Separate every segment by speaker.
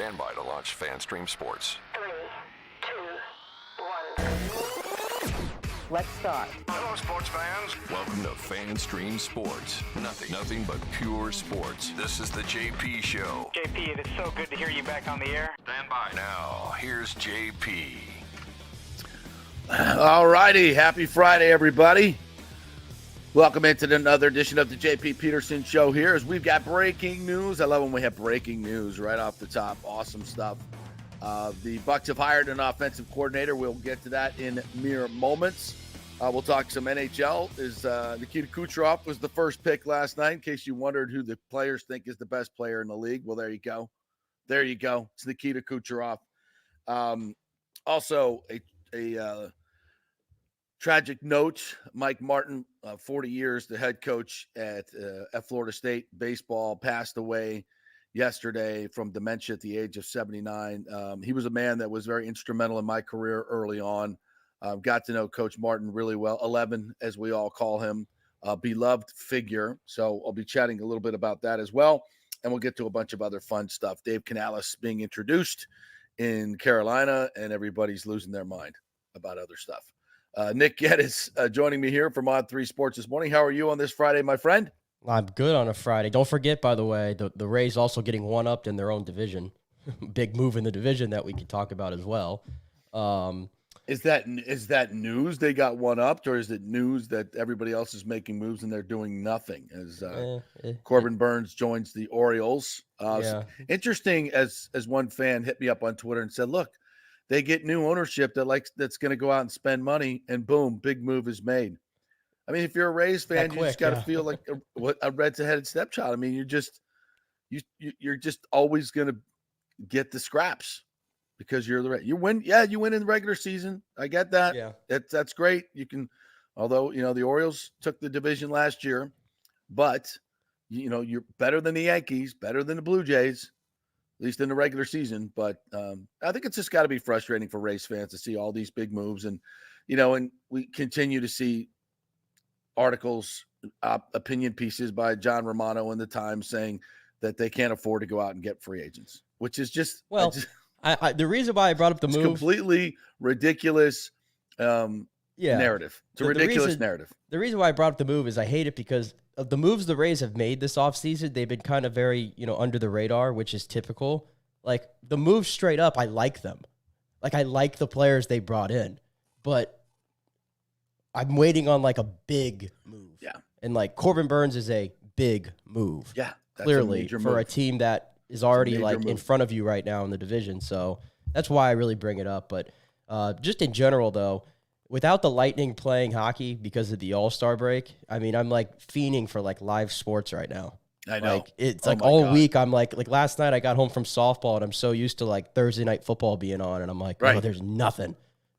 Speaker 1: Stand by to launch FanStream Sports.
Speaker 2: 3, 2, 1.
Speaker 3: Let's start.
Speaker 1: Hello, sports fans. Welcome to FanStream Sports. Nothing but pure sports. This is the JP Show.
Speaker 4: JP, it is so good to hear you back on the air.
Speaker 1: Stand by. Now, here's JP.
Speaker 5: All righty. Happy Friday, everybody. Welcome into another edition of the JP Peterson Show here as we've got breaking news. I love when we have breaking news right off the top. Awesome stuff. The Bucs have hired an offensive coordinator. We'll get to that in mere moments. We'll talk some NHL. Nikita Kucherov was the first pick last night, in case you wondered who the players think is the best player in the league. Well, there you go. There you go. It's Nikita Kucherov. Also, a tragic note, Mike Martin, 40 years, the head coach at Florida State baseball, passed away yesterday from dementia at the age of 79. He was a man that was very instrumental in my career early on. Got to know Coach Martin really well, 11 as we all call him, a beloved figure. So I'll be chatting a little bit about that as well. And we'll get to a bunch of other fun stuff. Dave Canales being introduced in Carolina, and everybody's losing their mind about other stuff. Nick Geddes joining me here from Mod 3 Sports this morning. How are you on this Friday, my friend?
Speaker 6: I'm good on a Friday. Don't forget, by the way, the Rays also getting one-upped in their own division. Big move in the division that we could talk about as well.
Speaker 5: Is that news they got one-upped, or is it news that everybody else is making moves and they're doing nothing? As Corbin Burns joins the Orioles.
Speaker 6: Yeah.
Speaker 5: Interesting, as one fan hit me up on Twitter and said, look, they get new ownership that's going to go out and spend money, and boom, big move is made. I mean, if you're a Rays fan, you just got to feel like a red-headed stepchild. I mean, you're just always going to get the scraps because you're the you win. Yeah, you win in the regular season. I get that.
Speaker 6: Yeah,
Speaker 5: that's great. You can, although the Orioles took the division last year, but you're better than the Yankees, better than the Blue Jays, at least in the regular season. But I think it's just got to be frustrating for Rays fans to see all these big moves, and and we continue to see articles, opinion pieces by John Romano in the Times saying that they can't afford to go out and get free agents, which is just
Speaker 6: the reason why I brought up the move,
Speaker 5: completely ridiculous narrative. It's a ridiculous narrative.
Speaker 6: The reason why I brought up the move is I hate it because of the moves the Rays have made this offseason. They've been kind of very, under the radar, which is typical. Like the moves straight up, I like them. Like I like the players they brought in, but I'm waiting on like a big move.
Speaker 5: Yeah.
Speaker 6: And like Corbin Burns is a big move.
Speaker 5: Yeah.
Speaker 6: Clearly for a team that is already like in front of you right now in the division. So that's why I really bring it up. But just in general though, without the Lightning playing hockey because of the All-Star break, I mean, I'm like fiending for like live sports right now.
Speaker 5: I know.
Speaker 6: Like it's like all week I'm like last night I got home from softball and I'm so used to like Thursday night football being on and I'm like, oh, there's nothing.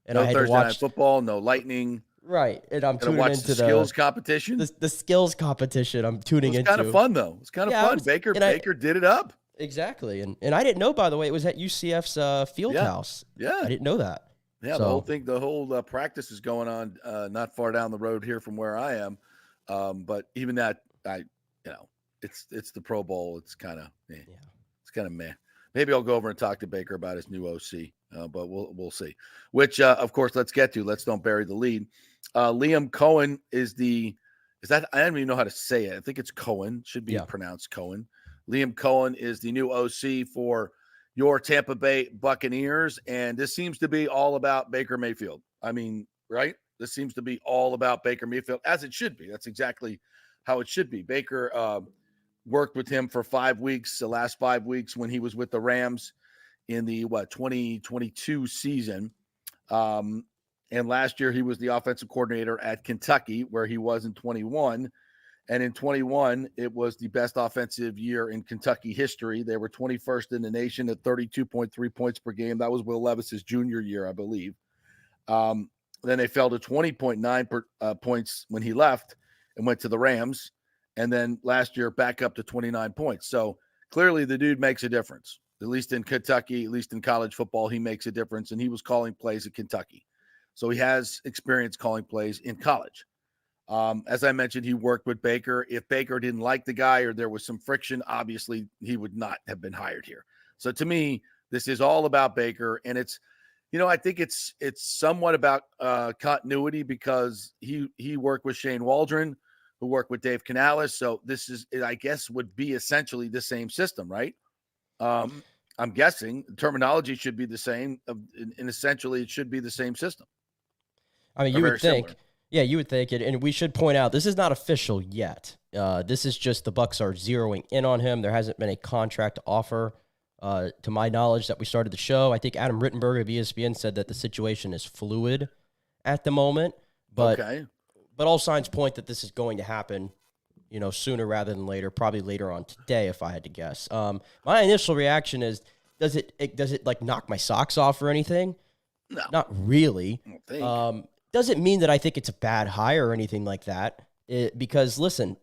Speaker 6: And
Speaker 5: no
Speaker 6: I had
Speaker 5: Thursday
Speaker 6: to watch
Speaker 5: night football, no Lightning.
Speaker 6: Right, and I'm tuning
Speaker 5: watch
Speaker 6: into
Speaker 5: the skills competition.
Speaker 6: The skills competition. I'm tuning into.
Speaker 5: It's kind of fun though. It's kind of fun. Baker did it up.
Speaker 6: Exactly, and I didn't know, by the way, it was at UCF's field house.
Speaker 5: Yeah,
Speaker 6: I didn't know that.
Speaker 5: Yeah, so, the whole practice is going on not far down the road here from where I am. But even that, it's the Pro Bowl. It's kind of it's kind of meh. Maybe I'll go over and talk to Baker about his new OC, but we'll see. Which, of course, let's get to. Let's don't bury the lead. Liam Coen is that I don't even know how to say it. I think it's Coen. Should be pronounced Coen. Liam Coen is the new OC for your Tampa Bay Buccaneers, and this seems to be all about Baker Mayfield. I mean, right? This seems to be all about Baker Mayfield, as it should be. That's exactly how it should be. Baker worked with him for 5 weeks, the last 5 weeks when he was with the Rams in the 2022 season. And last year he was the offensive coordinator at Kentucky, where he was in 21. And in 21, it was the best offensive year in Kentucky history. They were 21st in the nation at 32.3 points per game. That was Will Levis's junior year, I believe. Then they fell to 20.9 points when he left and went to the Rams. And then last year, back up to 29 points. So clearly the dude makes a difference, at least in Kentucky, at least in college football, he makes a difference. And he was calling plays at Kentucky. So he has experience calling plays in college. As I mentioned, he worked with Baker. If Baker didn't like the guy or there was some friction, obviously he would not have been hired here. So to me, this is all about Baker, and it's, I think it's somewhat about continuity because he worked with Shane Waldron, who worked with Dave Canales. So this is, I guess, would be essentially the same system, right? I'm guessing terminology should be the same, and essentially it should be the same system.
Speaker 6: I mean,
Speaker 5: Or
Speaker 6: you
Speaker 5: very
Speaker 6: would think,
Speaker 5: similar.
Speaker 6: yeah, you would think it. And we should point out, this is not official yet. This is just the Bucs are zeroing in on him. There hasn't been a contract offer, to my knowledge, that we started the show. I think Adam Rittenberg of ESPN said that the situation is fluid at the moment, but all signs point that this is going to happen, sooner rather than later, probably later on today, if I had to guess. My initial reaction is, does it like knock my socks off or anything?
Speaker 5: No.
Speaker 6: Not really.
Speaker 5: I don't think.
Speaker 6: Doesn't mean that I think it's a bad hire or anything like that. Because, listen,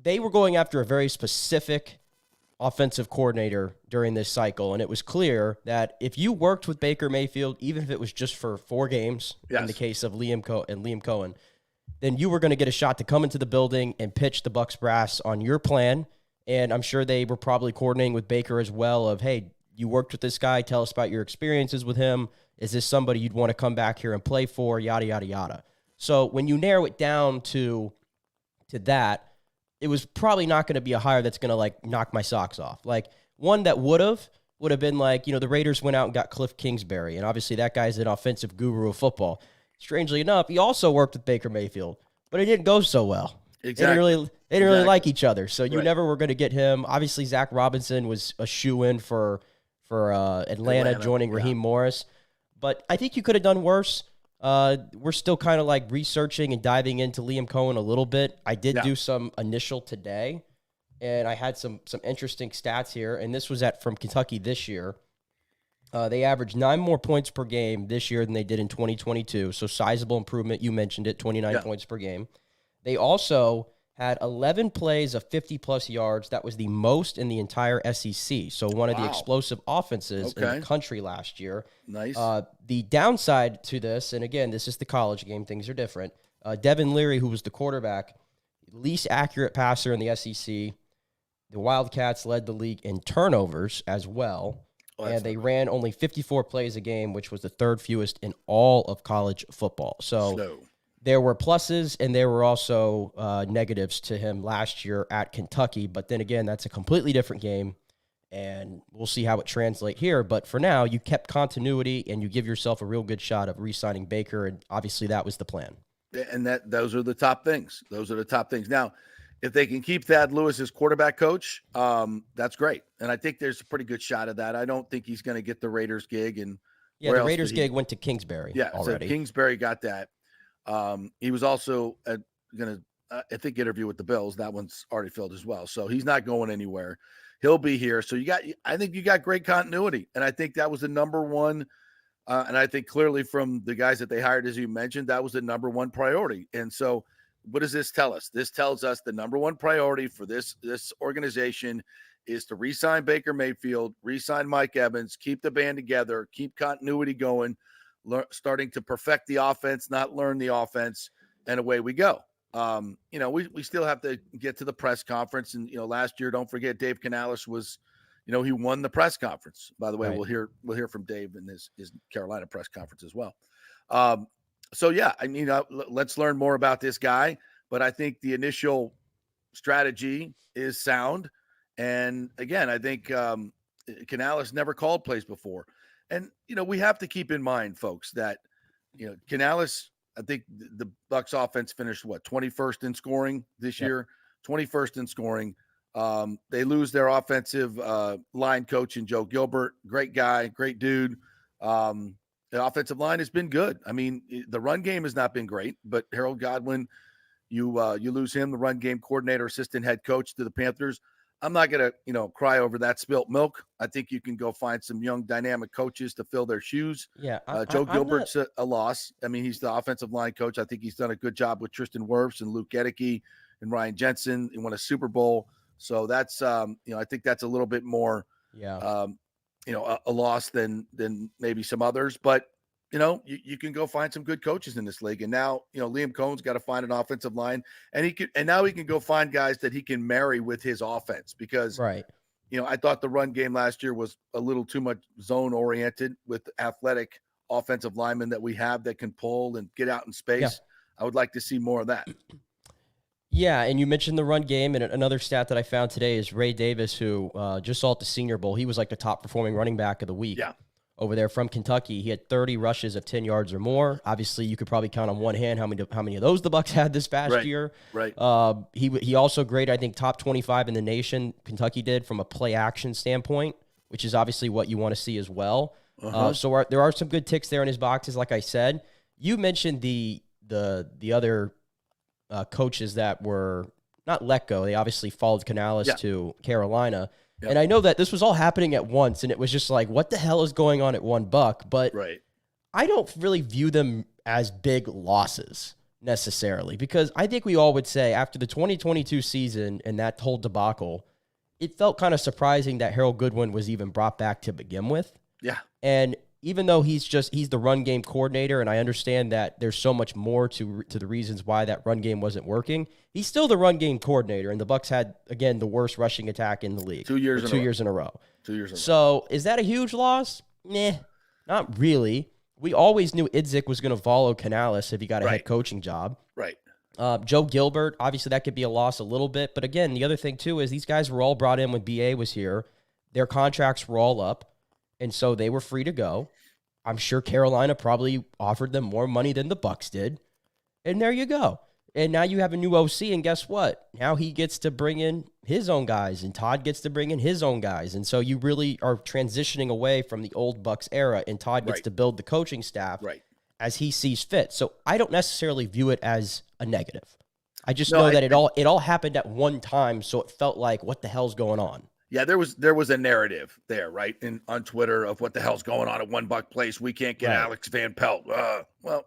Speaker 6: they were going after a very specific offensive coordinator during this cycle, and it was clear that if you worked with Baker Mayfield, even if it was just for 4 games, in the case of Liam Coen, then you were going to get a shot to come into the building and pitch the Bucs brass on your plan. And I'm sure they were probably coordinating with Baker as well of, hey, you worked with this guy. Tell us about your experiences with him. Is this somebody you'd want to come back here and play for? Yada, yada, yada. So when you narrow it down to that, it was probably not going to be a hire that's going to like knock my socks off. Like one that would have been like, the Raiders went out and got Cliff Kingsbury. And obviously that guy's an offensive guru of football. Strangely enough, he also worked with Baker Mayfield, but it didn't go so well.
Speaker 5: Exactly.
Speaker 6: They didn't really like each other. So you never were going to get him. Obviously Zach Robinson was a shoo-in for Atlanta joining Raheem Morris. But I think you could have done worse. We're still kind of like researching and diving into Liam Coen a little bit. I did do some initial today, and I had some interesting stats here. And this was from Kentucky this year. They averaged 9 more points per game this year than they did in 2022. So sizable improvement. You mentioned it, 29 points per game. They also had 11 plays of 50-plus yards. That was the most in the entire SEC. So one of the explosive offenses in the country last year.
Speaker 5: Nice.
Speaker 6: The downside to this, and again, this is the college game. Things are different. Devin Leary, who was the quarterback, least accurate passer in the SEC. The Wildcats led the league in turnovers as well. And they ran only 54 plays a game, which was the 3rd fewest in all of college football. So there were pluses and there were also negatives to him last year at Kentucky. But then again, that's a completely different game, and we'll see how it translates here. But for now, you kept continuity and you give yourself a real good shot of re-signing Baker, and obviously that was the plan.
Speaker 5: And those are the top things. Now, if they can keep Thad Lewis as quarterback coach, that's great. And I think there's a pretty good shot of that. I don't think he's going to get the Raiders gig. And
Speaker 6: the Raiders gig went to Kingsbury already.
Speaker 5: So Kingsbury got that. He was also going to, I think, interview with the Bills. That one's already filled as well. So he's not going anywhere. He'll be here. So I think you got great continuity. And I think that was the number one. And I think clearly from the guys that they hired, as you mentioned, that was the number one priority. And so what does this tell us? This tells us the number one priority for this organization is to re-sign Baker Mayfield, re-sign Mike Evans, keep the band together, keep continuity going, starting to perfect the offense, not learn the offense, and away we go. We still have to get to the press conference. And, last year, don't forget, Dave Canales was, he won the press conference. By the way, we'll hear from Dave in his Carolina press conference as well. Let's learn more about this guy. But I think the initial strategy is sound. And again, I think Canales never called plays before. And, we have to keep in mind, folks, that, Canales, I think the Bucs offense finished 21st in scoring this year, 21st in scoring. They lose their offensive line coach in Joe Gilbert. Great guy, great dude. The offensive line has been good. I mean, the run game has not been great, but Harold Godwin, you lose him, the run game coordinator, assistant head coach to the Panthers. I'm not going to, cry over that spilt milk. I think you can go find some young dynamic coaches to fill their shoes.
Speaker 6: Yeah.
Speaker 5: Joe Gilbert's a loss. I mean, he's the offensive line coach. I think he's done a good job with Tristan Wirfs and Luke Gedeke and Ryan Jensen. He won a Super Bowl. So that's, I think that's a little bit more, a loss than maybe some others. But, you can go find some good coaches in this league. And now, Liam Coen's got to find an offensive line, and now he can go find guys that he can marry with his offense, because I thought the run game last year was a little too much zone oriented with athletic offensive linemen that we have that can pull and get out in space.
Speaker 6: Yeah.
Speaker 5: I would like to see more of that.
Speaker 6: Yeah, and you mentioned the run game, and another stat that I found today is Ray Davis, who just saw at the Senior Bowl. He was like the top performing running back of the week.
Speaker 5: Yeah.
Speaker 6: Over there from Kentucky. He had 30 rushes of 10 yards or more. Obviously, you could probably count on one hand how many of those the Bucs had this past year.
Speaker 5: Right.
Speaker 6: He also graded, I think, top 25 in the nation. Kentucky did from a play action standpoint, which is obviously what you want to see as well. So there are some good ticks there in his boxes. Like I said, you mentioned the other coaches that were not let go. They obviously followed Canales to Carolina. Yep. And I know that this was all happening at once, and it was just like, what the hell is going on at one Buck? But I don't really view them as big losses necessarily, because I think we all would say after the 2022 season and that whole debacle, it felt kind of surprising that Harold Goodwin was even brought back to begin with.
Speaker 5: Yeah.
Speaker 6: And even though he's the run game coordinator, and I understand that there's so much more to the reasons why that run game wasn't working, he's still the run game coordinator, and the Bucs had, again, the worst rushing attack in the league.
Speaker 5: 2 years in a row.
Speaker 6: So is that a huge loss? Nah, not really. We always knew Idzik was going to follow Canales if he got a head coaching job.
Speaker 5: Right.
Speaker 6: Joe Gilbert, obviously that could be a loss a little bit, but again, the other thing too is these guys were all brought in when BA was here. Their contracts were all up. And so they were free to go. I'm sure Carolina probably offered them more money than the Bucs did. And there you go. And now you have a new OC, and guess what? Now he gets to bring in his own guys, and Todd gets to bring in his own guys. And so you really are transitioning away from the old Bucs era, and Todd gets to build the coaching staff as he sees fit. So I don't necessarily view it as a negative. I just know that it all happened at one time, so it felt like, what the hell's going on?
Speaker 5: Yeah, there was a narrative there, right, on Twitter of what the hell's going on at One Buck Place. We can't get Alex Van Pelt. Well,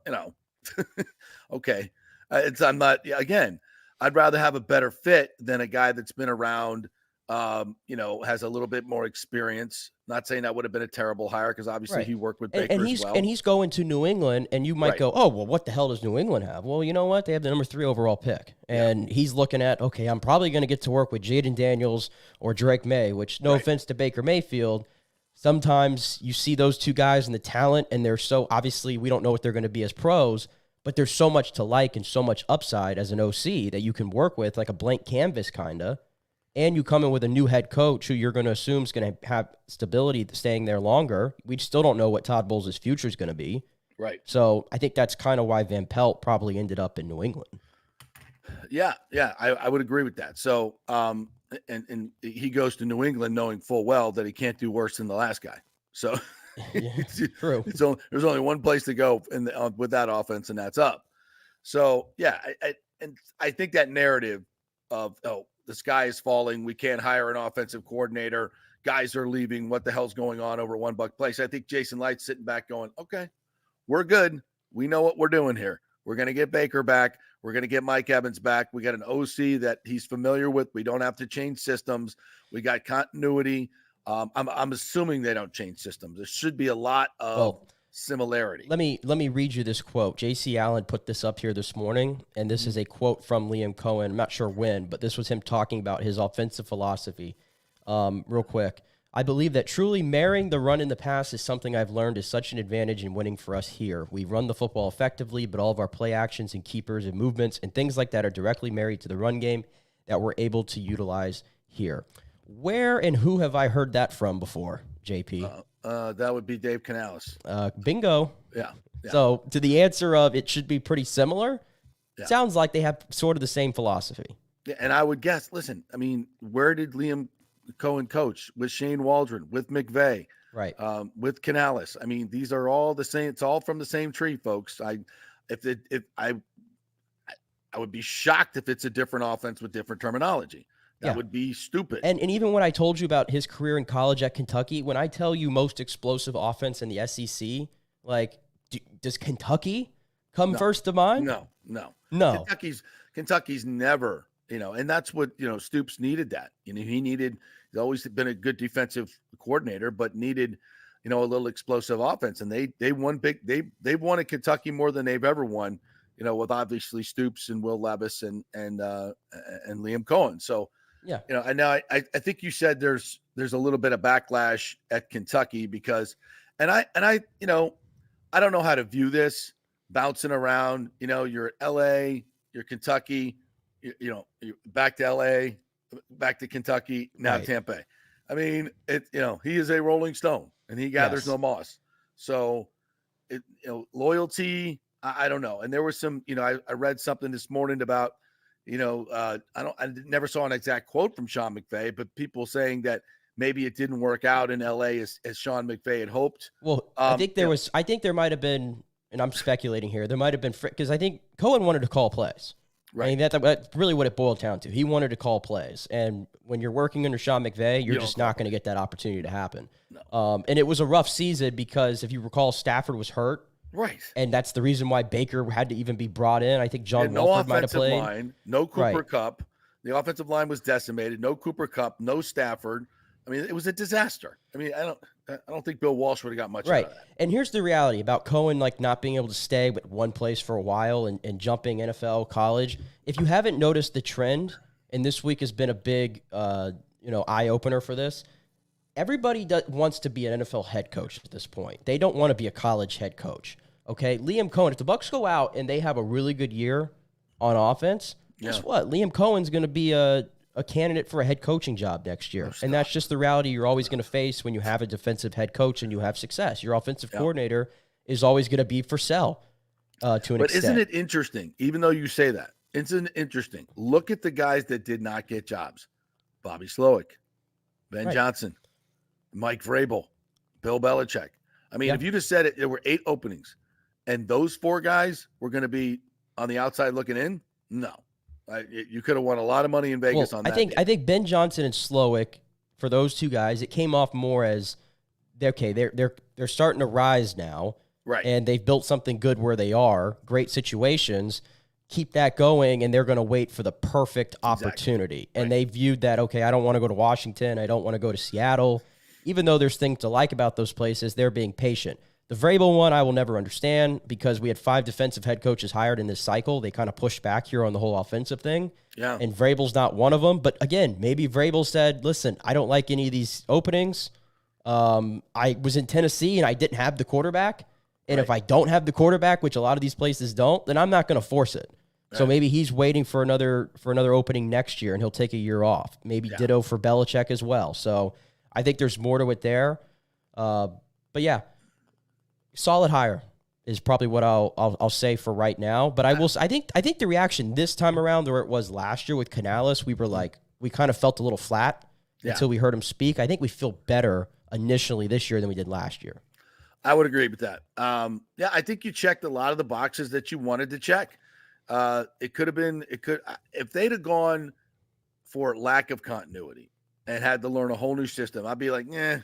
Speaker 5: okay. I'd rather have a better fit than a guy that's been around, has a little bit more experience. Not saying that would have been a terrible hire, because obviously he worked with Baker as well.
Speaker 6: And he's going to New England, and you might go, oh, well, what the hell does New England have? Well, you know what? They have the number 3 overall pick. And he's looking at, okay, I'm probably going to get to work with Jaden Daniels or Drake May, which, no offense to Baker Mayfield, sometimes you see those two guys and the talent, and they're so, obviously, we don't know what they're going to be as pros, but there's so much to like and so much upside as an OC that you can work with, like a blank canvas kind of. And you come in with a new head coach who you're going to assume is going to have stability staying there longer. We still don't know what Todd Bowles' future is going to be.
Speaker 5: Right.
Speaker 6: So I think that's kind of why Van Pelt probably ended up in New England.
Speaker 5: Yeah, I would agree with that. So, and he goes to New England knowing full well that he can't do worse than the last guy. So,
Speaker 6: true.
Speaker 5: There's only one place to go with that offense, and that's up. So, yeah, I think that narrative of, the sky is falling, we can't hire an offensive coordinator, guys are leaving, what the hell's going on over One Buck Place? I think Jason Light's sitting back going, okay, we're good. We know what we're doing here. We're going to get Baker back. We're going to get Mike Evans back. We got an OC that he's familiar with. We don't have to change systems. We got continuity. I'm assuming they don't change systems. There should be a lot of similarity.
Speaker 6: Let me read you this quote. J.C. Allen put this up here this morning, and this is a quote from Liam Coen. I'm not sure when, but this was him talking about his offensive philosophy. Real quick. I believe that truly marrying the run in the pass is something I've learned is such an advantage in winning for us here. We run the football effectively, but all of our play actions and keepers and movements and things like that are directly married to the run game that we're able to utilize here. Where and who have I heard that from before, JP?
Speaker 5: That would be Dave Canales.
Speaker 6: Bingo.
Speaker 5: Yeah.
Speaker 6: So to the answer of it should be pretty similar, sounds like they have sort of the same philosophy.
Speaker 5: Yeah, and I would guess, listen, I mean, where did Liam Coen coach? With Shane Waldron, with McVay,
Speaker 6: right?
Speaker 5: With Canales. I mean, these are all the same. It's all from the same tree, folks. I would be shocked if it's a different offense with different terminology. That would be stupid.
Speaker 6: And even when I told you about his career in college at Kentucky, when I tell you most explosive offense in the SEC, like, does Kentucky come first to mind?
Speaker 5: No. Kentucky's never, and that's what, Stoops needed that. He's always been a good defensive coordinator, but needed, a little explosive offense. And they won big. They've won at Kentucky more than they've ever won, with obviously Stoops and Will Levis and Liam Coen. So,
Speaker 6: yeah.
Speaker 5: And now I think you said there's there's a little bit of backlash at Kentucky because, and I, I don't know how to view this bouncing around. You're at LA, you're Kentucky, you're back to LA, back to Kentucky, now
Speaker 6: Right.
Speaker 5: Tampa. I mean, he is a rolling stone and he gathers no moss. So, loyalty, I don't know. And there was some, I read something this morning about, I never saw an exact quote from Sean McVay, but people saying that maybe it didn't work out in LA as Sean McVay had hoped.
Speaker 6: Well, I think there might have been, and I'm speculating here, there might have been, because I think Coen wanted to call plays. Right. I mean, that's really what it boiled down to. He wanted to call plays. And when you're working under Sean McVay, you're just not going to get that opportunity to happen. No. And it was a rough season because if you recall, Stafford was hurt.
Speaker 5: Right.
Speaker 6: And that's the reason why Baker had to even be brought in. I think John Wolford might have played.
Speaker 5: Line, no Cooper Kupp. The offensive line was decimated. No Cooper Kupp, no Stafford. I mean, it was a disaster. I mean, I don't think Bill Walsh would have got much out of that.
Speaker 6: And here's the reality about Coen, not being able to stay with one place for a while and jumping NFL, college. If you haven't noticed the trend, and this week has been a big, eye-opener for this, everybody wants to be an NFL head coach at this point. They don't want to be a college head coach. Okay, Liam Coen, if the Bucs go out and they have a really good year on offense, guess what? Liam Cohen's going to be a candidate for a head coaching job next year. And that's just the reality you're always going to face when you have a defensive head coach and you have success. Your offensive coordinator is always going to be for sale to an extent.
Speaker 5: But isn't it interesting, even though you say that, isn't it interesting? Look at the guys that did not get jobs. Bobby Slowick, Ben Johnson, Mike Vrabel, Bill Belichick. I mean, if you just said it, there were 8 openings, and those 4 guys were going to be on the outside looking in, no. You could have won a lot of money in Vegas on that.
Speaker 6: I think Ben Johnson and Slowick, for those 2 guys, it came off more as they're starting to rise now,
Speaker 5: right?
Speaker 6: And they've built something good where they are, great situations. Keep that going, and they're going to wait for the perfect opportunity. Exactly. And they viewed that, I don't want to go to Washington, I don't want to go to Seattle, even though there's things to like about those places. They're being patient. The Vrabel one I will never understand because we had 5 defensive head coaches hired in this cycle. They kind of pushed back here on the whole offensive thing.
Speaker 5: Yeah.
Speaker 6: And Vrabel's not one of them. But again, maybe Vrabel said, listen, I don't like any of these openings. I was in Tennessee and I didn't have the quarterback. And if I don't have the quarterback, which a lot of these places don't, then I'm not going to force it. Right. So maybe he's waiting for another opening next year and he'll take a year off. Maybe ditto for Belichick as well. So I think there's more to it there. But yeah. Solid hire is probably what I'll say for right now. But I think the reaction this time around, where it was last year with Canales, we kind of felt a little flat until we heard him speak. I think we feel better initially this year than we did last year.
Speaker 5: I would agree with that. I think you checked a lot of the boxes that you wanted to check. If they'd have gone for lack of continuity and had to learn a whole new system, I'd be like, I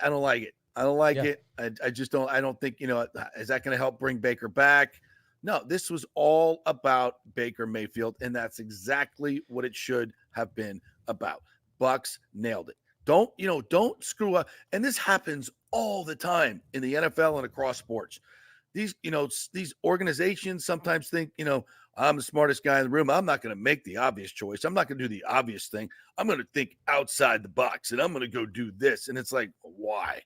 Speaker 5: don't like it. I don't like it. I just don't. I don't think, is that going to help bring Baker back? No, this was all about Baker Mayfield, and that's exactly what it should have been about. Bucs nailed it. Don't screw up. And this happens all the time in the NFL and across sports. These organizations sometimes think, I'm the smartest guy in the room. I'm not going to make the obvious choice. I'm not going to do the obvious thing. I'm going to think outside the box, and I'm going to go do this. And it's like, why?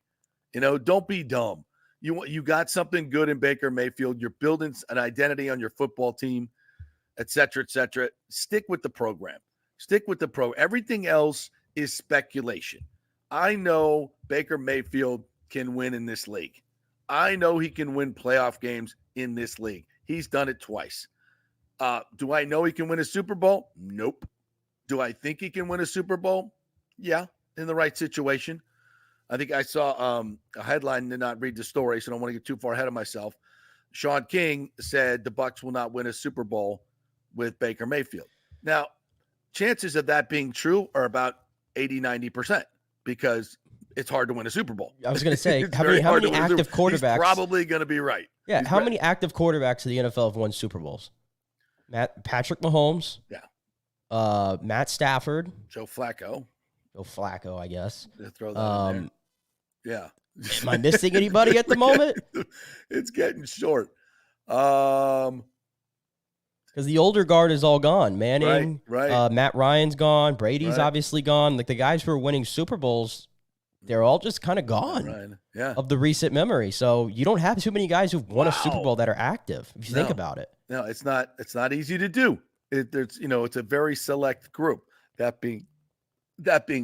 Speaker 5: Don't be dumb. You got something good in Baker Mayfield. You're building an identity on your football team, et cetera, et cetera. Stick with the program. Everything else is speculation. I know Baker Mayfield can win in this league. I know he can win playoff games in this league. He's done it twice. Do I know he can win a Super Bowl? Nope. Do I think he can win a Super Bowl? Yeah, in the right situation. I think I saw a headline, did not read the story, so I don't want to get too far ahead of myself. Sean King said the Bucs will not win a Super Bowl with Baker Mayfield. Now, chances of that being true are about 80-90% because it's hard to win a Super Bowl.
Speaker 6: I was going to say, how many active quarterbacks?
Speaker 5: He's probably going to be right.
Speaker 6: Yeah, how many active quarterbacks in the NFL have won Super Bowls? Patrick Mahomes.
Speaker 5: Yeah.
Speaker 6: Matt Stafford.
Speaker 5: Joe Flacco,
Speaker 6: I guess.
Speaker 5: Throw that in there. Yeah.
Speaker 6: Am I missing anybody at the moment?
Speaker 5: It's getting short. I
Speaker 6: Because the older guard is all gone. Manning,
Speaker 5: Right.
Speaker 6: Matt Ryan's gone. Brady's obviously gone. Like the guys who are winning Super Bowls, they're all just kind of gone of the recent memory. So you don't have too many guys who've won a Super Bowl that are active, if you think about it.
Speaker 5: No, it's not easy to do. It's a very select group. That being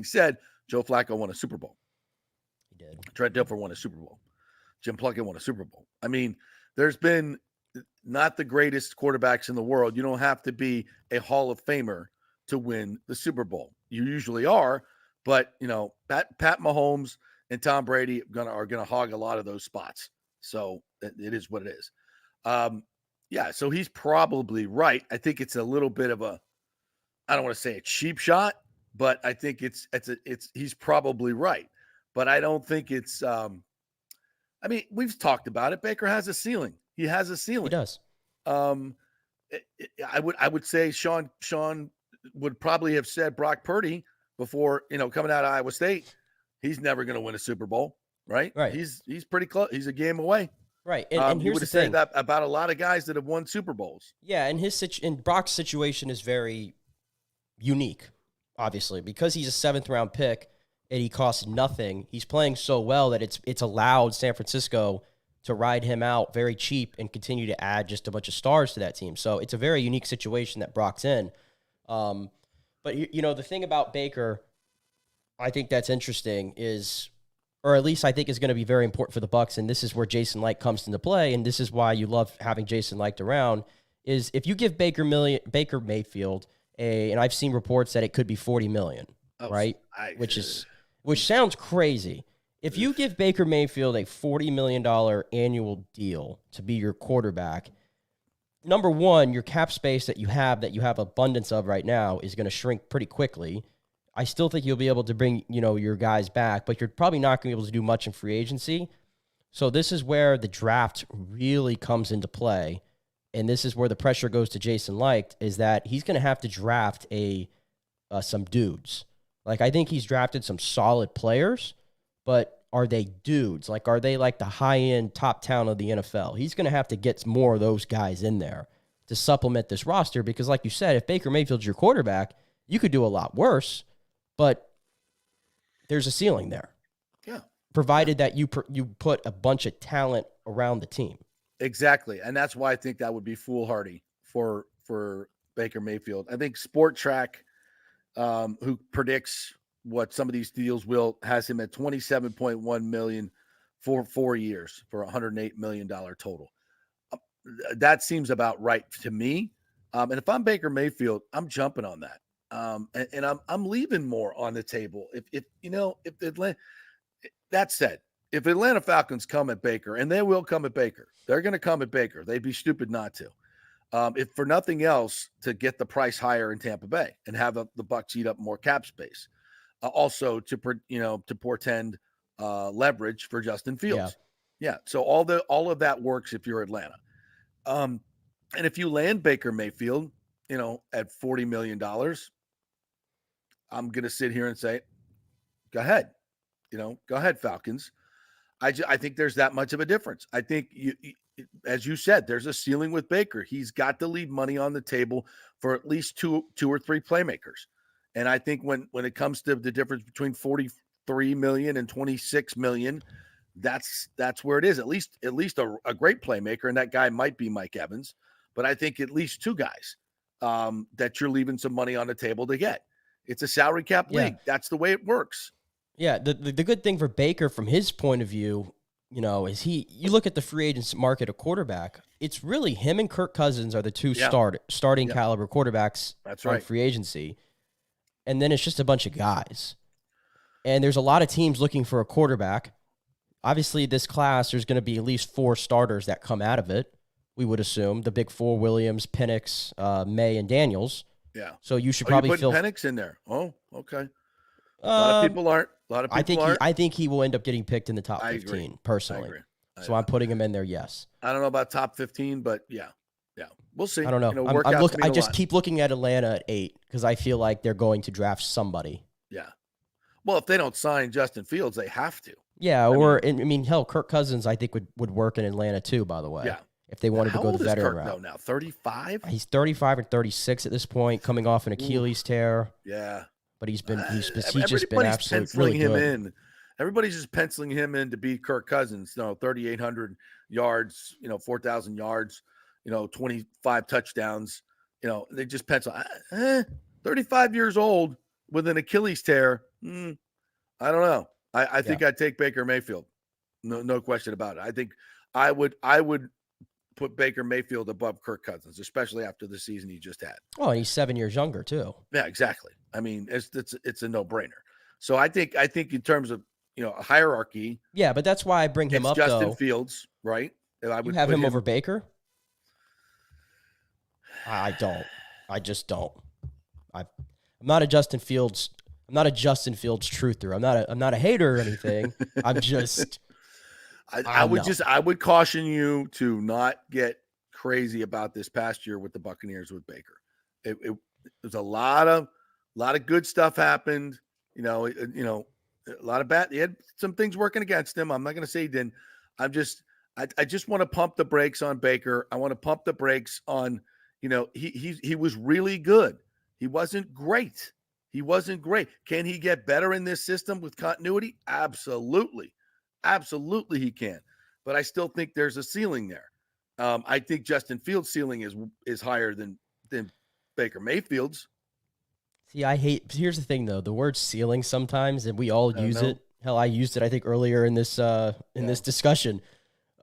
Speaker 5: said, Joe Flacco won a Super Bowl.
Speaker 6: He did.
Speaker 5: Trent Dilfer won a Super Bowl. Jim Plunkett won a Super Bowl. I mean, there's been not the greatest quarterbacks in the world. You don't have to be a Hall of Famer to win the Super Bowl. You usually are, but Pat Mahomes and Tom Brady are gonna hog a lot of those spots. So it is what it is. So he's probably right. I think it's a little bit of a, I don't want to say a cheap shot, but I think he's probably right. But I don't think it's. I mean, we've talked about it. Baker has a ceiling. He has a ceiling.
Speaker 6: He does.
Speaker 5: I would say Sean would probably have said Brock Purdy before, coming out of Iowa State, he's never going to win a Super Bowl, right?
Speaker 6: Right.
Speaker 5: He's pretty close. He's a game away.
Speaker 6: Right. And here's the thing.
Speaker 5: Said that about a lot of guys that have won Super Bowls.
Speaker 6: Yeah, and Brock's situation is very unique, obviously, because he's a 7th-round pick and he costs nothing. He's playing so well that it's allowed San Francisco to ride him out very cheap and continue to add just a bunch of stars to that team. So it's a very unique situation that Brock's in. But the thing about Baker, I think that's interesting is, or at least I think is going to be very important for the Bucs, and this is where Jason Licht comes into play, and this is why you love having Jason Licht around, is if you give Baker Mayfield and I've seen reports that it could be $40 million, right? Which sounds crazy. If you give Baker Mayfield a $40 million annual deal to be your quarterback, number one, your cap space that you have abundance of right now is going to shrink pretty quickly. I still think you'll be able to bring, your guys back, but you're probably not going to be able to do much in free agency. So this is where the draft really comes into play, and this is where the pressure goes to Jason Licht, is that he's going to have to draft some dudes. Like, I think he's drafted some solid players, but are they dudes? Like, are they like the high-end top talent of the NFL? He's going to have to get more of those guys in there to supplement this roster because, like you said, if Baker Mayfield's your quarterback, you could do a lot worse, but there's a ceiling there.
Speaker 5: Yeah.
Speaker 6: Provided that you put a bunch of talent around the team.
Speaker 5: Exactly. And that's why I think that would be foolhardy for Baker Mayfield. I think Sport Track, who predicts what some of these deals has him at $27.1 million for 4 years for $108 million total. That seems about right to me. And if I'm Baker Mayfield, I'm jumping on that. And I'm leaving more on the table. If Atlanta, that said, if Atlanta Falcons come at Baker, and they will come at Baker, they're going to come at Baker. They'd be stupid not to. If for nothing else, to get the price higher in Tampa Bay and have the Bucs eat up more cap space. Also to portend leverage for Justin Fields. Yeah. So all of that works if you're Atlanta. And if you land Baker Mayfield, at $40 million, I'm going to sit here and say, go ahead, go ahead, Falcons. I think there's that much of a difference. I think as you said, there's a ceiling with Baker. He's got to leave money on the table for at least two or three playmakers. And I think when it comes to the difference between $43 million and $26 million, that's where it is. At least a great playmaker, and that guy might be Mike Evans. But I think at least two guys that you're leaving some money on the table to get. It's a salary cap league. That's the way it works. Yeah,
Speaker 6: the good thing for Baker from his point of view, is you look at the free agents market of quarterback, it's really him and Kirk Cousins are the two starting caliber quarterbacks on free agency. And then it's just a bunch of guys. And there's a lot of teams looking for a quarterback. Obviously, this class, there's going to be at least 4 starters that come out of it, we would assume. The big 4, Williams, Penix, May, and Daniels.
Speaker 5: Yeah.
Speaker 6: So you should probably
Speaker 5: feel Penix in there. Oh, okay. A lot of people aren't.
Speaker 6: I think he will end up getting picked in the top 15, personally.
Speaker 5: I agree.
Speaker 6: So I'm putting him in there, yes.
Speaker 5: I don't know about top 15, but yeah. We'll see.
Speaker 6: I don't know. I just keep looking at Atlanta at 8 because I feel like they're going to draft somebody.
Speaker 5: Yeah. Well, if they don't sign Justin Fields, they have to.
Speaker 6: Yeah, hell, Kirk Cousins I think would work in Atlanta too, by the way.
Speaker 5: Yeah.
Speaker 6: if they wanted to
Speaker 5: How
Speaker 6: go
Speaker 5: old
Speaker 6: the
Speaker 5: is
Speaker 6: veteran
Speaker 5: Kirk, though,
Speaker 6: route.
Speaker 5: now? 35?
Speaker 6: He's 35 and 36 at this point, coming off an Achilles tear.
Speaker 5: Yeah.
Speaker 6: But he's just been
Speaker 5: Everybody's
Speaker 6: absolutely
Speaker 5: penciling
Speaker 6: really
Speaker 5: him
Speaker 6: good.
Speaker 5: in. Everybody's just penciling him in to beat Kirk Cousins. 3,800 yards, 4,000 yards, 25 touchdowns. They just pencil. 35 years old with an Achilles tear. I don't know. I think I'd take Baker Mayfield. No question about it. I think I would put Baker Mayfield above Kirk Cousins, especially after the season he just had.
Speaker 6: Oh, and he's 7 years younger too.
Speaker 5: Yeah, exactly. I mean, it's a no-brainer. So I think in terms of a hierarchy.
Speaker 6: Yeah, but that's why I bring him up.
Speaker 5: Justin Fields, right?
Speaker 6: I would have him over Baker. I don't. I just don't. I'm not a Justin Fields. I'm not a Justin Fields truther. I'm not a hater or anything. I'm just.
Speaker 5: I would caution you to not get crazy about this past year with the Buccaneers with Baker. There's a lot of good stuff happened. A lot of bad. He had some things working against him. I'm not going to say he didn't. I just want to pump the brakes on Baker. I want to pump the brakes on. He was really good. He wasn't great. Can he get better in this system with continuity? Absolutely. Absolutely he can. But I still think there's a ceiling there. I think Justin Fields' ceiling is higher than Baker Mayfield's.
Speaker 6: See, here's the thing though, the word ceiling sometimes, and we all use it. Hell, I used it I think earlier in this this discussion.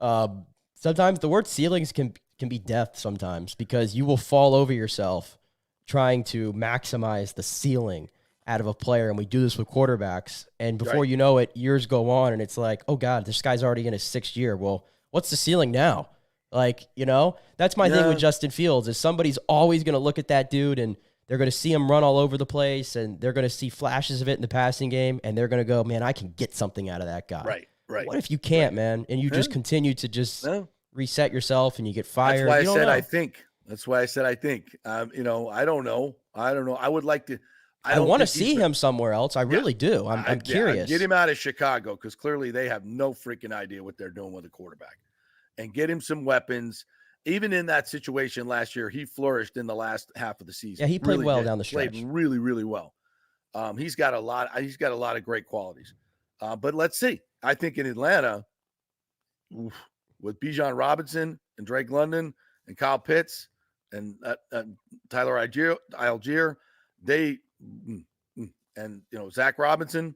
Speaker 6: Sometimes the word ceilings can be death sometimes, because you will fall over yourself trying to maximize the ceiling out of a player. And we do this with quarterbacks. And before you know it, years go on and it's like, oh God, this guy's already in his 6th year. Well, what's the ceiling now? Like, that's my thing with Justin Fields, is somebody's always going to look at that dude and they're going to see him run all over the place and they're going to see flashes of it in the passing game. And they're going to go, man, I can get something out of that guy.
Speaker 5: Right.
Speaker 6: What if you can't, man? And you just continue to just reset yourself and you get fired.
Speaker 5: That's why I said I think. That's why I said I think. I don't know. I would like to.
Speaker 6: I want to see him somewhere else. I really do. I'm curious.
Speaker 5: Get him out of Chicago, because clearly they have no freaking idea what they're doing with a quarterback. And get him some weapons. Even in that situation last year, he flourished in the last half of the season.
Speaker 6: Yeah, he played well down the stretch.
Speaker 5: Played really, really well. He's got a lot of great qualities. But let's see. I think in Atlanta, with Bijan Robinson and Drake London and Kyle Pitts and Tyler Algier, and Zach Robinson.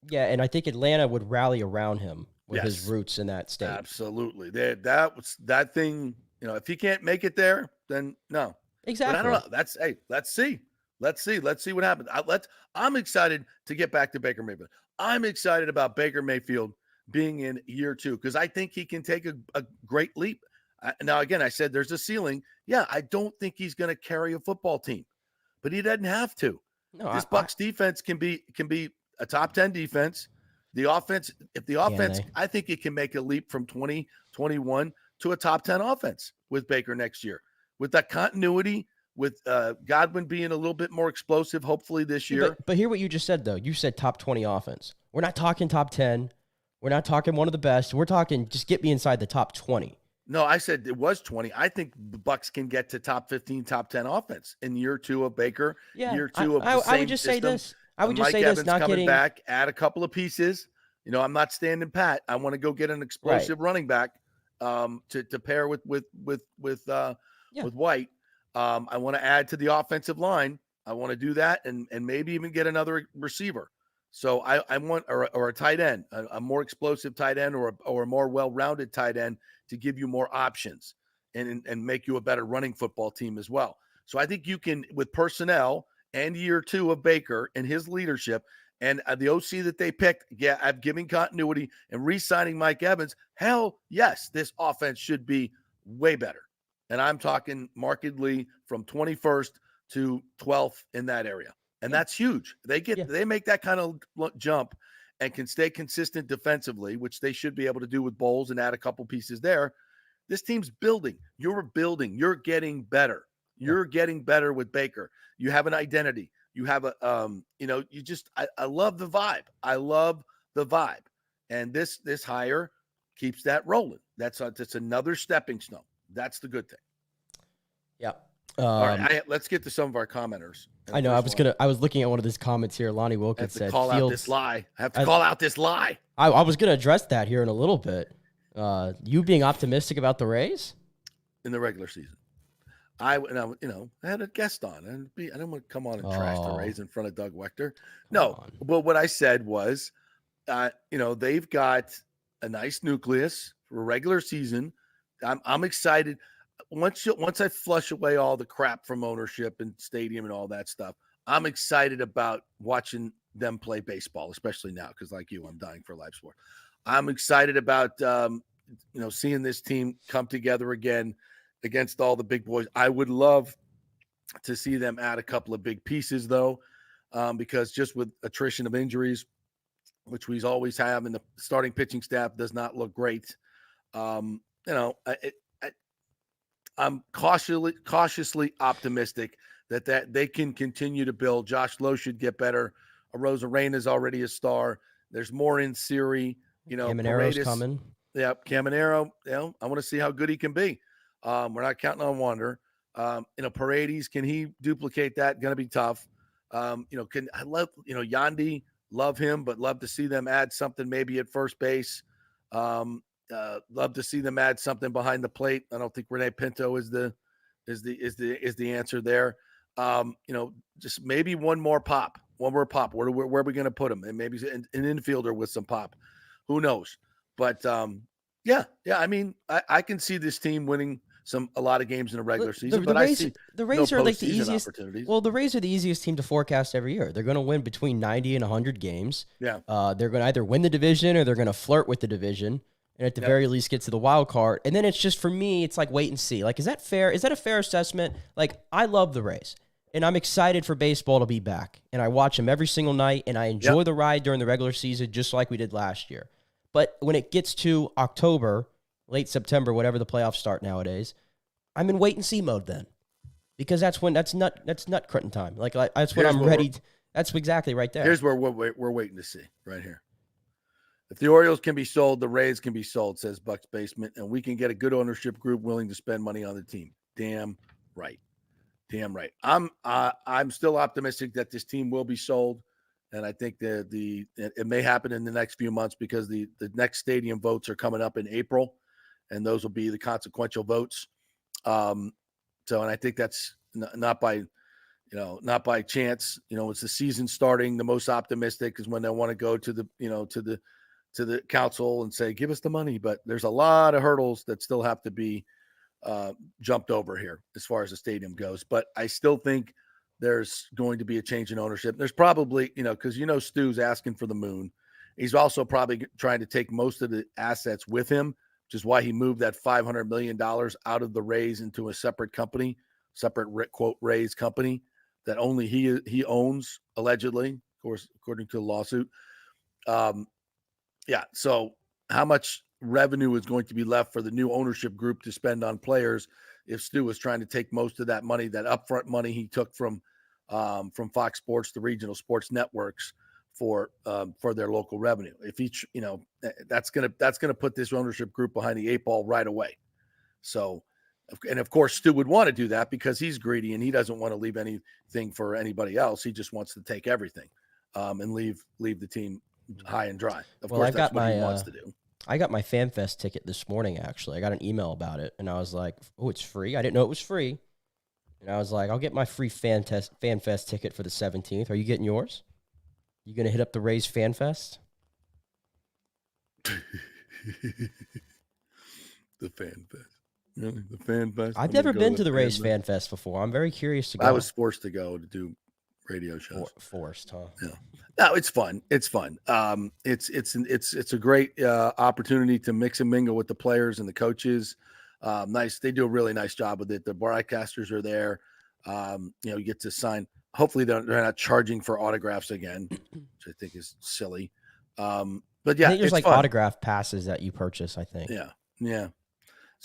Speaker 6: Yeah, and I think Atlanta would rally around him with his roots in that state.
Speaker 5: Absolutely. That thing, if he can't make it there, then no.
Speaker 6: Exactly.
Speaker 5: But I don't know. Let's see. Let's see what happens. I'm excited to get back to Baker Mayfield. I'm excited about Baker Mayfield being in year 2, because I think he can take a great leap. Now, again, I said there's a ceiling. Yeah, I don't think he's going to carry a football team, but he doesn't have to. No, this Bucs defense can be a top 10 defense. The offense, I think it can make a leap from 2021 to a top 10 offense with Baker next year. With that continuity, with Godwin being a little bit more explosive, hopefully this year.
Speaker 6: But hear what you just said, though. You said top 20 offense. We're not talking top 10. We're not talking one of the best. We're talking just get me inside the top 20.
Speaker 5: No, I said it was 20. I think the Bucs can get to top 15, top 10 offense in year 2 of Baker.
Speaker 6: Yeah,
Speaker 5: year 2 of the same
Speaker 6: I would just
Speaker 5: system.
Speaker 6: say this. I would just
Speaker 5: Mike
Speaker 6: say
Speaker 5: Evans
Speaker 6: this. Not
Speaker 5: coming
Speaker 6: getting
Speaker 5: back, add a couple of pieces. I'm not standing pat. I want to go get an explosive running back to pair with White. I want to add to the offensive line. I want to do that and maybe even get another receiver. So I want or a tight end, a more explosive tight end or a more well-rounded tight end to give you more options and make you a better running football team as well. So I think you can, with personnel and year 2 of Baker and his leadership and the OC that they picked, I'm giving continuity and re-signing Mike Evans. Hell yes, this offense should be way better. And I'm talking markedly from 21st to 12th in that area. And that's huge. They make that kind of jump and can stay consistent defensively, which they should be able to do with Bowles and add a couple pieces there. This team's building. You're building. You're getting better. You're getting better with Baker. You have an identity. You have I love the vibe. I love the vibe. And this hire, keeps that rolling. That's another stepping stone. That's the good thing.
Speaker 6: Yeah.
Speaker 5: All right, let's get to some of our commenters.
Speaker 6: I know. I was looking at one of these comments here. Lonnie Wilkins said,
Speaker 5: call out this lie. I have to call out this lie.
Speaker 6: I was going to address that here in a little bit. You being optimistic about the Rays
Speaker 5: in the regular season. I had a guest on, and I don't want to come on and trash the Rays in front of Doug Wechter. No, but what I said was, they've got a nice nucleus for a regular season. I'm excited. Once I flush away all the crap from ownership and stadium and all that stuff, I'm excited about watching them play baseball, especially now, because like you, I'm dying for live sport. I'm excited about seeing this team come together again against all the big boys. I would love to see them add a couple of big pieces, though, because just with attrition of injuries, which we always have, and the starting pitching staff does not look great. I'm cautiously optimistic that they can continue to build. Josh Lowe should get better. Rosarena is already a star. There's more in Siri.
Speaker 6: Camaro's coming.
Speaker 5: Yeah, Caminero. I want to see how good he can be. We're not counting on Wander. Paredes, can he duplicate that? Going to be tough. Can I love Yandy? Love him, but love to see them add something maybe at first base. Love to see them add something behind the plate. I don't think Rene Pinto is the answer there. Just maybe one more pop. Where are we going to put him? And maybe an infielder with some pop. Who knows? But yeah. I mean, I can see this team winning a lot of games in the regular season.
Speaker 6: The Rays are like the easiest.
Speaker 5: Well,
Speaker 6: the Rays are the easiest team to forecast every year. They're going to win between 90 and 100 games.
Speaker 5: Yeah.
Speaker 6: They're going to either win the division or they're going to flirt with the division, and at the very least get to the wild card. And then it's just, for me, it's like wait and see. Like, is that fair? Is that a fair assessment? Like, I love the Rays, and I'm excited for baseball to be back. And I watch them every single night, and I enjoy the ride during the regular season just like we did last year. But when it gets to October, late September, whatever the playoffs start nowadays, I'm in wait and see mode then, because that's nut crunching time. Like, that's when I'm ready. That's exactly right there.
Speaker 5: Here's where we're waiting to see right here. If the Orioles can be sold, the Rays can be sold, says Bucs Basement, and we can get a good ownership group willing to spend money on the team. Damn right. I'm still optimistic that this team will be sold, and I think that it may happen in the next few months, because the next stadium votes are coming up in April, and those will be the consequential votes. And I think that's not by chance. It's the season starting. The most optimistic is when they want to go to the council and say, give us the money. But there's a lot of hurdles that still have to be jumped over here as far as the stadium goes. But I still think there's going to be a change in ownership. There's probably, because Stu's asking for the moon. He's also probably trying to take most of the assets with him, which is why he moved that $500 million out of the Rays into a separate company, quote, Rays company that only he owns, allegedly, of course, according to the lawsuit. So how much revenue is going to be left for the new ownership group to spend on players if Stu was trying to take most of that money, that upfront money he took from Fox Sports, the regional sports networks, for their local revenue? If each, that's gonna put this ownership group behind the 8 ball right away. So, and of course, Stu would want to do that because he's greedy and he doesn't want to leave anything for anybody else. He just wants to take everything and leave the team high and dry. Of course, that's what he wants to do.
Speaker 6: I got my FanFest ticket this morning, actually. I got an email about it, and I was like, oh, it's free? I didn't know it was free. And I was like, I'll get my free FanFest ticket for the 17th. Are you getting yours? You going to hit up the Rays FanFest?
Speaker 5: The FanFest. Really? The FanFest?
Speaker 6: I've never been to the Rays FanFest before. I'm very curious to go.
Speaker 5: I was forced to go to do radio shows.
Speaker 6: Forced, huh?
Speaker 5: Yeah. No, it's fun. It's fun. It's a great opportunity to mix and mingle with the players and the coaches. Nice. They do a really nice job with it. The broadcasters are there. You get to sign. Hopefully they're not charging for autographs again, which I think is silly. But yeah,
Speaker 6: I think there's
Speaker 5: it's
Speaker 6: like
Speaker 5: fun.
Speaker 6: autograph passes that you purchase, I think.
Speaker 5: Yeah.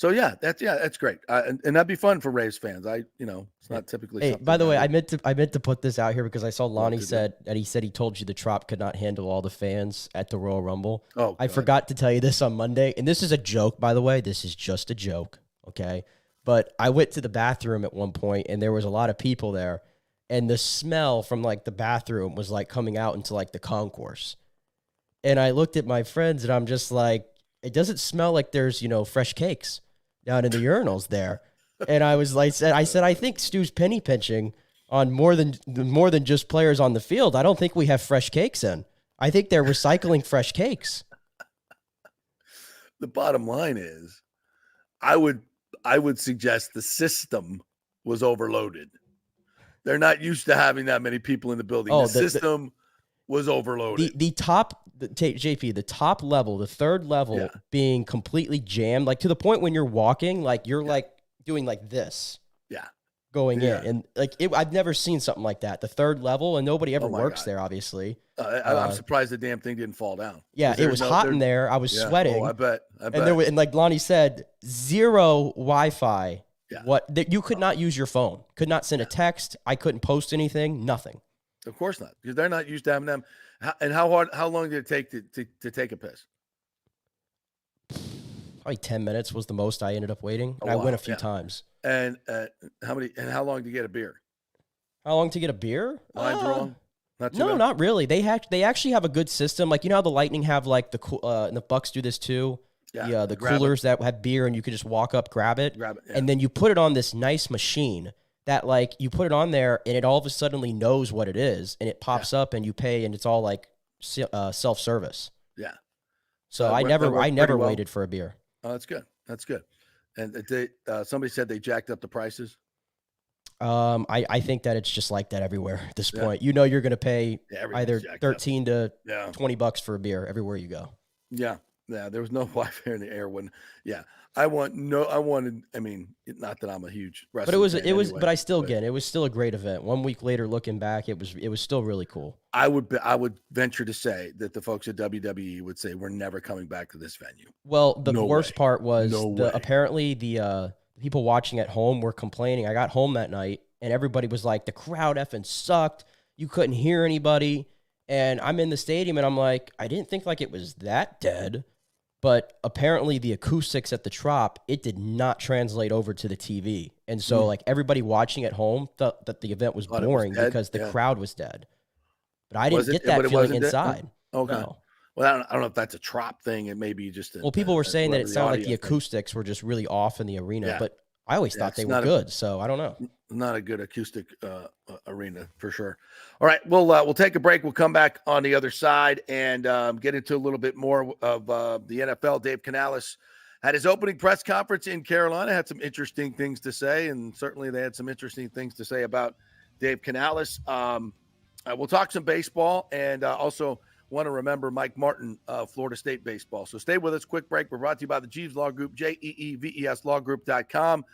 Speaker 5: So that's great, and that'd be fun for Rays fans. It's not typically.
Speaker 6: Hey,
Speaker 5: something
Speaker 6: by the way,
Speaker 5: I
Speaker 6: I meant to put this out here because I saw Lonnie
Speaker 5: to do.
Speaker 6: said that he told you the Trop could not handle all the fans at the Royal Rumble.
Speaker 5: Oh,
Speaker 6: I
Speaker 5: God.
Speaker 6: forgot to tell you this on Monday, and this is a joke, by the way. This is just a joke, okay? But I went to the bathroom at one point, and there was a lot of people there, and the smell from like the bathroom was like coming out into like the concourse. And I looked at my friends, and I'm just like, it doesn't smell like there's fresh cakes down in the urinals there. And I was like, I said, I think Stu's penny pinching on more than just players on the field. I don't think we have fresh cakes in. I think they're recycling fresh cakes.
Speaker 5: The bottom line is, I would suggest the system was overloaded. They're not used to having that many people in the building. The system was overloaded.
Speaker 6: The top level, the third level being completely jammed, like to the point when you're walking, like you're like doing like this.
Speaker 5: Yeah.
Speaker 6: Going in. And like I've never seen something like that. The third level, and nobody ever works there, obviously.
Speaker 5: I'm surprised the damn thing didn't fall down.
Speaker 6: Yeah, it was hot in there. I was sweating.
Speaker 5: Oh, I bet.
Speaker 6: And like Lonnie said, zero Wi-Fi.
Speaker 5: Yeah.
Speaker 6: You could not use your phone. Could not send a text. I couldn't post anything. Nothing.
Speaker 5: Of course not, because they're not used to having them. How long did it take to take a piss?
Speaker 6: Probably 10 minutes was the most I ended up waiting. I went a few times.
Speaker 5: And how long to get a beer?
Speaker 6: How long to get a beer?
Speaker 5: Lines long? Not too bad?
Speaker 6: Not really. They actually have a good system. Like, how the Lightning have like and the Bucs do this too. Yeah, the coolers that have beer, and you can just walk up, grab it, and then you put it on this nice machine that like you put it on there, and it all of a sudden knows what it is, and it pops up, and you pay, and it's all like self-service.
Speaker 5: Yeah.
Speaker 6: So I never waited for a beer.
Speaker 5: Oh, that's good. That's good. And somebody said they jacked up the prices.
Speaker 6: I think that it's just like that everywhere at this point. You're going to pay either $13 to $20 for a beer everywhere you go.
Speaker 5: Yeah. Yeah, there was no Wi-Fi in the air when. Yeah, I mean, not that I'm a huge wrestling
Speaker 6: but it was, but I still it was still a great event. 1 week later, looking back, it was still really cool.
Speaker 5: I would venture to say that the folks at WWE would say we're never coming back to this venue.
Speaker 6: Well, the worst part was apparently the people watching at home were complaining. I got home that night, and everybody was like, the crowd effing sucked. You couldn't hear anybody. And I'm in the stadium, and I'm like, I didn't think like it was that dead. But apparently the acoustics at the Trop, it did not translate over to the TV. And so like everybody watching at home thought that the event was boring because the crowd was dead. But I didn't get that feeling inside.
Speaker 5: Okay.
Speaker 6: No.
Speaker 5: Well, I don't know if that's a Trop thing. It may be just
Speaker 6: people were saying that it sounded like the acoustics were just really off in the arena. But I always thought they were good. So I don't know.
Speaker 5: Not a good acoustic arena for sure. All right, we'll take a break. We'll come back on the other side and get into a little bit more of the NFL. Dave Canales had his opening press conference in Carolina, had some interesting things to say, and certainly they had some interesting things to say about Dave Canales. We'll talk some baseball and also want to remember Mike Martin, Florida State baseball. So stay with us. Quick break. We're brought to you by the Jeeves Law Group, JEEVESLawGroup.com.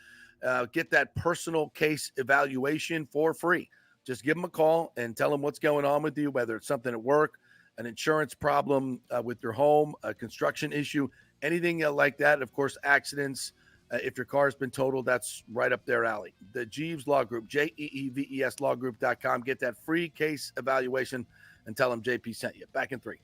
Speaker 5: Get that personal case evaluation for free. Just give them a call and tell them what's going on with you, whether it's something at work, an insurance problem with your home, a construction issue, anything like that. Of course, accidents. If your car has been totaled, that's right up their alley. The Jeeves Law Group, JEEVESLawGroup.com. Get that free case evaluation and tell them JP sent you. Back in 3.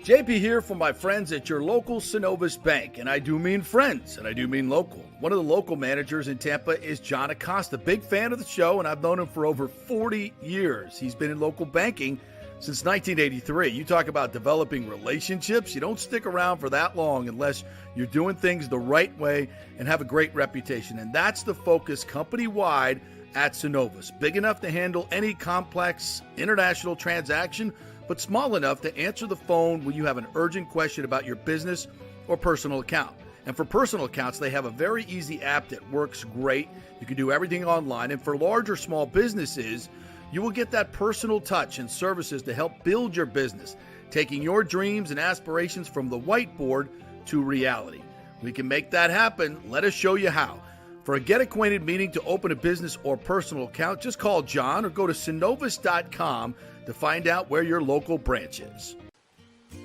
Speaker 5: JP here from my friends at your local Synovus Bank, and I do mean friends, and I do mean local. One of the local managers in Tampa is John Acosta, big fan of the show, and I've known him for over 40 years. He's been in local banking since 1983. You talk about developing relationships. You don't stick around for that long unless you're doing things the right way and have a great reputation, and that's the focus company-wide at Synovus. Big enough to handle any complex international transaction, but small enough to answer the phone when you have an urgent question about your business or personal account. And for personal accounts, they have a very easy app that works great. You can do everything online. And for large or small businesses, you will get that personal touch and services to help build your business, taking your dreams and aspirations from the whiteboard to reality. We can make that happen. Let us show you how. For a get acquainted meeting to open a business or personal account, just call John or go to synovus.com to find out where your local branch is.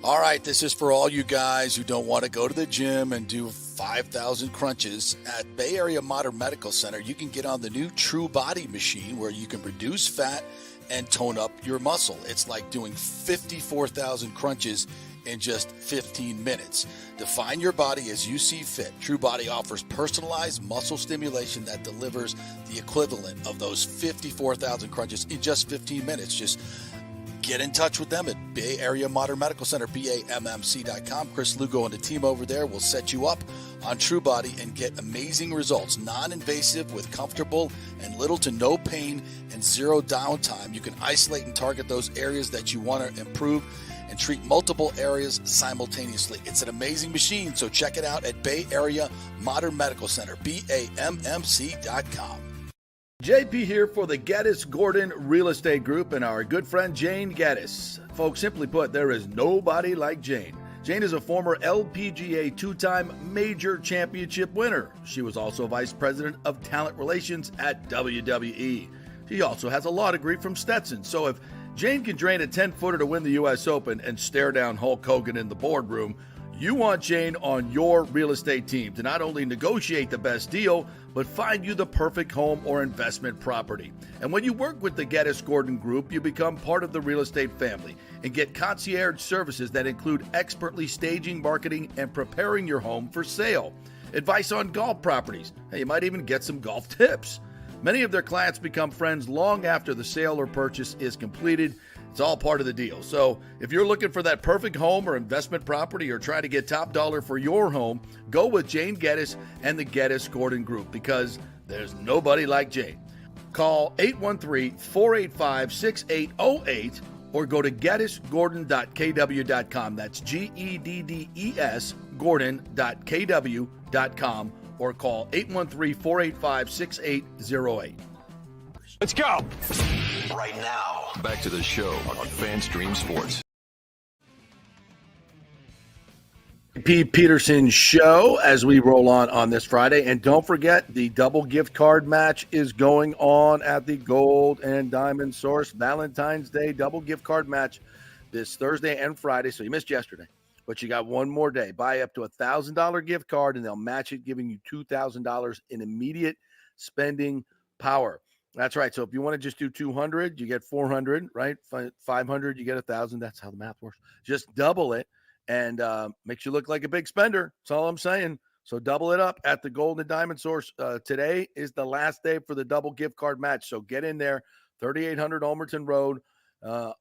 Speaker 5: All right, this is for all you guys who don't want to go to the gym and do 5,000 crunches. At Bay Area Modern Medical Center, you can get on the new True Body machine where you can reduce fat and tone up your muscle. It's like doing 54,000 crunches in just 15 minutes. Define your body as you see fit. True Body offers personalized muscle stimulation that delivers the equivalent of those 54,000 crunches in just 15 minutes. Just get in touch with them at Bay Area Modern Medical Center, BAMMC.com. Chris Lugo and the team over there will set you up on True Body and get amazing results. Non-invasive with comfortable and little to no pain and zero downtime. You can isolate and target those areas that you want to improve and treat multiple areas simultaneously. It's an amazing machine, so check it out at Bay Area Modern Medical Center, BAMMC.com. JP here for the Geddes Gordon Real Estate Group and our good friend Jane Geddes. Folks, simply put, there is nobody like Jane. Jane is a former LPGA two-time major championship winner. She was also vice president of talent relations at WWE. She also has a law degree from Stetson, so if Jane can drain a 10-footer to win the U.S. Open and stare down Hulk Hogan in the boardroom, you want Jane on your real estate team to not only negotiate the best deal, but find you the perfect home or investment property. And when you work with the Geddes Gordon Group, you become part of the real estate family and get concierge services that include expertly staging, marketing, and preparing your home for sale. Advice on golf properties. Hey, you might even get some golf tips. Many of their clients become friends long after the sale or purchase is completed. It's all part of the deal. So if you're looking for that perfect home or investment property or trying to get top dollar for your home, go with Jane Geddes and the Geddes Gordon Group because there's nobody like Jane. Call 813-485-6808 or go to geddesgordon.kw.com. That's GEDDES Gordon.kw.com or call 813-485-6808.
Speaker 1: Let's go! Right now. Back to the show on FanStream Sports.
Speaker 5: P. Peterson Show as we roll on this Friday. And don't forget, the double gift card match is going on at the Gold and Diamond Source. Valentine's Day double gift card match this Thursday and Friday. So you missed yesterday, but you got one more day. Buy up to $1,000 gift card and they'll match it, giving you $2,000 in immediate spending power. That's right. So if you want to just do 200, you get 400, right? 500, you get 1,000. That's how the math works. Just double it and makes you look like a big spender. That's all I'm saying. So double it up at the Gold and Diamond Source. Today is the last day for the double gift card match. So get in there, 3800 Ulmerton Road,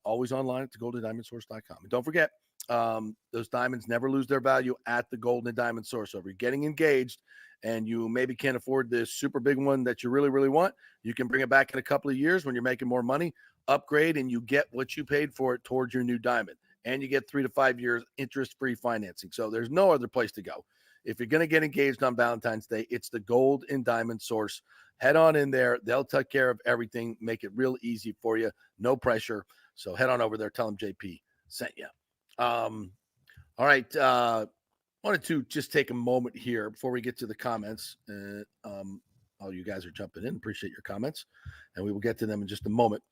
Speaker 5: always online at thegoldendiamondsource.com. And don't forget, those diamonds never lose their value at the Gold and Diamond Source. So if you're getting engaged and you maybe can't afford this super big one that you really, really want, you can bring it back in a couple of years when you're making more money, upgrade, and you get what you paid for it towards your new diamond. And you get 3 to 5 years interest-free financing. So there's no other place to go. If you're going to get engaged on Valentine's Day, it's the Gold and Diamond Source. Head on in there. They'll take care of everything, make it real easy for you. No pressure. So head on over there. Tell them JP sent you. All right. Wanted to just take a moment here before we get to the comments. All you guys are jumping in. Appreciate your comments, and we will get to them in just a moment.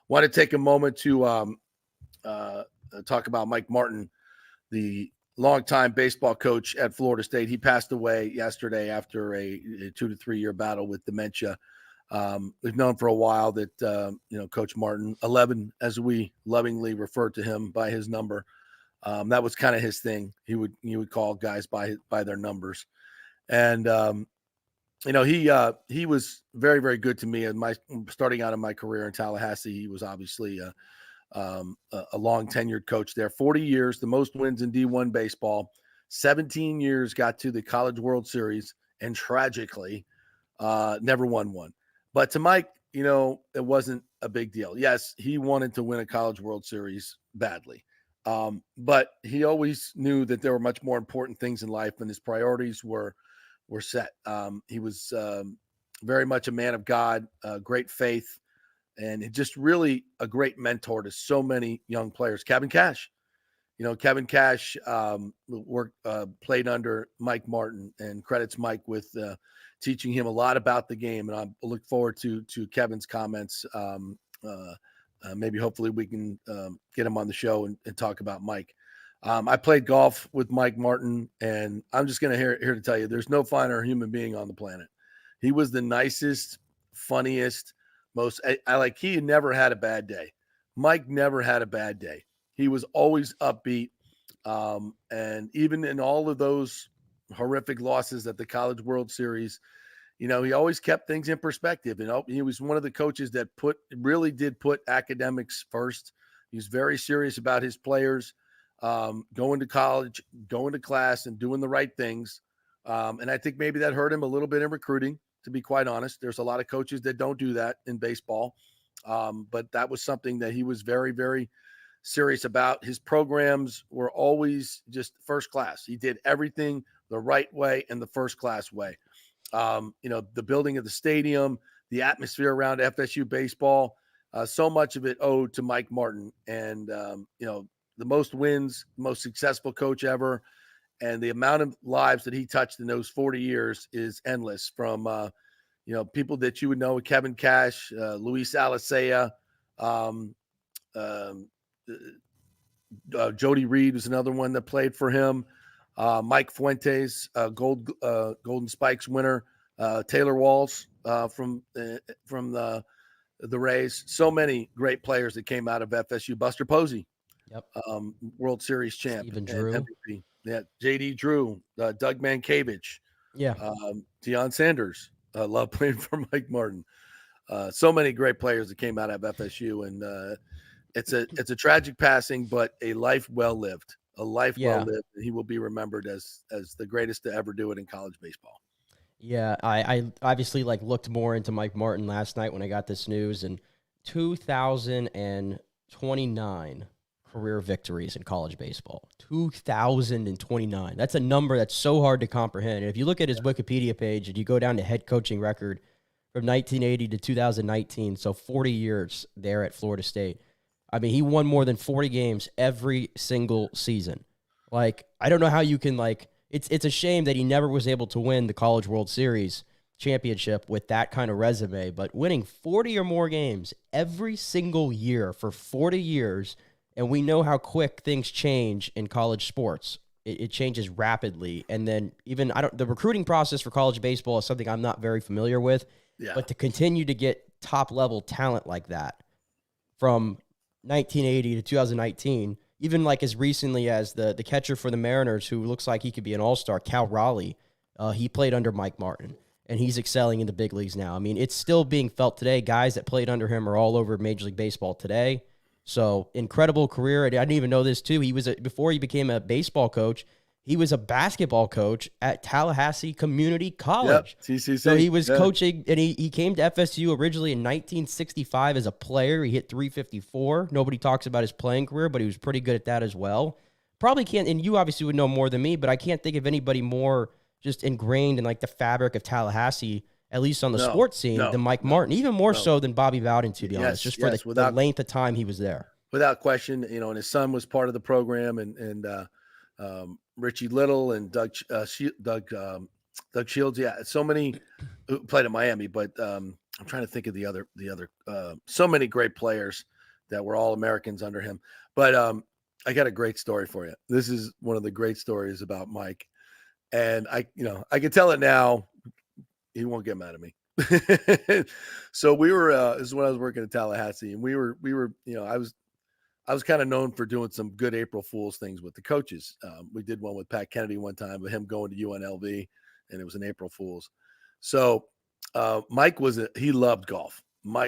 Speaker 5: Want to take a moment to talk about Mike Martin, the longtime baseball coach at Florida State. He passed away yesterday after a 2 to 3 year battle with dementia. We've known for a while that Coach Martin, 11, as we lovingly refer to him by his number. That was kind of his thing. He would call guys by their numbers, and he was very, very good to me. And starting out in my career in Tallahassee, he was obviously a long tenured coach there. 40 years, the most wins in D1 baseball. 17 years got to the College World Series, and tragically, never won one. But to Mike, it wasn't a big deal. Yes, he wanted to win a College World Series badly. But he always knew that there were much more important things in life, and his priorities were set. He was very much a man of God, great faith, and just really a great mentor to so many young players. Kevin Cash, Kevin Cash played under Mike Martin, and credits Mike with teaching him a lot about the game. And I look forward to Kevin's comments. Maybe hopefully we can get him on the show and talk about Mike. I played golf with Mike Martin, and I'm just going here to tell you, there's no finer human being on the planet. He was the nicest, funniest, most. He never had a bad day. Mike never had a bad day. He was always upbeat, and even in all of those horrific losses at the College World Series, he always kept things in perspective. He was one of the coaches that really did put academics first. He was very serious about his players. Going to college, going to class, and doing the right things. And I think maybe that hurt him a little bit in recruiting, to be quite honest. There's a lot of coaches that don't do that in baseball. But that was something that he was very, very serious about. His programs were always just first class. He did everything the right way and the first class way. The building of the stadium, the atmosphere around FSU baseball, so much of it owed to Mike Martin. And, the most wins, most successful coach ever. And the amount of lives that he touched in those 40 years is endless, from, people that you would know, Kevin Cash, Luis Alicea, Jody Reed was another one that played for him. Mike Fuentes, Golden Spikes winner, Taylor Walls from the Rays. So many great players that came out of FSU. Buster Posey, World Series champ,
Speaker 6: Steven Drew.
Speaker 5: MVP. Yeah, JD Drew, Doug Mankiewicz, Deion Sanders. Love playing for Mike Martin. So many great players that came out of FSU, and it's a tragic passing, but a life well lived. Well lived. And he will be remembered as the greatest to ever do it in college baseball.
Speaker 6: Yeah, I obviously looked more into Mike Martin last night when I got this news, and 2,029 career victories in college baseball. 2,029. That's a number that's so hard to comprehend. And if you look at his Wikipedia page and you go down to head coaching record from 1980 to 2019, so 40 years there at Florida State. I mean, he won more than 40 games every single season. I don't know how you can it's a shame that he never was able to win the College World Series championship with that kind of resume, but winning 40 or more games every single year for 40 years. And we know how quick things change in college sports. It changes rapidly. And then even the recruiting process for college baseball is something I'm not very familiar with. Yeah. But to continue to get top level talent like that from 1980 to 2019, even as recently as the catcher for the Mariners, who looks like he could be an all-star, Cal Raleigh, he played under Mike Martin, and he's excelling in the big leagues now. I mean, it's still being felt today. Guys that played under him are all over Major League Baseball today. So incredible career. I didn't even know this too. He was before he became a baseball coach, he was a basketball coach at Tallahassee Community College.
Speaker 5: Yep, TCC.
Speaker 6: So he was coaching, and he came to FSU originally in 1965 as a player. He hit 354. Nobody talks about his playing career, but he was pretty good at that as well. Probably can't, and you obviously would know more than me, but I can't think of anybody more just ingrained in the fabric of Tallahassee, at least on the sports scene, than Mike Martin, even more so than Bobby Bowden, to be honest, just for the length of time he was there.
Speaker 5: Without question, and his son was part of the program, and Richie Little and Doug Shields. Yeah, so many who played at Miami, but I'm trying to think of the other so many great players that were all Americans under him. But I got a great story for you. This is one of the great stories about Mike, and I can tell it now. He won't get mad at me. So we were this is when I was working at Tallahassee, and we were I was kind of known for doing some good April Fool's things with the coaches. We did one with Pat Kennedy one time with him going to UNLV, and it was an April Fool's. So Mike he loved golf.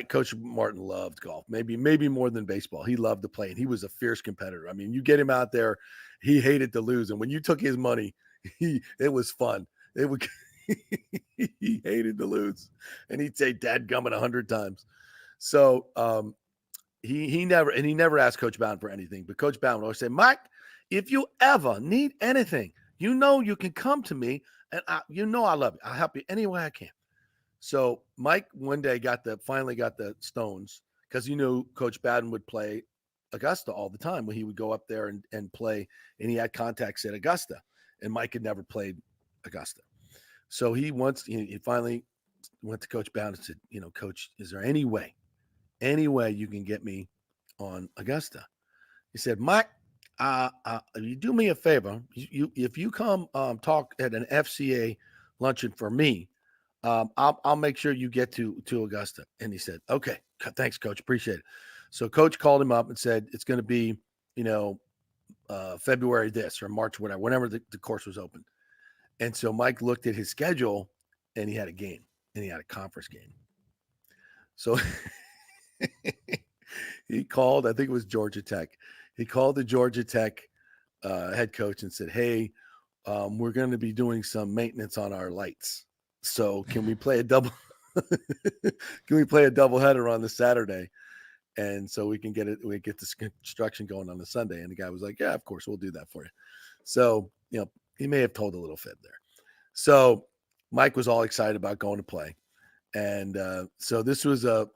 Speaker 5: Coach Martin loved golf, maybe more than baseball. He loved to play, and he was a fierce competitor. I mean, you get him out there, he hated to lose, and when you took his money, it was fun. It would. He hated to lose, and he'd say "dadgummit" 100 times. So he never asked Coach Bowden for anything, but Coach Bowden would always say, "Mike, if you ever need anything, you can come to me, and I love you. I'll help you any way I can." So Mike one day finally got the stones, because Coach Bowden would play Augusta all the time when he would go up there and play, and he had contacts at Augusta, and Mike had never played Augusta. So he finally went to Coach Bowden and said, Coach, is there any way you can get me on Augusta? He said, Mike, you do me a favor. If you come talk at an FCA luncheon for me, I'll make sure you get to Augusta. And he said, okay, thanks, Coach. Appreciate it. So Coach called him up and said, it's going to be, February this or March, whenever the course was open. And so Mike looked at his schedule and he had a game and he had a conference game. So he called, I think it was Georgia Tech. He called the Georgia Tech head coach and said, hey, we're going to be doing some maintenance on our lights. So can we play a double? Can we play a doubleheader on the Saturday? And so we get this construction going on the Sunday. And the guy was like, yeah, of course, we'll do that for you. So, he may have told a little fib there. So Mike was all excited about going to play. And so this was a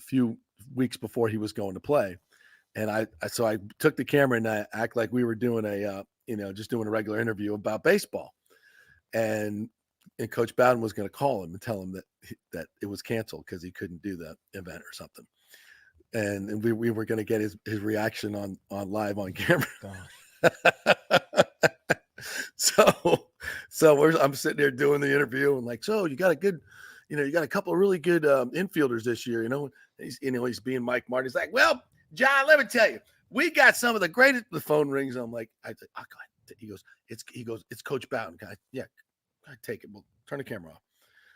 Speaker 5: few weeks before he was going to play. And I took the camera and I act like we were doing just doing a regular interview about baseball. And Coach Bowden was going to call him and tell him that it was canceled because he couldn't do that event or something. And we were going to get his reaction on live on camera. So I'm sitting there doing the interview and like, so you got a couple of really good infielders this year, he's being Mike Martin. He's like, well, John, let me tell you, we got some of the greatest. The phone rings. I'm like, go ahead. He goes, it's Coach Bowden. Yeah, I take it. We'll turn the camera off.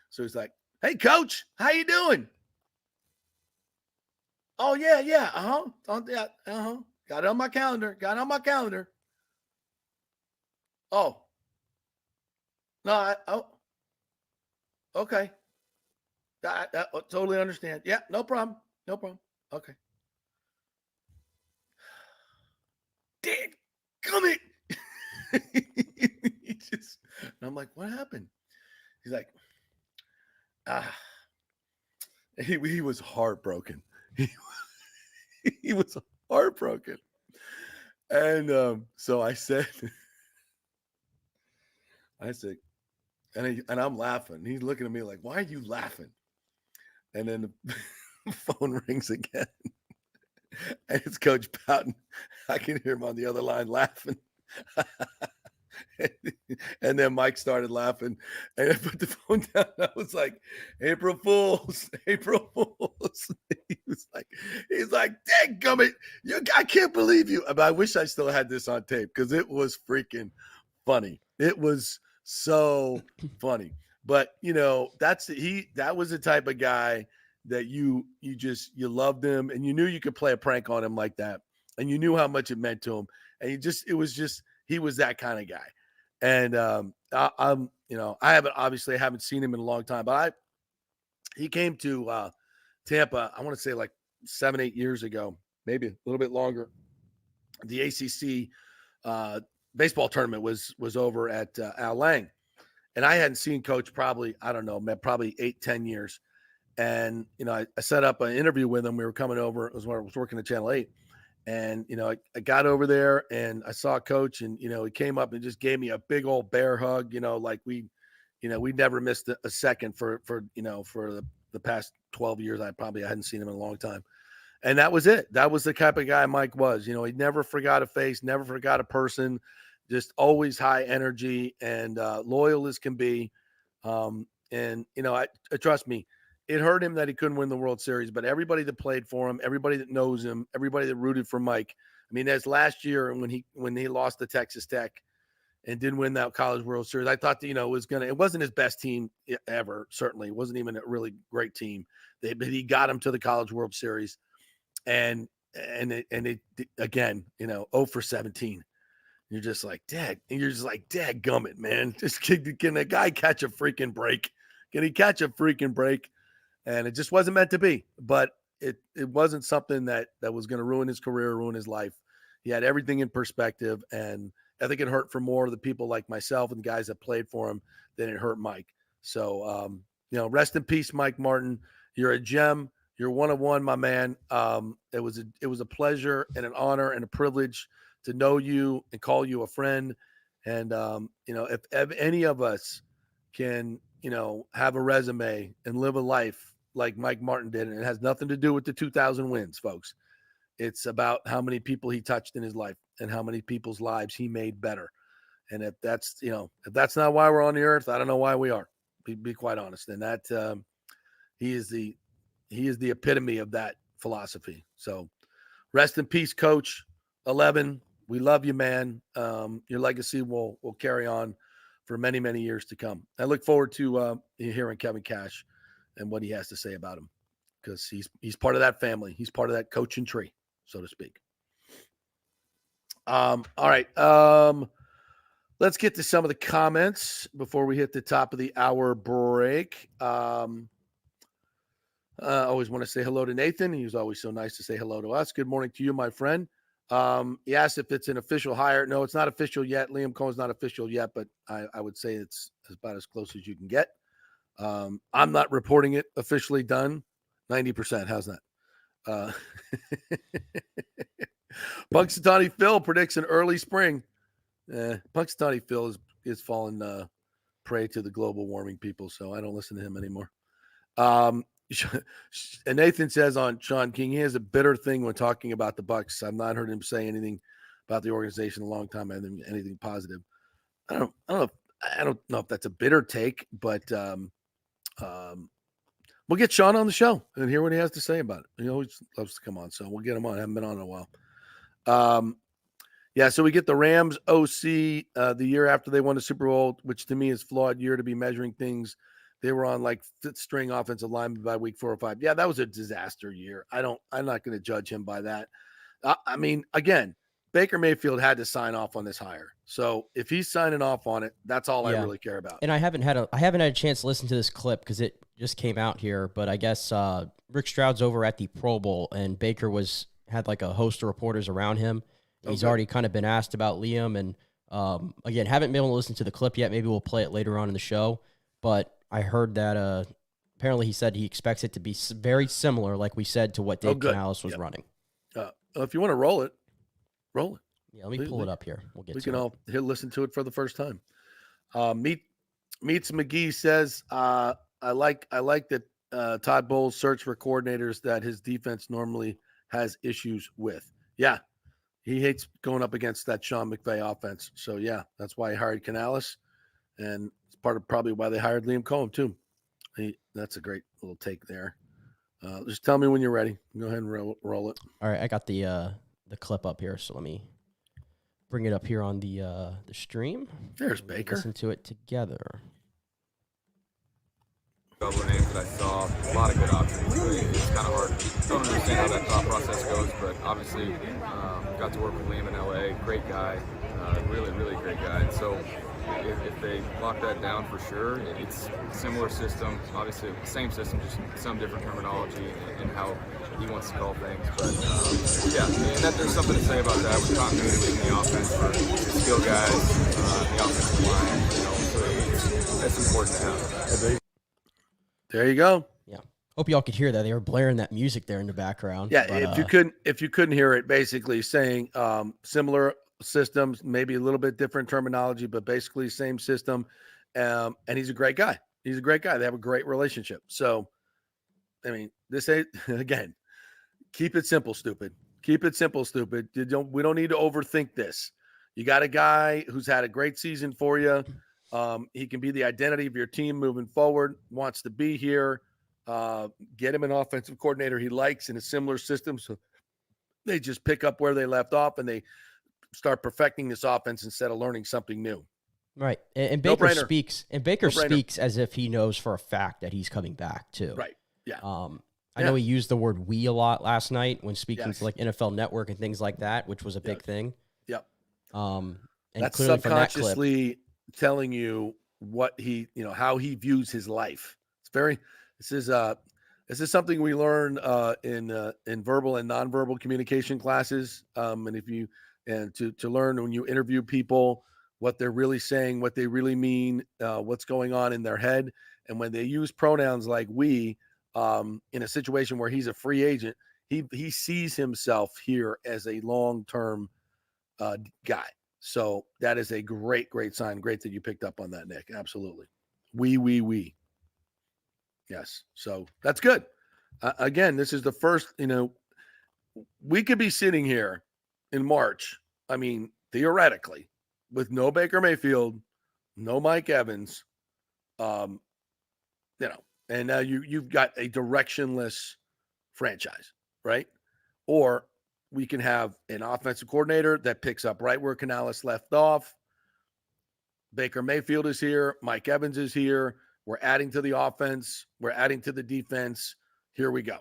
Speaker 5: So he's like, hey, Coach, how you doing? Oh, yeah. Yeah. Got it on my calendar. Oh. No, okay. I totally understand. Yeah, no problem. Okay. Dad, come it. And I'm like, what happened? He's like, he was heartbroken. He was heartbroken. And so I said, and I'm laughing. He's looking at me like, why are you laughing? And then the phone rings again. And it's Coach Bowden. I can hear him on the other line laughing. And then Mike started laughing. And I put the phone down. I was like, April Fools. He's like, dadgummit, I can't believe you. But I wish I still had this on tape because it was freaking funny. It was so funny. But that was the type of guy that you loved him and you knew you could play a prank on him like that. And you knew how much it meant to him. And he was that kind of guy. And I haven't seen him in a long time, but he came to Tampa, I want to say like 7-8 years ago, maybe a little bit longer. The ACC baseball tournament was over at Al Lang. And I hadn't seen Coach probably 8-10 years. And, I set up an interview with him. We were coming over. It was when I was working at Channel 8. And, I got over there and I saw Coach and, he came up and just gave me a big old bear hug, like we never missed a second for the past 12 years. I hadn't seen him in a long time. And that was it. That was the type of guy Mike was. He never forgot a face, never forgot a person, just always high energy and loyal as can be. Trust me, it hurt him that he couldn't win the World Series, but everybody that played for him, everybody that knows him, everybody that rooted for Mike. I mean, as last year when he lost to Texas Tech and didn't win that College World Series, I thought that, it wasn't his best team ever. Certainly, it wasn't even a really great team. But he got him to the College World Series, and it again, 0 for 17. You're just like, dadgummit, man. Just can a guy catch a freaking break? Can he catch a freaking break? And it just wasn't meant to be, but it wasn't something that was going to ruin his career, ruin his life. He had everything in perspective, and I think it hurt for more of the people like myself and the guys that played for him than it hurt Mike. So, rest in peace, Mike Martin. You're a gem. You're one of one, my man. It was a pleasure and an honor and a privilege to know you and call you a friend. And, if any of us can, have a resume and live a life like Mike Martin did. And it has nothing to do with the 2000 wins, folks. It's about how many people he touched in his life and how many people's lives he made better. And if that's not why we're on the earth, I don't know why we are. Be quite honest. And that he is the epitome of that philosophy. So rest in peace, Coach 11. We love you, man. Your legacy will carry on for many, many years to come. I look forward to hearing Kevin Cash and what he has to say about him, because he's part of that family. He's part of that coaching tree, so to speak. All right. Let's get to some of the comments before we hit the top of the hour break. I always want to say hello to Nathan. He was always so nice to say hello to us. Good morning to you, my friend. He asked if it's an official hire. No, it's not official yet. Liam Cohen's not official yet, but I would say it's about as close as you can get. I'm not reporting it officially done. 90%. How's that? Punxsutawney Phil predicts an early spring. Punxsutawney Phil is fallen prey to the global warming people, so I don't listen to him anymore. And Nathan says on Sean King, he has a bitter thing when talking about the Bucs. I've not heard him say anything about the organization in a long time, anything positive. I don't know if that's a bitter take, but we'll get Sean on the show and hear what he has to say about it. He always loves to come on, so we'll get him on. I haven't been on in a while. Yeah, so we get the Rams OC the year after they won the Super Bowl, which to me is flawed year to be measuring things. They were on like fifth string offensive lineman by week 4 or 5. Yeah, that was a disaster year. I'm not going to judge him by that. I mean, again, Baker Mayfield had to sign off on this hire. So if he's signing off on it, that's all I really care about.
Speaker 6: And I haven't had a chance to listen to this clip because it just came out here. But I guess Rick Stroud's over at the Pro Bowl, and Baker had like a host of reporters around him. He's already kind of been asked about Liam, and again, haven't been able to listen to the clip yet. Maybe we'll play it later on in the show. But I heard that apparently he said he expects it to be very similar, like we said, to what Dave Canales was running.
Speaker 5: If you want to roll it, roll it.
Speaker 6: Yeah, let me pull it up here. We
Speaker 5: can all listen to it for the first time. Meets McGee says, I like that Todd Bowles search for coordinators that his defense normally has issues with. Yeah. He hates going up against that Sean McVay offense. So, yeah, that's why he hired Canales. And it's part of probably why they hired Liam Coen, too. That's a great little take there. Just tell me when you're ready. Go ahead and roll it.
Speaker 6: All right, I got the clip up here, so let me bring it up here on the stream.
Speaker 5: There's Baker.
Speaker 6: Listen to it together.
Speaker 2: Couple names that I saw, a lot of good options. It's kind of hard. Don't understand how that thought process goes, but obviously got to work with Liam in LA. Great guy, really, really great guy. And so if they lock that down for sure, it's a similar system. Obviously, same system, just some different terminology and how he wants to call things. But yeah, and there's something to say about that with continuity in the offense for skill guys, the offensive line. So that's important to have.
Speaker 5: There you go.
Speaker 6: Yeah. Hope y'all could hear that. They were blaring that music there in the background.
Speaker 5: Yeah, but, if you couldn't hear it, basically saying similar systems, maybe a little bit different terminology, but basically same system. And he's a great guy. He's a great guy. They have a great relationship. So, I mean, this ain't, again, keep it simple, stupid. Keep it simple, stupid. We don't need to overthink this. You got a guy who's had a great season for you. He can be the identity of your team moving forward, wants to be here. Get him an offensive coordinator he likes in a similar system. So they just pick up where they left off and they start perfecting this offense instead of learning something new.
Speaker 6: Right. And Baker speaks as if he knows for a fact that he's coming back too.
Speaker 5: Right. Yeah.
Speaker 6: I know he used the word "we" a lot last night when speaking to like NFL Network and things like that, which was a big thing.
Speaker 5: Yep.
Speaker 6: And
Speaker 5: that's
Speaker 6: clearly
Speaker 5: subconsciously telling you what he, how he views his life. This is something we learn in verbal and nonverbal communication classes. And to learn when you interview people, what they're really saying, what they really mean, what's going on in their head. And when they use pronouns like we, in a situation where he's a free agent, he sees himself here as a long-term guy. So that is a great, great sign. Great that you picked up on that, Nick. Absolutely. We. Yes. So that's good. Again, this is the first, we could be sitting here in March. I mean, theoretically, with no Baker Mayfield, no Mike Evans, and now you've got a directionless franchise, right? Or we can have an offensive coordinator that picks up right where Canales left off. Baker Mayfield is here. Mike Evans is here. We're adding to the offense. We're adding to the defense. Here we go.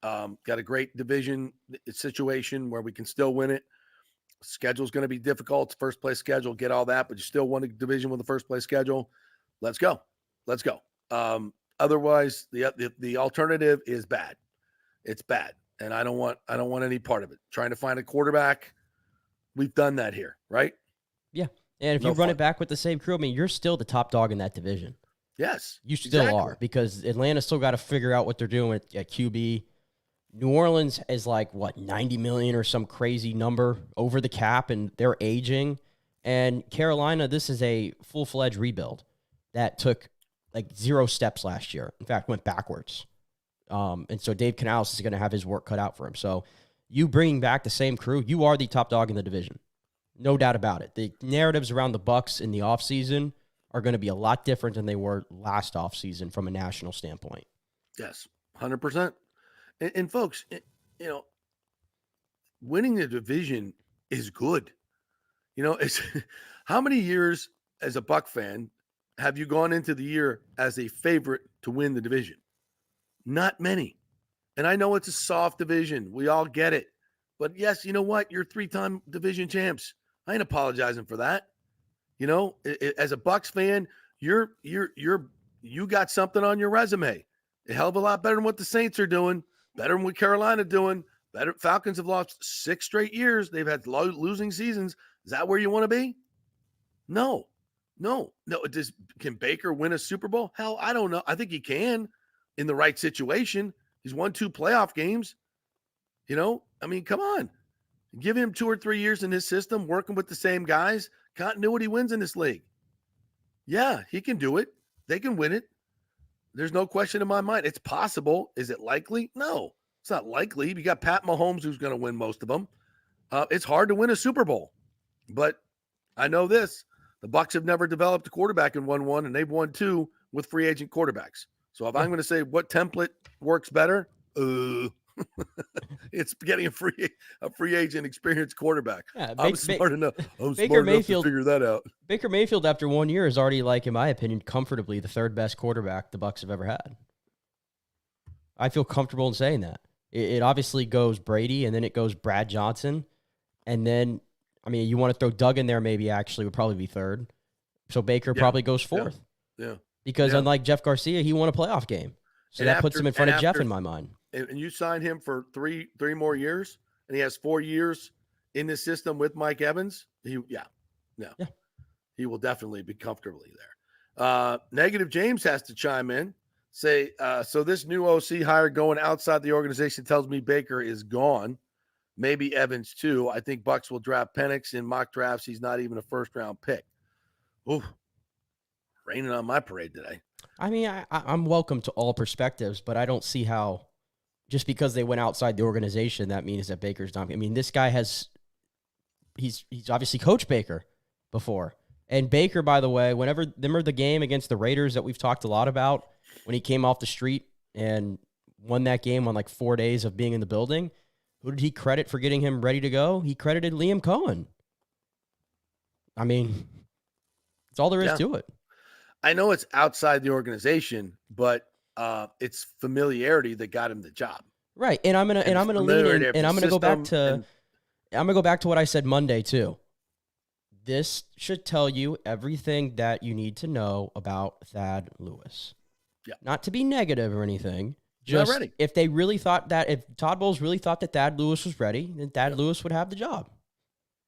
Speaker 5: Got a great division situation where we can still win it. Schedule's going to be difficult. First place schedule, get all that, but you still won a division with the first place schedule. Let's go. Otherwise, the alternative is bad. It's bad, and I don't want any part of it. Trying to find a quarterback, we've done that here, right?
Speaker 6: Yeah, and if you run it back with the same crew, I mean, you're still the top dog in that division.
Speaker 5: Yes,
Speaker 6: you still are, because Atlanta's still got to figure out what they're doing at QB. New Orleans is like, what, 90 million or some crazy number over the cap, and they're aging. And Carolina, this is a full-fledged rebuild that took like 0 steps last year. In fact, went backwards. And so Dave Canales is going to have his work cut out for him. So you bringing back the same crew, you are the top dog in the division. No doubt about it. The narratives around the Bucs in the offseason are going to be a lot different than they were last offseason from a national standpoint.
Speaker 5: Yes, 100%. And folks, winning the division is good. It's how many years as a Buck fan have you gone into the year as a favorite to win the division? Not many. And I know it's a soft division. We all get it. But yes, you know what? You're 3-time division champs. I ain't apologizing for that. As a Bucs fan, you got something on your resume. A hell of a lot better than what the Saints are doing. Better than what Carolina doing. Better. Falcons have lost 6 straight years. They've had losing seasons. Is that where you want to be? No. Can Baker win a Super Bowl? Hell, I don't know. I think he can in the right situation. He's won 2 playoff games. I mean, come on. Give him 2 or 3 years in his system, working with the same guys. Continuity wins in this league. Yeah, he can do it. They can win it. There's no question in my mind. It's possible. Is it likely? No, it's not likely. You got Pat Mahomes, who's going to win most of them. It's hard to win a Super Bowl. But I know this. The Bucs have never developed a quarterback and won 1, and they've won 2 with free agent quarterbacks. So if I'm going to say what template works better, it's getting a free agent experienced quarterback.
Speaker 6: Yeah,
Speaker 5: I'm smart enough.
Speaker 6: Baker Mayfield
Speaker 5: to figure that out.
Speaker 6: Baker Mayfield, after 1 year, is already, like, in my opinion, comfortably the 3rd best quarterback the Bucs have ever had. I feel comfortable in saying that. It obviously goes Brady, and then it goes Brad Johnson, and then, I mean, you want to throw Doug in there, maybe actually would probably be 3rd. So Baker probably goes 4th.
Speaker 5: Yeah.
Speaker 6: Because unlike Jeff Garcia, he won a playoff game. So that puts him in front of Jeff in my mind.
Speaker 5: And you signed him for three more years, and he has 4 years in the system with Mike Evans. He will definitely be comfortably there. Negative James has to chime in. Say, so this new OC hire going outside the organization tells me Baker is gone. Maybe Evans too. I think Bucs will draft Penix in mock drafts. He's not even a 1st-round pick. Ooh, raining on my parade today.
Speaker 6: I mean, I'm welcome to all perspectives, but I don't see how just because they went outside the organization, that means that Baker's not. I mean, this guy he's obviously coached Baker before. And Baker, by the way, remember the game against the Raiders that we've talked a lot about when he came off the street and won that game on like 4 days of being in the building? Who did he credit for getting him ready to go? He credited Liam Coen. I mean, that's all there is to it.
Speaker 5: I know it's outside the organization, but it's familiarity that got him the job.
Speaker 6: Right. And I'm gonna lean in, and I'm gonna go back to what I said Monday too. This should tell you everything that you need to know about Thad Lewis. Yeah. Not to be negative or anything. Just
Speaker 5: not ready.
Speaker 6: If Todd Bowles really thought that Thad Lewis was ready, then Thad Lewis would have the job.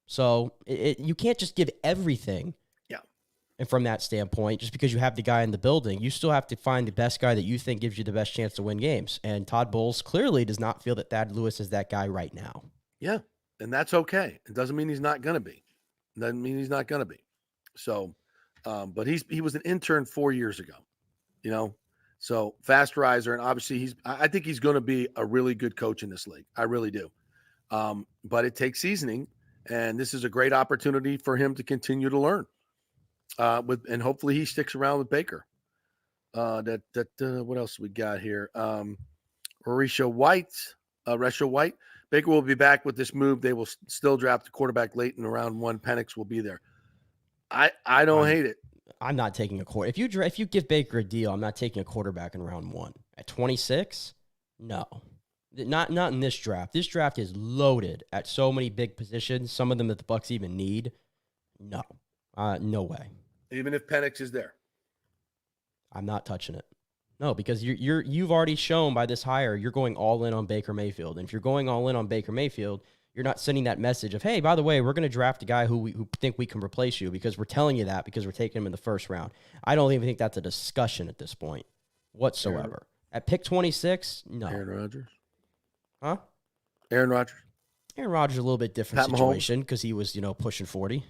Speaker 6: So you can't just give everything. Yeah. And from that standpoint, just because you have the guy in the building, you still have to find the best guy that you think gives you the best chance to win games. And Todd Bowles clearly does not feel that Thad Lewis is that guy right now.
Speaker 5: Yeah. And that's okay. It doesn't mean he's not going to be. Doesn't mean he's not going to be. So, but he was an intern 4 years ago. you know. So fast riser, and obviously I think he's going to be a really good coach in this league. I really do. But it takes seasoning, and this is a great opportunity for him to continue to learn. And hopefully he sticks around with Baker. What else we got here? Resha White. Baker will be back with this move. They will still draft a quarterback late in round 1. Penix will be there. I don't hate it.
Speaker 6: I'm not taking a quarter. If you give Baker a deal, I'm not taking a quarterback in round 1 at 26. No, not in this draft. This draft is loaded at so many big positions. Some of them that the Bucs even need. No, no way.
Speaker 5: Even if Penix is there,
Speaker 6: I'm not touching it. No, because you've already shown by this hire you're going all in on Baker Mayfield. And if you're going all in on Baker Mayfield, you're not sending that message of, hey, by the way, we're going to draft a guy who think we can replace you because we're telling you that because we're taking him in the first round. I don't even think that's a discussion at this point whatsoever. At pick 26, no.
Speaker 5: Aaron Rodgers.
Speaker 6: Huh?
Speaker 5: Aaron Rodgers.
Speaker 6: Aaron Rodgers is a little bit different
Speaker 5: Pat
Speaker 6: situation because he was, pushing 40.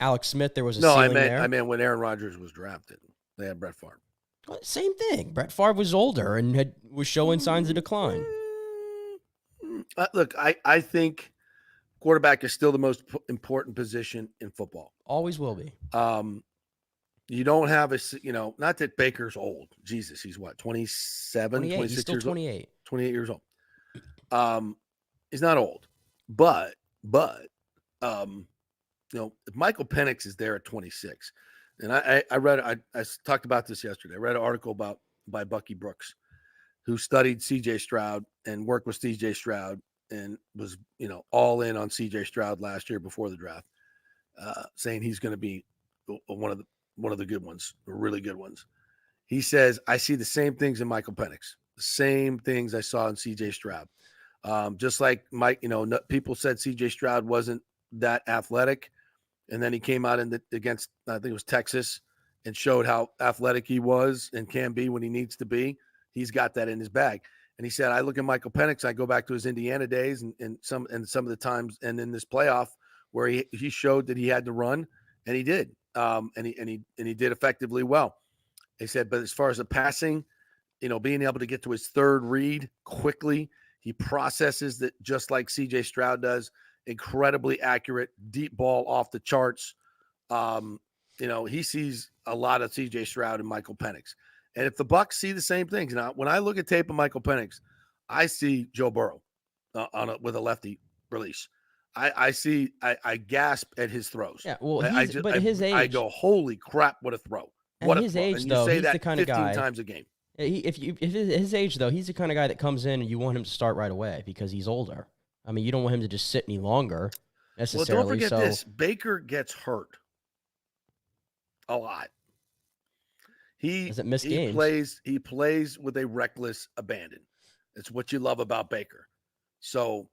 Speaker 6: Alex Smith, there was a
Speaker 5: No,
Speaker 6: ceiling there.
Speaker 5: I meant when Aaron Rodgers was drafted, they had Brett Favre.
Speaker 6: Well, same thing. Brett Favre was older and was showing signs of decline.
Speaker 5: Look, I think quarterback is still the most important position in football.
Speaker 6: Always will be.
Speaker 5: You don't have not that Baker's old. Jesus, he's what, 27, 26
Speaker 6: he's still
Speaker 5: years
Speaker 6: 28.
Speaker 5: old? 28 years old. He's not old. But if Michael Penix is there at 26, and I talked about this yesterday. I read an article by Bucky Brooks, who studied C.J. Stroud and worked with C.J. Stroud and was, all in on C.J. Stroud last year before the draft, saying he's going to be one of the good ones, the really good ones. He says, I see the same things in Michael Penix, the same things I saw in C.J. Stroud. Just like Mike, people said C.J. Stroud wasn't that athletic, and then he came out against, I think it was Texas, and showed how athletic he was and can be when he needs to be. He's got that in his bag. And he said, I look at Michael Penix, I go back to his Indiana days and some of the times, and in this playoff where he showed that he had to run, and he did. And he did effectively well. He said, but as far as the passing, being able to get to his third read quickly, he processes that just like C.J. Stroud does. Incredibly accurate, deep ball off the charts. He sees a lot of C.J. Stroud and Michael Penix. And if the Bucs see the same things, now when I look at tape of Michael Penix, I see Joe Burrow with a lefty release. I gasp at his throws.
Speaker 6: Yeah, well, his age,
Speaker 5: I go, holy crap, what a throw!
Speaker 6: What a throw! And you say
Speaker 5: he's
Speaker 6: that
Speaker 5: the kind
Speaker 6: 15
Speaker 5: of guy, times a game.
Speaker 6: If his age though, he's the kind of guy that comes in and you want him to start right away because he's older. I mean, you don't want him to just sit any longer necessarily.
Speaker 5: Well, don't forget this. Baker gets hurt a lot. He
Speaker 6: doesn't miss games.
Speaker 5: He plays with a reckless abandon. It's what you love about Baker. So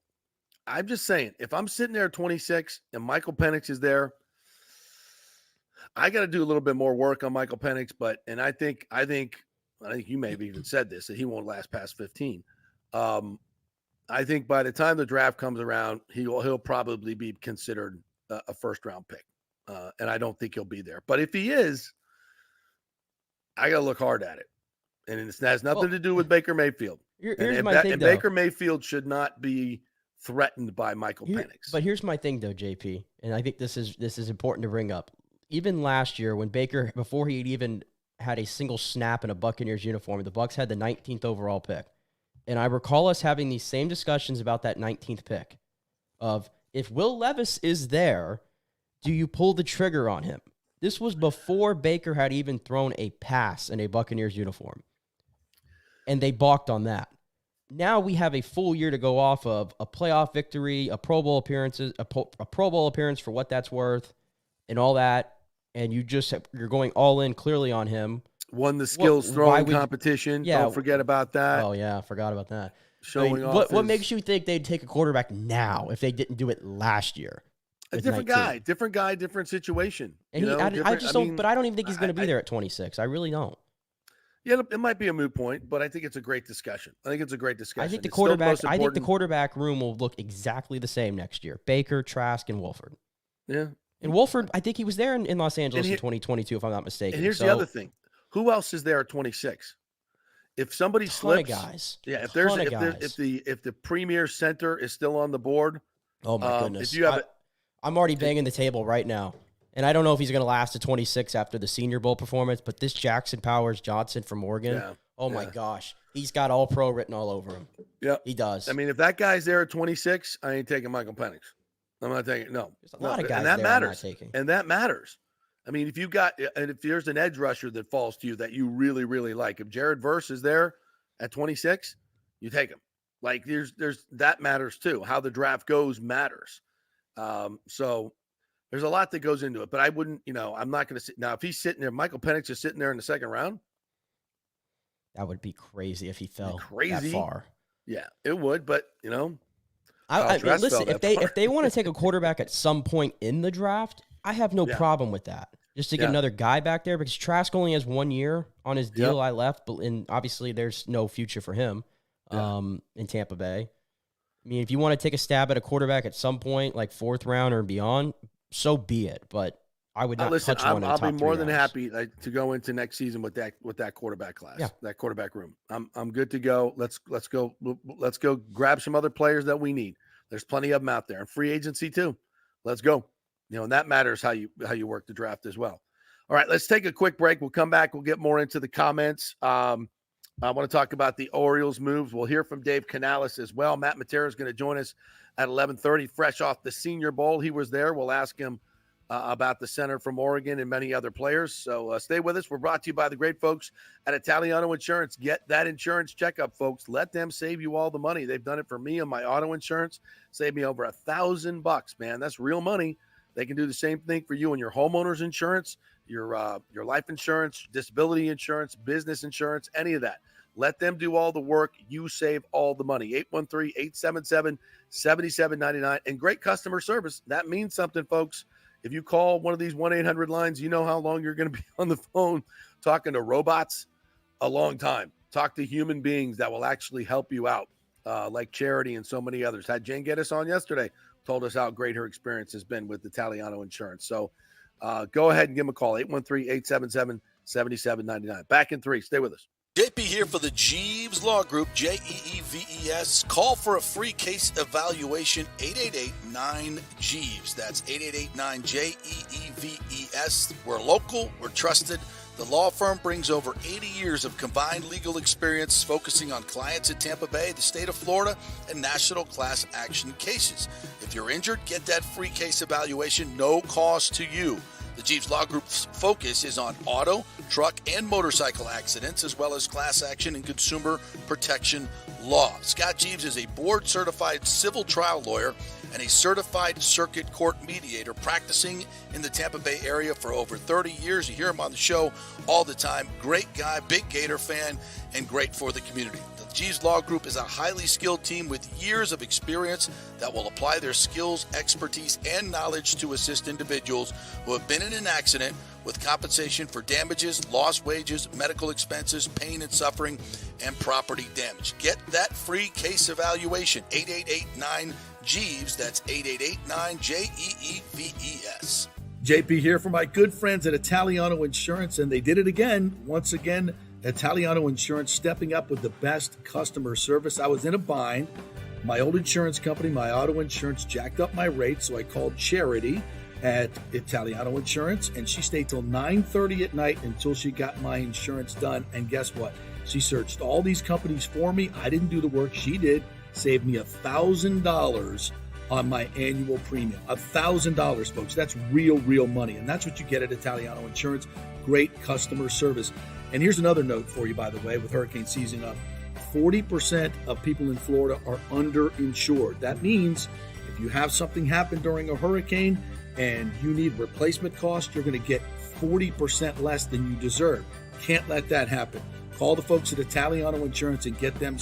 Speaker 5: I'm just saying, if I'm sitting there at 26 and Michael Penix is there, I got to do a little bit more work on Michael Penix. And I think you may have even said this, that he won't last past 15. I think by the time the draft comes around, he'll probably be considered a first round pick. And I don't think he'll be there. But if he is, I got to look hard at it. And it has nothing to do with Baker Mayfield.
Speaker 6: Here's my thing, though.
Speaker 5: Baker Mayfield should not be threatened by Michael Penix.
Speaker 6: But here's my thing, though, JP, and I think this is important to bring up. Even last year, when Baker, before he'd even had a single snap in a Buccaneers uniform, the Bucs had the 19th overall pick. And I recall us having these same discussions about that 19th pick of, if Will Levis is there, do you pull the trigger on him? This was before Baker had even thrown a pass in a Buccaneers uniform. And they balked on that. Now we have a full year to go off of, a playoff victory, a Pro Bowl appearances, a Pro Bowl appearance for what that's worth, and all that. And you're going all in clearly on him.
Speaker 5: Won the skills throwing competition. Yeah, don't forget about that.
Speaker 6: Oh yeah, I forgot about that.
Speaker 5: Showing off.
Speaker 6: What makes you think they'd take a quarterback now if they didn't do it last year?
Speaker 5: A different guy, different situation.
Speaker 6: And I don't even think he's going to be there at 26. I really don't.
Speaker 5: Yeah, it might be a moot point, but I think it's a great discussion. I think
Speaker 6: the quarterback room will look exactly the same next year. Baker, Trask, and Wolford.
Speaker 5: Yeah.
Speaker 6: And Wolford, I think he was there in Los Angeles in 2022, if I'm not mistaken.
Speaker 5: And here's the other thing. Who else is there at 26? If somebody slips,
Speaker 6: guys.
Speaker 5: yeah. If the premier center is still on the board,
Speaker 6: oh my goodness,
Speaker 5: if you have
Speaker 6: I'm already banging the table right now, and I don't know if he's going to last to 26 after the Senior Bowl performance. But this Jackson Powers Johnson from Oregon, my gosh, he's got All Pro written all over him.
Speaker 5: Yeah,
Speaker 6: he does.
Speaker 5: I mean, if that guy's there at 26, I ain't taking Michael Penix. I'm not taking no.
Speaker 6: There's a lot of guys
Speaker 5: and that
Speaker 6: there
Speaker 5: matters.
Speaker 6: I'm not taking.
Speaker 5: And that matters. I mean, if there's an edge rusher that falls to you that you really, really like, if Jared Verse is there at 26, you take him. Like there's that matters too. How the draft goes matters. So there's a lot that goes into it, but I wouldn't, I'm not going to sit now. If he's sitting there, Michael Penix is sitting there in the second round.
Speaker 6: That would be crazy if he fell that far.
Speaker 5: Yeah, it would. But
Speaker 6: I mean, listen, if they want to take a quarterback at some point in the draft, I have no problem with that. Just to get another guy back there, because Trask only has 1 year on his deal. I left, but obviously there's no future for him in Tampa Bay. I mean, if you want to take a stab at a quarterback at some point, like 4th round or beyond, so be it. But I would not touch one in the top 3
Speaker 5: I'll be more than
Speaker 6: rounds.
Speaker 5: happy to go into next season with that quarterback class, that quarterback room. I'm good to go. Let's go grab some other players that we need. There's plenty of them out there, and free agency too. Let's go. And that matters how you work the draft as well. All right, let's take a quick break. We'll come back. We'll get more into the comments. I want to talk about the Orioles moves. We'll hear from Dave Canales as well. Matt Matera is going to join us at 11:30, fresh off the Senior Bowl. He was there. We'll ask him about the center from Oregon and many other players. So stay with us. We're brought to you by the great folks at Italiano Insurance. Get that insurance checkup, folks. Let them save you all the money. They've done it for me on my auto insurance. Saved me over $1,000, man. That's real money. They can do the same thing for you on your homeowner's insurance, your life insurance, disability insurance, business insurance, any of that. Let them do all the work. You save all the money. 813-877-7799. And great customer service. That means something, folks. If you call one of these 1-800 lines, you know how long you're going to be on the phone talking to robots? A long time. Talk to human beings that will actually help you out, like Charity and so many others. Had Jane get us on yesterday. Told us how great her experience has been with Italiano Insurance. So go ahead and give them a call, 813-877-7799. Back in 3. Stay with us.
Speaker 3: JP here for the Jeeves Law Group, Jeeves. Call for a free case evaluation, 888-9-JEEVES. That's 888-9-JEEVES. We're local, we're trusted. The law firm brings over 80 years of combined legal experience focusing on clients in Tampa Bay, the state of Florida, and national class action cases. If you're injured, get that free case evaluation, no cost to you. The Jeeves Law Group's focus is on auto, truck, and motorcycle accidents, as well as class action and consumer protection law. Scott Jeeves is a board-certified civil trial lawyer and a certified circuit court mediator practicing in the Tampa Bay area for over 30 years. You hear him on the show all the time. Great guy, big Gator fan, and great for the community. The Jeeves Law Group is a highly skilled team with years of experience that will apply their skills, expertise, and knowledge to assist individuals who have been in an accident with compensation for damages, lost wages, medical expenses, pain and suffering, and property damage. Get that free case evaluation, 888-9-JEEVES. That's 888-9-JEEVES.
Speaker 7: JP here for my good friends at Italiano Insurance, and they did it again. Once again, Italiano Insurance stepping up with the best customer service. I was in a bind. My old insurance company, my auto insurance, jacked up my rates, so I called Charity at Italiano Insurance, and she stayed till 9:30 at night until she got my insurance done. And guess what? She searched all these companies for me. I didn't do the work. She did. Saved me $1,000 on my annual premium. $1,000, folks. That's real money. And that's what you get at Italiano Insurance. Great customer service. And here's another note for you, by the way, with hurricane season up. 40% of people in Florida are underinsured. That means if you have something happen during a hurricane and you need replacement costs, you're going to get 40% less than you deserve. Can't let that happen. Call the folks at Italiano Insurance and get them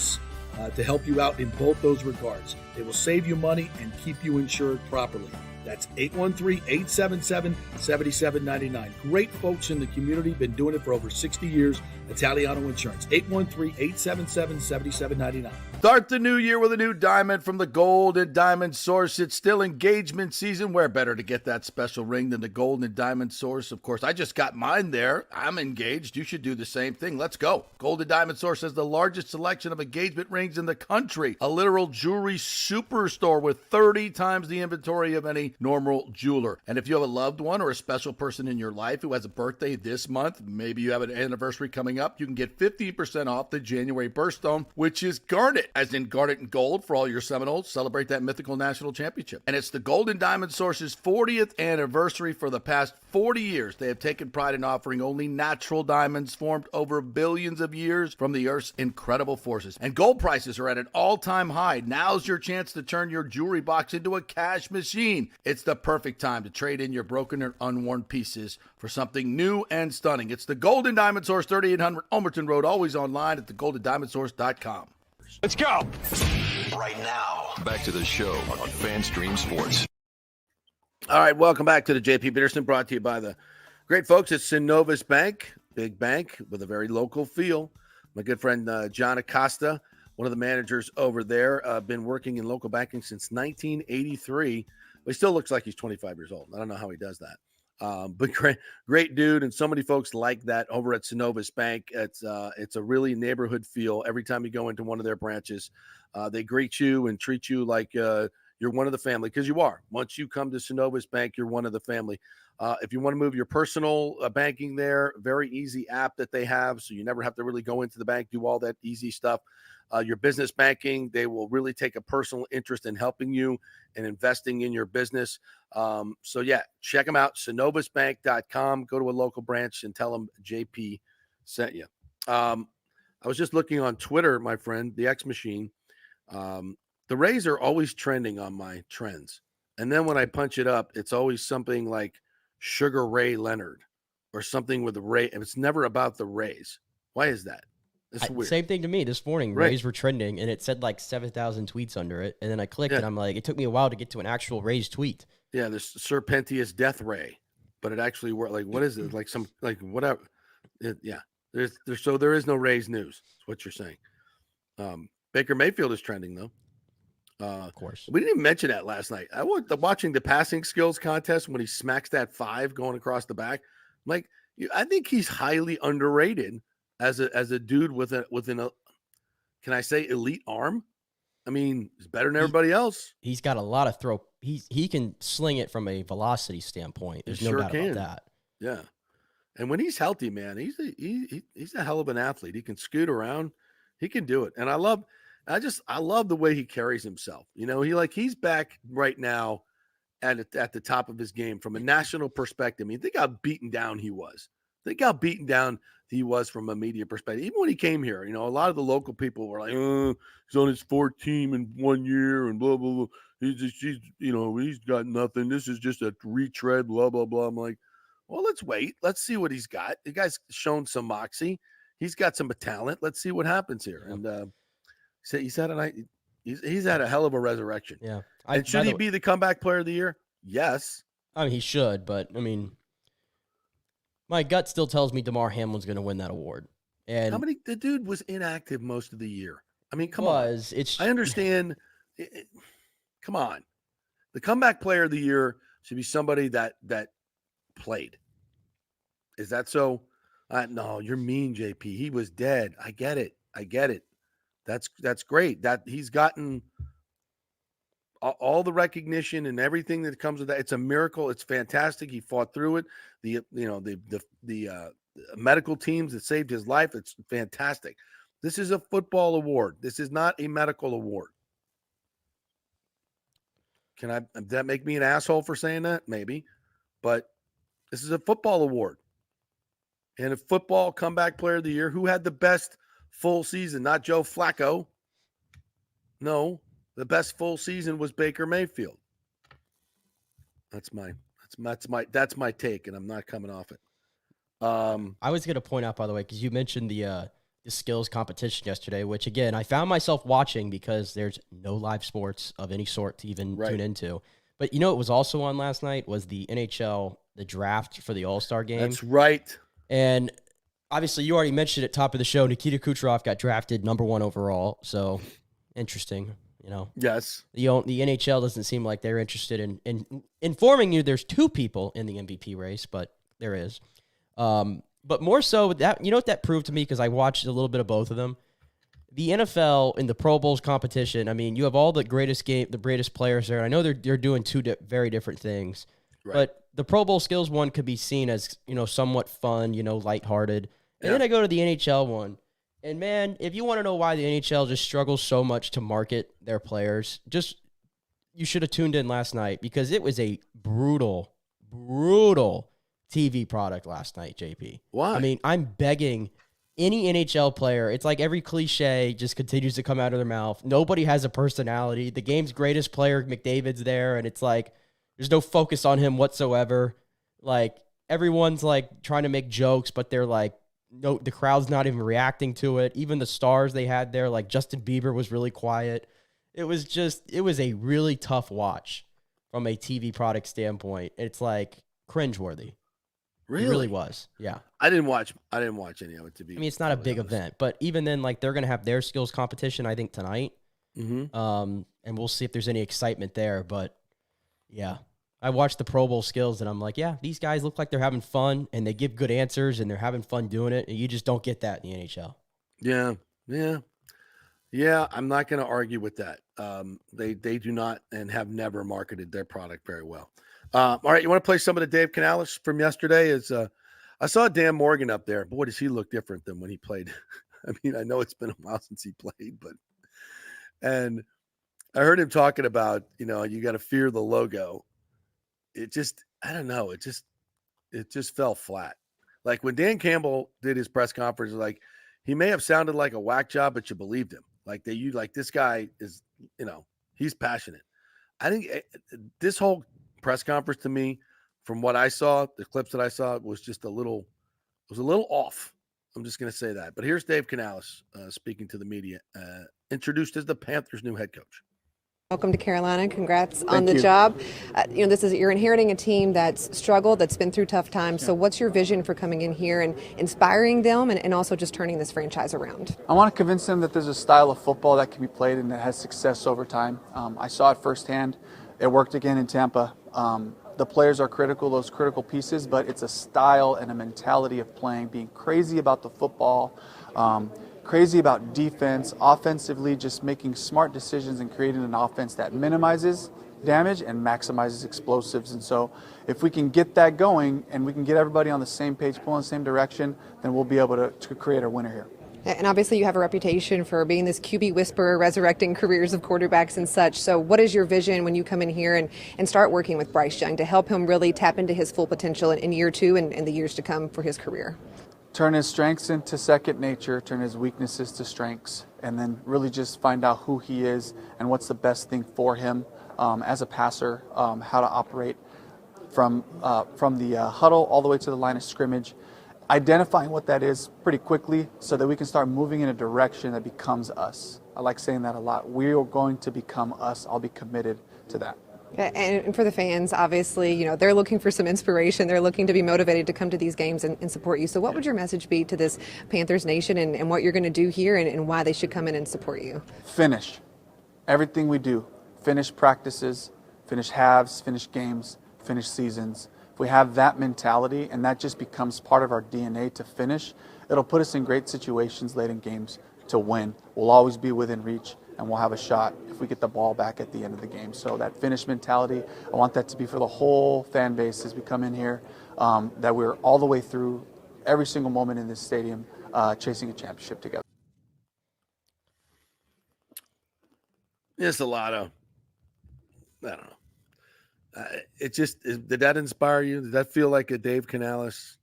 Speaker 7: to help you out in both those regards. They will save you money and keep you insured properly. That's 813-877-7799. Great folks in the community, been doing it for over 60 years. Italiano Insurance, 813-877-7799.
Speaker 5: Start the new year with a new diamond from the Gold and Diamond Source. It's still engagement season. Where better to get that special ring than the Gold and Diamond Source? Of course, I just got mine there. I'm engaged. You should do the same thing. Let's go. Gold and Diamond Source has the largest selection of engagement rings in the country. A literal jewelry superstore with 30 times the inventory of any normal jeweler. And if you have a loved one or a special person in your life who has a birthday this month, maybe you have an anniversary coming up, you can get 15% off the January birthstone, which is garnet, as in garnet and gold for all your Seminoles. Celebrate that mythical national championship. And it's the Gold and Diamond Source's 40th anniversary. For the past 40 years, they have taken pride in offering only natural diamonds formed over billions of years from the Earth's incredible forces. And gold prices are at an all-time high. Now's your chance to turn your jewelry box into a cash machine. It's the perfect time to trade in your broken or unworn pieces for something new and stunning. It's the Gold and Diamond Source, 3800 Ulmerton Road, always online at thegoldendiamondsource.com.
Speaker 4: Let's go.
Speaker 1: Right now, back to the show on FanStream Sports.
Speaker 5: All right, welcome back to the JP Peterson, brought to you by the great folks at Synovus Bank, big bank with a very local feel. My good friend John Acosta, one of the managers over there, been working in local banking since 1983. But he still looks like he's 25 years old. I don't know how he does that. But great dude, and so many folks like that over at Synovus Bank. It's a really neighborhood feel. Every time you go into one of their branches, they greet you and treat you like you're one of the family, because you are. Once you come to Synovus Bank, you're one of the family. If you want to move your personal banking there, very easy app that they have, so you never have to really go into the bank, do all that easy stuff. Your business banking, they will really take a personal interest in helping you and investing in your business. So yeah, check them out, synovusbank.com. Go to a local branch and tell them JP sent you. I was just looking on Twitter, my friend, the X Machine. The Rays are always trending on my trends. And then when I punch it up, it's always something like Sugar Ray Leonard or something with the Ray. And it's never about the Rays. Why is that? It's weird.
Speaker 6: Same thing to me this morning.
Speaker 5: Right.
Speaker 6: Rays were trending, and it said like 7,000 tweets under it. And then I clicked, and I'm like, it took me a while to get to an actual Rays tweet.
Speaker 5: Yeah, there's Serpentius Death Ray, but it actually worked. Like, what is it? Like some, like whatever. Yeah, so there is no Rays news. That's what you're saying. Baker Mayfield is trending though.
Speaker 6: Of course,
Speaker 5: we didn't even mention that last night. I was watching the passing skills contest when he smacks that 5 going across the back. Like, I think he's highly underrated as a dude with an can I say elite arm? I mean, he's better than everybody else.
Speaker 6: He's got a lot of throw. He can sling it from a velocity standpoint. There's no doubt about that.
Speaker 5: Yeah, and when he's healthy, man, he's a hell of an athlete. He can scoot around. He can do it, and I love the way he carries himself. You know, he's back right now at the top of his game from a national perspective. I mean, think how beaten down he was. Think how beaten down he was from a media perspective. Even when he came here, you know, a lot of the local people were like, he's on his 4th team in 1 year and blah, blah, blah. He's got nothing. This is just a retread, blah, blah, blah. I'm like, well, let's wait. Let's see what he's got. The guy's shown some moxie. He's got some talent. Let's see what happens here. And he's had a hell of a resurrection.
Speaker 6: Yeah.
Speaker 5: And should he be the comeback player of the year? Yes.
Speaker 6: I mean, he should, but I mean, my gut still tells me DeMar Hamlin's going to win that award. And
Speaker 5: the dude was inactive most of the year. I mean, come on. I understand. Come on. The comeback player of the year should be somebody that played. Is that so? No, you're mean, JP. He was dead. I get it. That's great. That he's gotten all the recognition and everything that comes with that. It's a miracle. It's fantastic. He fought through it. The medical teams that saved his life. It's fantastic. This is a football award. This is not a medical award. Does that make me an asshole for saying that? Maybe, but this is a football award. And a football comeback player of the year, who had the best full season, not Joe Flacco. No, the best full season was Baker Mayfield. That's my take, and I'm not coming off it.
Speaker 6: I was going to point out, by the way, because you mentioned the skills competition yesterday, which again, I found myself watching because there's no live sports of any sort to even tune into. But you know what was also on last night was the NHL, the draft for the All-Star game.
Speaker 5: That's right.
Speaker 6: And obviously, you already mentioned at top of the show, Nikita Kucherov got drafted #1 overall. So interesting, you know.
Speaker 5: Yes.
Speaker 6: The NHL doesn't seem like they're interested in informing you there's 2 people in the MVP race, but there is. But more so, that you know what that proved to me, because I watched a little bit of both of them. The NFL in the Pro Bowls competition, I mean, you have all the greatest players there. I know they're doing 2 very different things,
Speaker 5: Right.
Speaker 6: but the Pro Bowl skills one could be seen as, you know, somewhat fun, you know, lighthearted. And
Speaker 5: Yeah.
Speaker 6: then I go to the NHL one, and man, if you want to know why the NHL just struggles so much to market their players, you should have tuned in last night, because it was a brutal TV product last night, JP.
Speaker 5: Why?
Speaker 6: I mean, I'm begging any NHL player. It's like every cliche just continues to come out of their mouth. Nobody has a personality. The game's greatest player, McDavid's there, and it's like there's no focus on him whatsoever. Like, everyone's like trying to make jokes, but they're like, no, the crowd's not even reacting to it. Even the stars they had there, like Justin Bieber, was really quiet. It was a really tough watch from a TV product standpoint. It's like cringeworthy.
Speaker 5: Really?
Speaker 6: It really was. Yeah.
Speaker 5: I didn't watch any of it, to be.
Speaker 6: I mean, it's not a big
Speaker 5: honest.
Speaker 6: event, but even then, like, they're going to have their skills competition, I think, tonight.
Speaker 5: Mm-hmm.
Speaker 6: And we'll see if there's any excitement there. But yeah, I watched the Pro Bowl skills, and I'm like, yeah, these guys look like they're having fun, and they give good answers, and they're having fun doing it. And you just don't get that in the NHL.
Speaker 5: Yeah. I'm not going to argue with that. They do not and have never marketed their product very well. All right, you want to play some of the Dave Canales from yesterday? I saw Dan Morgan up there. Boy, does he look different than when he played. I mean, I know it's been a while since he played, and I heard him talking about, you know, you got to fear the logo. It just, I don't know. It just fell flat. Like when Dan Campbell did his press conference, like he may have sounded like a whack job, but you believed him. Like this guy is, you know, he's passionate. I think this whole press conference, to me, from what I saw, the clips that I saw, was just a little off. I'm just going to say that. But here's Dave Canales speaking to the media, introduced as the Panthers' new head coach.
Speaker 8: Welcome to Carolina. Congrats on the job. You know, you're inheriting a team that's struggled, that's been through tough times. So what's your vision for coming in here and inspiring them and also just turning this franchise around?
Speaker 9: I want to convince them that there's a style of football that can be played and that has success over time. I saw it firsthand. It worked again in Tampa. The players are critical, those critical pieces, but it's a style and a mentality of playing, being crazy about the football, crazy about defense, offensively, just making smart decisions and creating an offense that minimizes damage and maximizes explosives. And so if we can get that going and we can get everybody on the same page, pulling the same direction, then we'll be able to create a winner here.
Speaker 8: And obviously you have a reputation for being this QB whisperer, resurrecting careers of quarterbacks and such. So what is your vision when you come in here and start working with Bryce Young to help him really tap into his full potential in year 2 and the years to come for his career?
Speaker 9: Turn his strengths into second nature, turn his weaknesses to strengths, and then really just find out who he is and what's the best thing for him as a passer, how to operate from the huddle all the way to the line of scrimmage. Identifying what that is pretty quickly so that we can start moving in a direction that becomes us. I like saying that a lot. We are going to become us. I'll be committed to that.
Speaker 8: And for the fans, obviously, you know, they're looking for some inspiration. They're looking to be motivated to come to these games and support you. So what would your message be to this Panthers Nation and what you're going to do here and why they should come in and support you?
Speaker 9: Finish everything we do. Finish practices, finish halves, finish games, finish seasons. If we have that mentality and that just becomes part of our DNA to finish, it'll put us in great situations late in games to win. We'll always be within reach and we'll have a shot if we get the ball back at the end of the game. So that finish mentality, I want that to be for the whole fan base as we come in here, that we're all the way through every single moment in this stadium chasing a championship together.
Speaker 5: There's a lot of, I don't know. Did that inspire you? Did that feel like a Dave Canales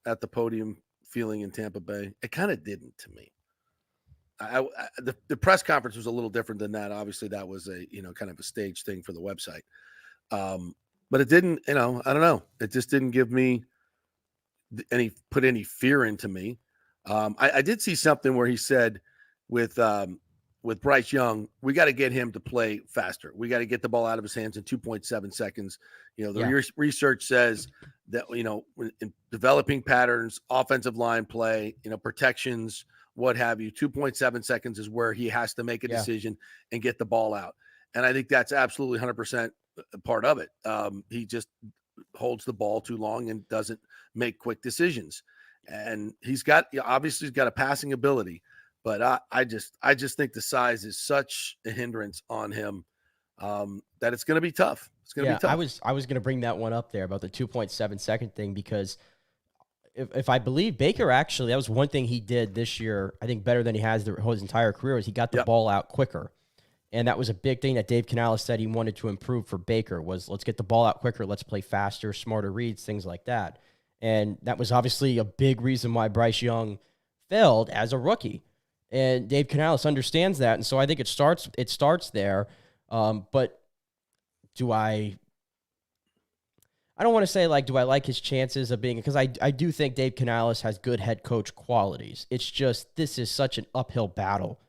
Speaker 5: at the podium feeling in Tampa Bay? It kind of didn't to me. The press conference was a little different than that. Obviously, that was a kind of a stage thing for the website. But it didn't. I don't know. It just didn't give me put any fear into me. I did see something where he said with with Bryce Young, we got to get him to play faster. We got to get the ball out of his hands in 2.7 seconds. The research says that, in developing patterns, offensive line play, protections, what have you, 2.7 seconds is where he has to make a decision and get the ball out. And I think that's absolutely 100% part of it. He just holds the ball too long and doesn't make quick decisions. And he's got a passing ability, but I just think the size is such a hindrance on him that it's going to be tough. It's going to be tough.
Speaker 6: I was going to bring that one up there about the 2.7 second thing, because if I believe Baker, actually, that was one thing he did this year, I think better than he has his entire career, is he got the ball out quicker. And that was a big thing that Dave Canales said he wanted to improve for Baker, was let's get the ball out quicker, let's play faster, smarter reads, things like that. And that was obviously a big reason why Bryce Young failed as a rookie. And Dave Canales understands that. And so I think it starts there. But I don't want to say, do I like his chances of being, because I do think Dave Canales has good head coach qualities. It's just, this is such an uphill battle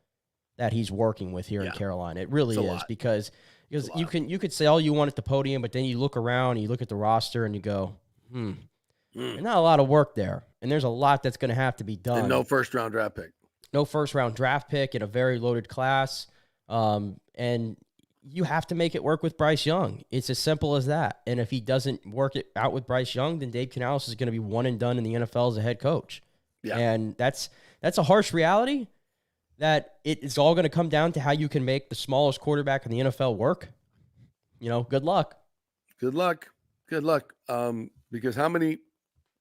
Speaker 6: that he's working with here in Carolina. It really is, because you could say all you want at the podium, but then you look around and you look at the roster and you go, there's not a lot of work there. And there's a lot that's going to have to be done.
Speaker 5: And no first-round draft pick.
Speaker 6: No first-round draft pick in a very loaded class. And you have to make it work with Bryce Young. It's as simple as that. And if he doesn't work it out with Bryce Young, then Dave Canales is going to be one and done in the NFL as a head coach. Yeah. And that's a harsh reality, that it is all going to come down to how you can make the smallest quarterback in the NFL work. Good luck.
Speaker 5: Good luck. Because how many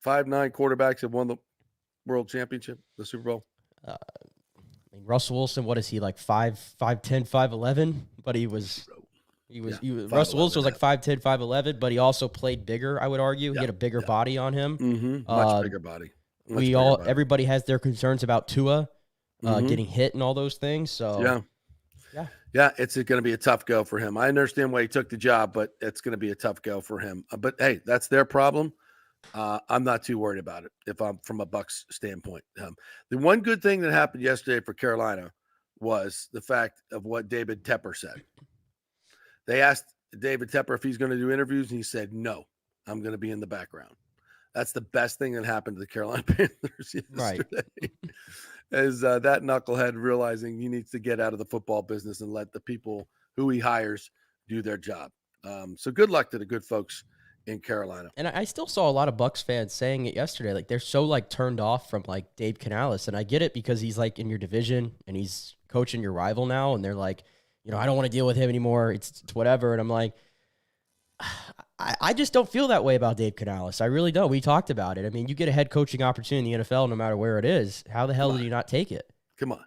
Speaker 5: 5'9" quarterbacks have won the world championship, the Super Bowl?
Speaker 6: Russell Wilson, what is he, like 5'10", 5'11"? But Russell Wilson was like 5'10", 5'11", but he also played bigger, I would argue. He had a bigger body on him.
Speaker 5: Mm-hmm. Much bigger body.
Speaker 6: Everybody has their concerns about Tua getting hit and all those things. So
Speaker 5: it's going to be a tough go for him. I understand why he took the job, but it's going to be a tough go for him. But hey, that's their problem. I'm not too worried about it if I'm from a Bucs standpoint. The one good thing that happened yesterday for Carolina was the fact of what David Tepper said. They asked David Tepper if he's going to do interviews, and he said, no, I'm going to be in the background. That's the best thing that happened to the Carolina Panthers yesterday. Right. Is that knucklehead realizing he needs to get out of the football business and let the people who he hires do their job. So good luck to the good folks in Carolina.
Speaker 6: And I still saw a lot of Bucs fans saying it yesterday. They're so turned off from Dave Canales. And I get it, because he's in your division and he's coaching your rival now. And they're like, I don't want to deal with him anymore. It's whatever. And I'm like, I just don't feel that way about Dave Canales. I really don't. We talked about it. I mean, you get a head coaching opportunity in the NFL, no matter where it is. How the hell do you not take it?
Speaker 5: Come on.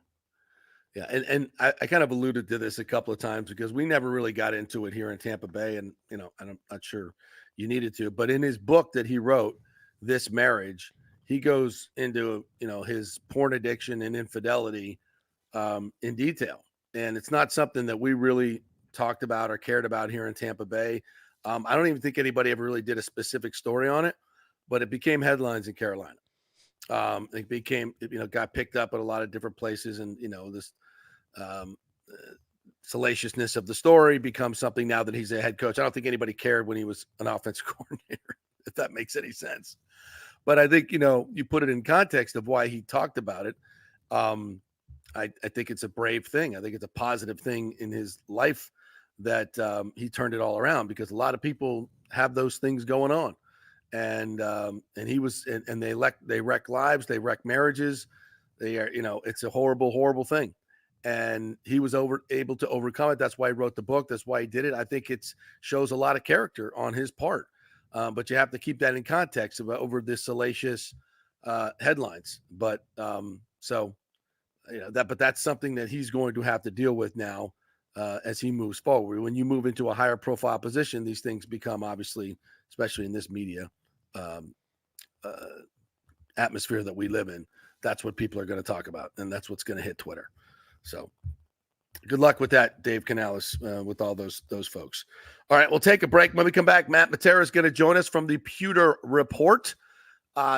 Speaker 5: Yeah, and I kind of alluded to this a couple of times, because we never really got into it here in Tampa Bay, and I'm not sure you needed to. But in his book that he wrote, This Marriage, he goes into his porn addiction and infidelity in detail, and it's not something that we really talked about or cared about here in Tampa Bay. I don't even think anybody ever really did a specific story on it, but it became headlines in Carolina. It became, got picked up at a lot of different places, and this salaciousness of the story becomes something now that he's a head coach. I don't think anybody cared when he was an offensive coordinator, if that makes any sense. But I think, you put it in context of why he talked about it. I think it's a brave thing. I think it's a positive thing in his life that he turned it all around, because a lot of people have those things going on. And he was, and they wreck lives, they wreck marriages. They are, it's a horrible, horrible thing. And he was able to overcome it. That's why he wrote the book. That's why he did it. I think it shows a lot of character on his part. But you have to keep that in context over this salacious headlines. But but that's something that he's going to have to deal with now as he moves forward. When you move into a higher profile position, these things become, obviously, especially in this media atmosphere that we live in, that's what people are going to talk about, and that's what's going to hit Twitter. So good luck with that, Dave Canales, with all those folks. All right, we'll take a break. When we come back, Matt Matera is going to join us from the Pewter Report.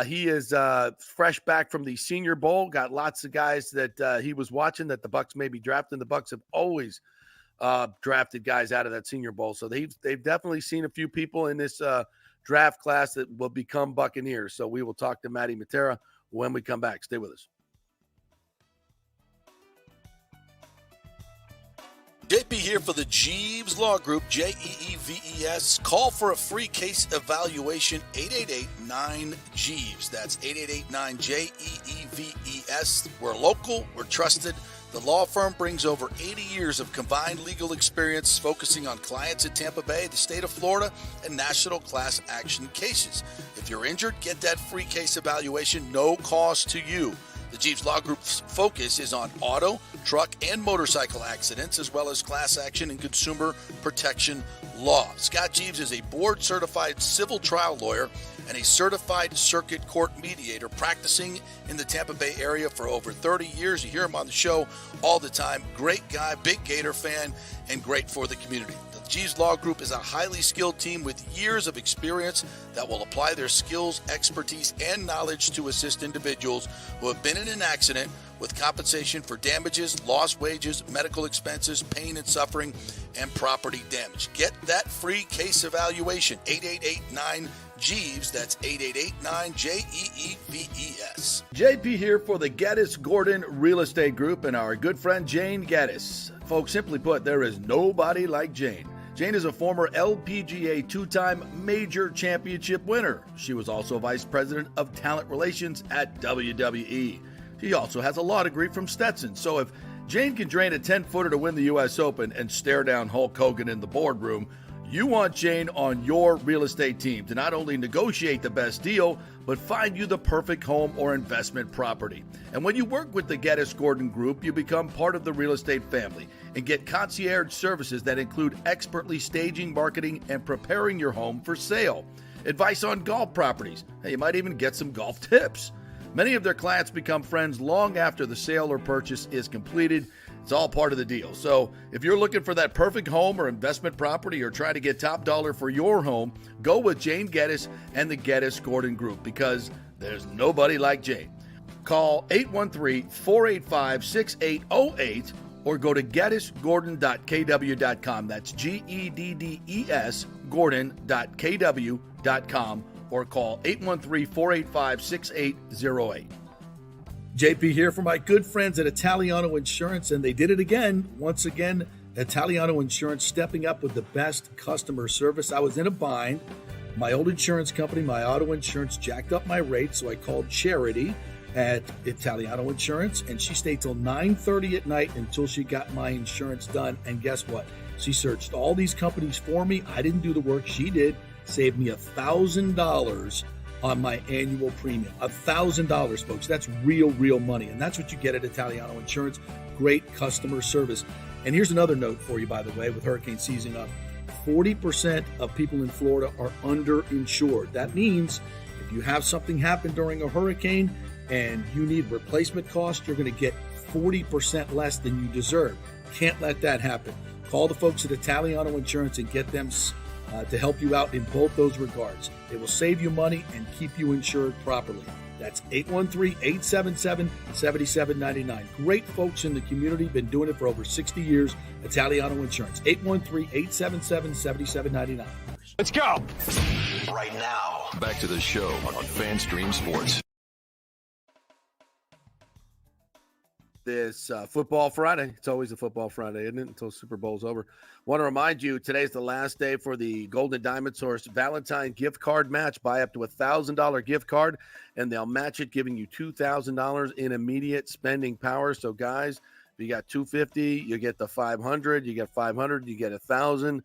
Speaker 5: He is fresh back from the Senior Bowl. Got lots of guys that he was watching that the Bucs may be drafting. The Bucs have always drafted guys out of that Senior Bowl, so they've definitely seen a few people in this draft class that will become Buccaneers. So we will talk to Matty Matera when we come back. Stay with us.
Speaker 3: JP here for the Jeeves Law Group, Jeeves. Call for a free case evaluation, 888-9-JEEVES. That's 888-9-JEEVES. We're local, we're trusted. The law firm brings over 80 years of combined legal experience focusing on clients in Tampa Bay, the state of Florida, and national class action cases. If you're injured, get that free case evaluation, no cost to you. The Jeeves Law Group's focus is on auto, truck, and motorcycle accidents, as well as class action and consumer protection law. Scott Jeeves is a board-certified civil trial lawyer and a certified circuit court mediator practicing in the Tampa Bay area for over 30 years. You hear him on the show all the time. Great guy, big Gator fan, and great for the community. The Jeeves Law Group is a highly skilled team with years of experience that will apply their skills, expertise, and knowledge to assist individuals who have been in an accident with compensation for damages, lost wages, medical expenses, pain and suffering, and property damage. Get that free case evaluation, 888-9-JEEVES. That's 888-9-JEEVES.
Speaker 5: JP here for the Geddes Gordon Real Estate Group and our good friend Jane Geddes. Folks, simply put, there is nobody like Jane. Jane is a former LPGA two-time major championship winner. She was also vice president of talent relations at WWE. She also has a law degree from Stetson. So if Jane can drain a 10-footer to win the U.S. Open and stare down Hulk Hogan in the boardroom, you want Jane on your real estate team to not only negotiate the best deal, but find you the perfect home or investment property. And when you work with the Geddes Gordon Group, you become part of the real estate family and get concierge services that include expertly staging, marketing, and preparing your home for sale. Advice on golf properties. Hey, you might even get some golf tips. Many of their clients become friends long after the sale or purchase is completed. It's all part of the deal. So if you're looking for that perfect home or investment property or trying to get top dollar for your home, go with Jane Geddes and the Geddes Gordon Group because there's nobody like Jane. Call 813-485-6808 or go to geddesgordon.kw.com. That's GEDDES Gordon.kw.com or call 813-485-6808.
Speaker 7: JP here for my good friends at Italiano Insurance, and they did it again. Once again, Italiano Insurance stepping up with the best customer service. I was in a bind. My old insurance company, my auto insurance, jacked up my rates, so I called Charity at Italiano Insurance, and she stayed till 9:30 at night until she got my insurance done. And guess what? She searched all these companies for me. I didn't do the work. She did. Saved me $1,000 on my annual premium. $1,000, folks. That's real money. And that's what you get at Italiano Insurance. Great customer service. And here's another note for you, by the way, with hurricane season up. 40% of people in Florida are underinsured. That means if you have something happen during a hurricane and you need replacement costs, you're going to get 40% less than you deserve. Can't let that happen. Call the folks at Italiano Insurance and get them to help you out in both those regards. They will save you money and keep you insured properly. That's 813-877-7799. Great folks in the community, been doing it for over 60 years. Italiano Insurance, 813-877-7799.
Speaker 1: Let's go. Right now. Back to the show on FanStream Sports.
Speaker 5: This football Friday. It's always a football Friday, isn't it? Until Super Bowl's over. Want to remind you, today's the last day for the Golden Diamond Source Valentine gift card match. Buy up to $1,000 gift card, and they'll match it, giving you $2,000 in immediate spending power. So, guys, if you got $250, you get the $500. You get $500, you get $1,000.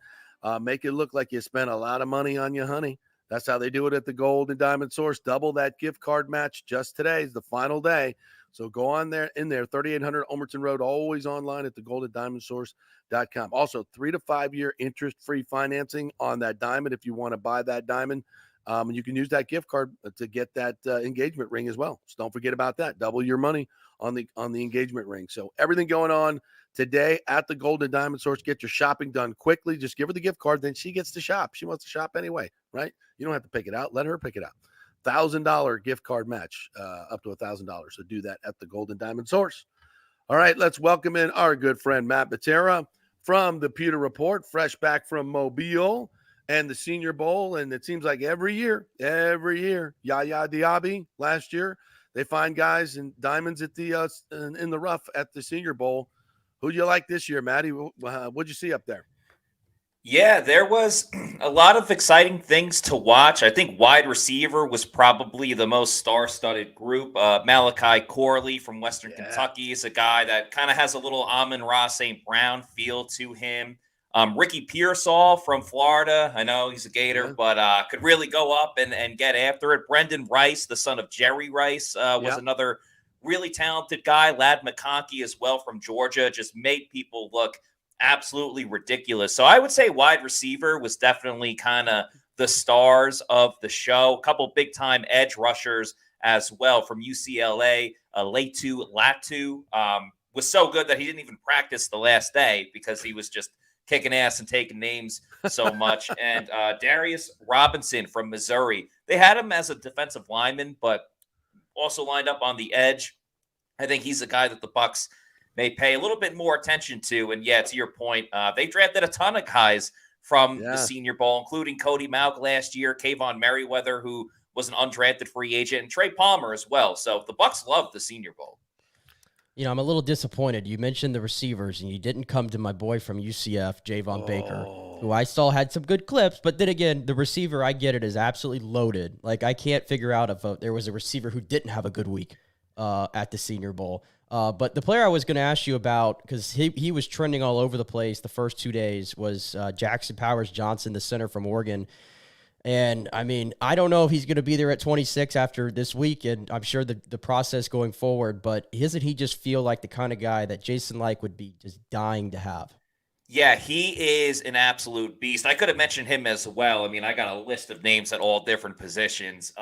Speaker 5: Make it look like you spent a lot of money on your honey. That's how they do it at the Golden Diamond Source. Double that gift card match just today is the final day. So go on there, 3800 Omerton Road, always online at thegoldendiamondsource.com. Also, 3 to 5 year interest-free financing on that diamond if you want to buy that diamond. And you can use that gift card to get that engagement ring as well. So don't forget about that. Double your money on the engagement ring. So everything going on today at the Golden Diamond Source. Get your shopping done quickly. Just give her the gift card, then she gets to shop. She wants to shop anyway, right? You don't have to pick it out. Let her pick it out. $1,000 gift card match, up to $1,000. So do that at the Golden Diamond Source. All right, let's welcome in our good friend Matt Batera from the Pewter Report, fresh back from Mobile and the Senior Bowl. And it seems like every year, Yaya Diaby last year, they find guys and diamonds at the in the rough at the Senior Bowl. Who do you like this year, Matty? What'd you see up there?
Speaker 10: Yeah, there was a lot of exciting things to watch. I think wide receiver was probably the most star-studded group. Malachi Corley from Western Kentucky is a guy that kind of has a little Amon-Ra St. Brown feel to him. Ricky Pearsall from Florida. I know he's a Gator, but could really go up and get after it. Brendan Rice, the son of Jerry Rice, was another really talented guy. Ladd McConkey as well from Georgia. Just made people look absolutely ridiculous. So I would say wide receiver was definitely kind of the stars of the show. A couple big-time edge rushers as well from UCLA. Latu Latu was so good that he didn't even practice the last day because he was just kicking ass and taking names so much. And Darius Robinson from Missouri. They had him as a defensive lineman, but also lined up on the edge. I think he's a guy that the Bucs may pay a little bit more attention to. And yeah, to your point, they drafted a ton of guys from the Senior Bowl, including Cody Mauch last year, Kayvon Merriweather, who was an undrafted free agent, and Trey Palmer as well. So the Bucs love the Senior Bowl.
Speaker 6: You know, I'm a little disappointed. You mentioned the receivers, and you didn't come to my boy from UCF, Javon Baker, who I saw had some good clips. But then again, the receiver, I get it, is absolutely loaded. Like, I can't figure out if there was a receiver who didn't have a good week at the Senior Bowl. But the player I was going to ask you about, because he was trending all over the place the first 2 days, was Jackson Powers Johnson, the center from Oregon. And, I mean, I don't know if he's going to be there at 26 after this week, and I'm sure the process going forward, but doesn't he just feel like the kind of guy that Jason Licht would be just dying to have?
Speaker 10: Yeah, he is an absolute beast. I could have mentioned him as well. I mean, I got a list of names at all different positions.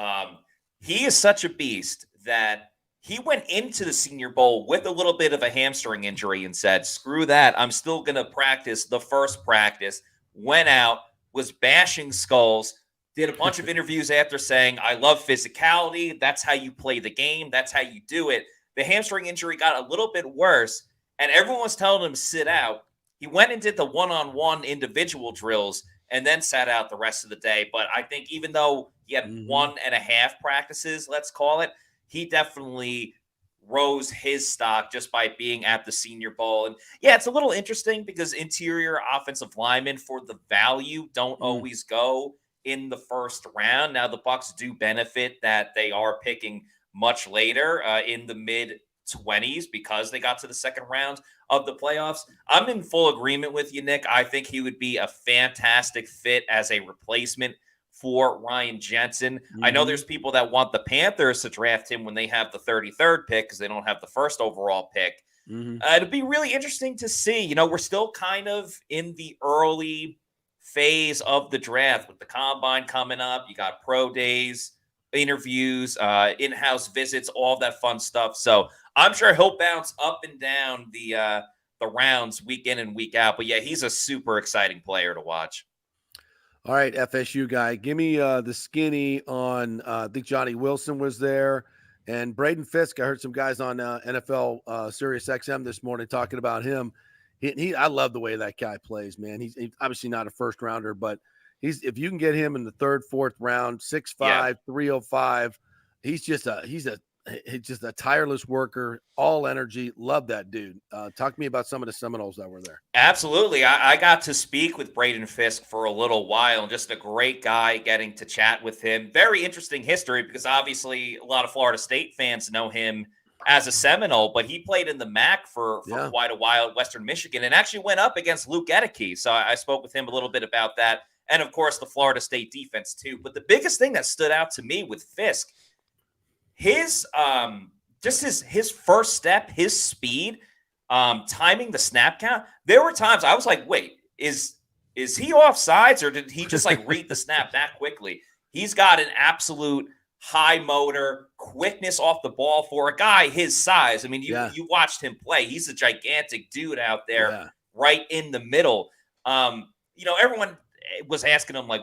Speaker 10: He is such a beast that he went into the Senior Bowl with a little bit of a hamstring injury and said, screw that. I'm still going to practice the first practice. Went out, was bashing skulls, did a bunch of interviews after saying, I love physicality. That's how you play the game. That's how you do it. The hamstring injury got a little bit worse, and everyone was telling him to sit out. He went and did the one-on-one individual drills and then sat out the rest of the day. But I think even though he had 1.5 practices, let's call it, he definitely rose his stock just by being at the Senior Bowl. And yeah, it's a little interesting because interior offensive linemen for the value don't always go in the first round. Now the Bucs do benefit that they are picking much later in the mid-20s because they got to the second round of the playoffs. I'm in full agreement with you, Nick. I think he would be a fantastic fit as a replacement for Ryan Jensen. I know there's people that want the Panthers to draft him when they have the 33rd pick because they don't have the first overall pick. It'd be really interesting to see. You know, we're still kind of in the early phase of the draft with the combine coming up. You got pro days, interviews, in-house visits, all that fun stuff. So I'm sure he'll bounce up and down the rounds week in and week out. But yeah, he's a super exciting player to watch.
Speaker 5: All right, FSU guy, give me the skinny on, I think Johnny Wilson was there, and Braden Fisk. I heard some guys on NFL Sirius XM this morning talking about him. I love the way that guy plays, man. He's obviously not a first rounder, but if you can get him in the third, fourth round, 6'5", 305, he's just a tireless worker, all energy. Love that dude. Talk to me about some of the Seminoles that were there.
Speaker 10: Absolutely. I got to speak with Braden Fisk for a little while, and just a great guy getting to chat with him. Very interesting history because obviously a lot of Florida State fans know him as a Seminole, but he played in the MAC for quite a while at Western Michigan and actually went up against Luke Edeke. So I spoke with him a little bit about that. And of course, the Florida State defense too. But the biggest thing that stood out to me with Fisk, his first step, his speed, timing the snap count. There were times I was like, wait, is he off sides or did he just like read the snap that quickly? He's got an absolute high motor, quickness off the ball for a guy his size. I mean, you watched him play. He's a gigantic dude out there, right in the middle. You know, everyone was asking him, like,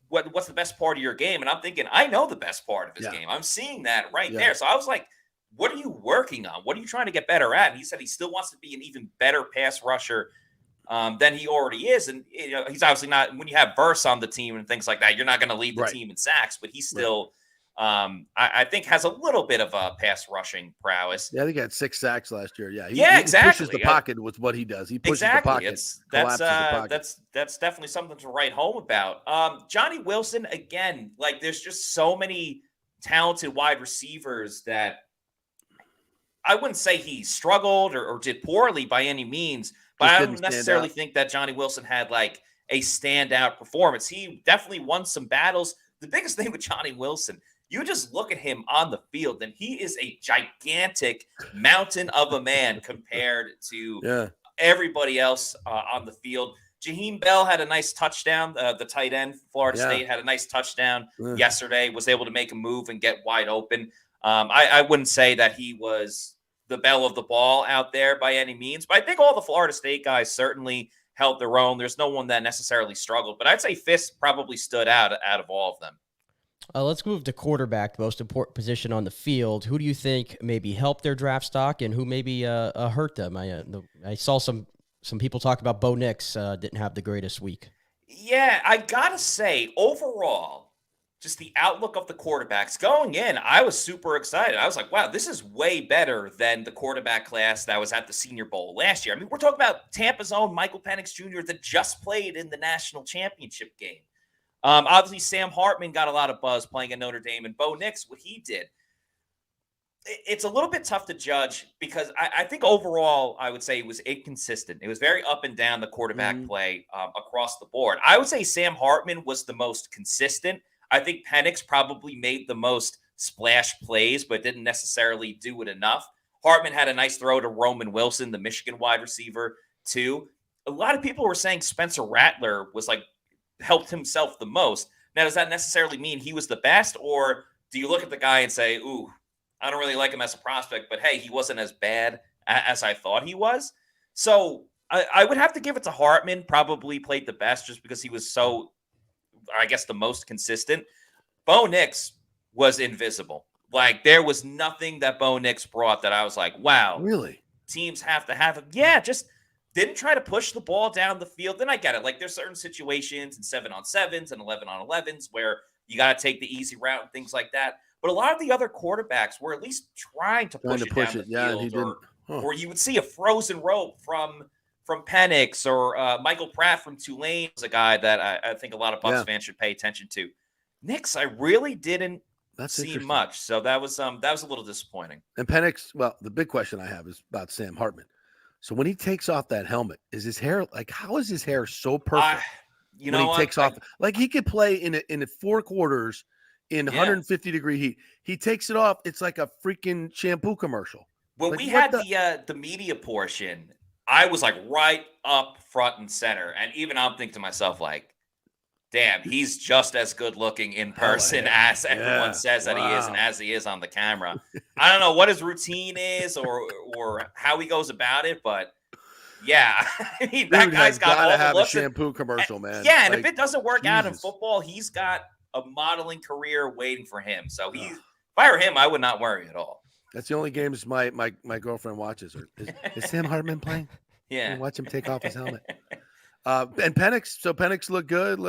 Speaker 10: what's the best part of your game? And I'm thinking, I know the best part of his game. I'm seeing that right there. So I was like, what are you working on? What are you trying to get better at? And he said he still wants to be an even better pass rusher than he already is. And he's obviously not, when you have Verse on the team and things like that, you're not going to lead the team in sacks, but he's still, I think, has a little bit of a pass rushing prowess.
Speaker 5: Yeah, I think he had 6 sacks last year. Yeah,
Speaker 10: he
Speaker 5: pushes the pocket with what he does. He pushes the pocket.
Speaker 10: That's definitely something to write home about. Johnny Wilson, again, like there's just so many talented wide receivers that I wouldn't say he struggled or did poorly by any means, but I don't necessarily think that Johnny Wilson had like a standout performance. He definitely won some battles. The biggest thing with Johnny Wilson, you just look at him on the field, and he is a gigantic mountain of a man compared to everybody else on the field. Jaheim Bell had a nice touchdown. The tight end, Florida State, had a nice touchdown yesterday, was able to make a move and get wide open. I wouldn't say that he was the belle of the ball out there by any means, but I think all the Florida State guys certainly held their own. There's no one that necessarily struggled, but I'd say Fisk probably stood out of all of them.
Speaker 6: Let's move to quarterback, the most important position on the field. Who do you think maybe helped their draft stock and who maybe hurt them? I saw some people talk about Bo Nix didn't have the greatest week.
Speaker 10: Yeah, I gotta say, overall, just the outlook of the quarterbacks going in, I was super excited. I was like, wow, this is way better than the quarterback class that was at the Senior Bowl last year. I mean, we're talking about Tampa's own Michael Penix Jr. that just played in the national championship game. Obviously, Sam Hartman got a lot of buzz playing at Notre Dame, and Bo Nix, what he did. It's a little bit tough to judge because I think overall, I would say it was inconsistent. It was very up and down, the quarterback play across the board. I would say Sam Hartman was the most consistent. I think Penix probably made the most splash plays, but didn't necessarily do it enough. Hartman had a nice throw to Roman Wilson, the Michigan wide receiver, too. A lot of people were saying Spencer Rattler was like helped himself the most. Now, does that necessarily mean he was the best, or do you look at the guy and say, ooh, I don't really like him as a prospect, but hey, he wasn't as bad as I thought he was? So I would have to give it to Hartman. Probably played the best just because he was so, I guess, the most consistent. Bo Nix was invisible. Like, there was nothing that Bo Nix brought that I was like, wow.
Speaker 5: Really?
Speaker 10: Teams have to have him. Yeah, just didn't try to push the ball down the field. Then I get it. Like, there's certain situations in 7-on-7s and 11-on-11s where you got to take the easy route and things like that. But a lot of the other quarterbacks were at least trying to push it down the field.
Speaker 5: He didn't.
Speaker 10: Or you would see a frozen rope from Penix, or Michael Pratt from Tulane was a guy that I think a lot of Bucs fans should pay attention to. Nix, I really didn't see much. So that was a little disappointing.
Speaker 5: And Penix, well, the big question I have is about Sam Hartman. So when he takes off that helmet, is his hair like, how is his hair so perfect? He takes off, like he could play in 4 quarters in 150-degree heat. He takes it off. It's like a freaking shampoo commercial.
Speaker 10: When we had the media portion, I was like right up front and center. And even I'm thinking to myself, like, damn, he's just as good looking in person as everyone says that he is and as he is on the camera. I don't know what his routine is or how he goes about it, but yeah, I mean, that guy's got all the looks.
Speaker 5: A shampoo commercial, man.
Speaker 10: Yeah, and if it doesn't work out in football, he's got a modeling career waiting for him. So if I were him, I would not worry at all.
Speaker 5: That's the only games my girlfriend watches. Is Sam Hartman playing?
Speaker 10: Yeah.
Speaker 5: Watch him take off his helmet. And Penix looked good.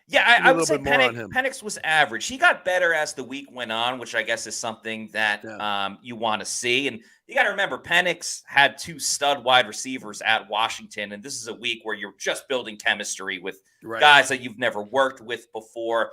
Speaker 10: Yeah, I would say Penix was average. He got better as the week went on, which I guess is something that you want to see. And you got to remember, Penix had 2 stud wide receivers at Washington, and this is a week where you're just building chemistry with guys that you've never worked with before.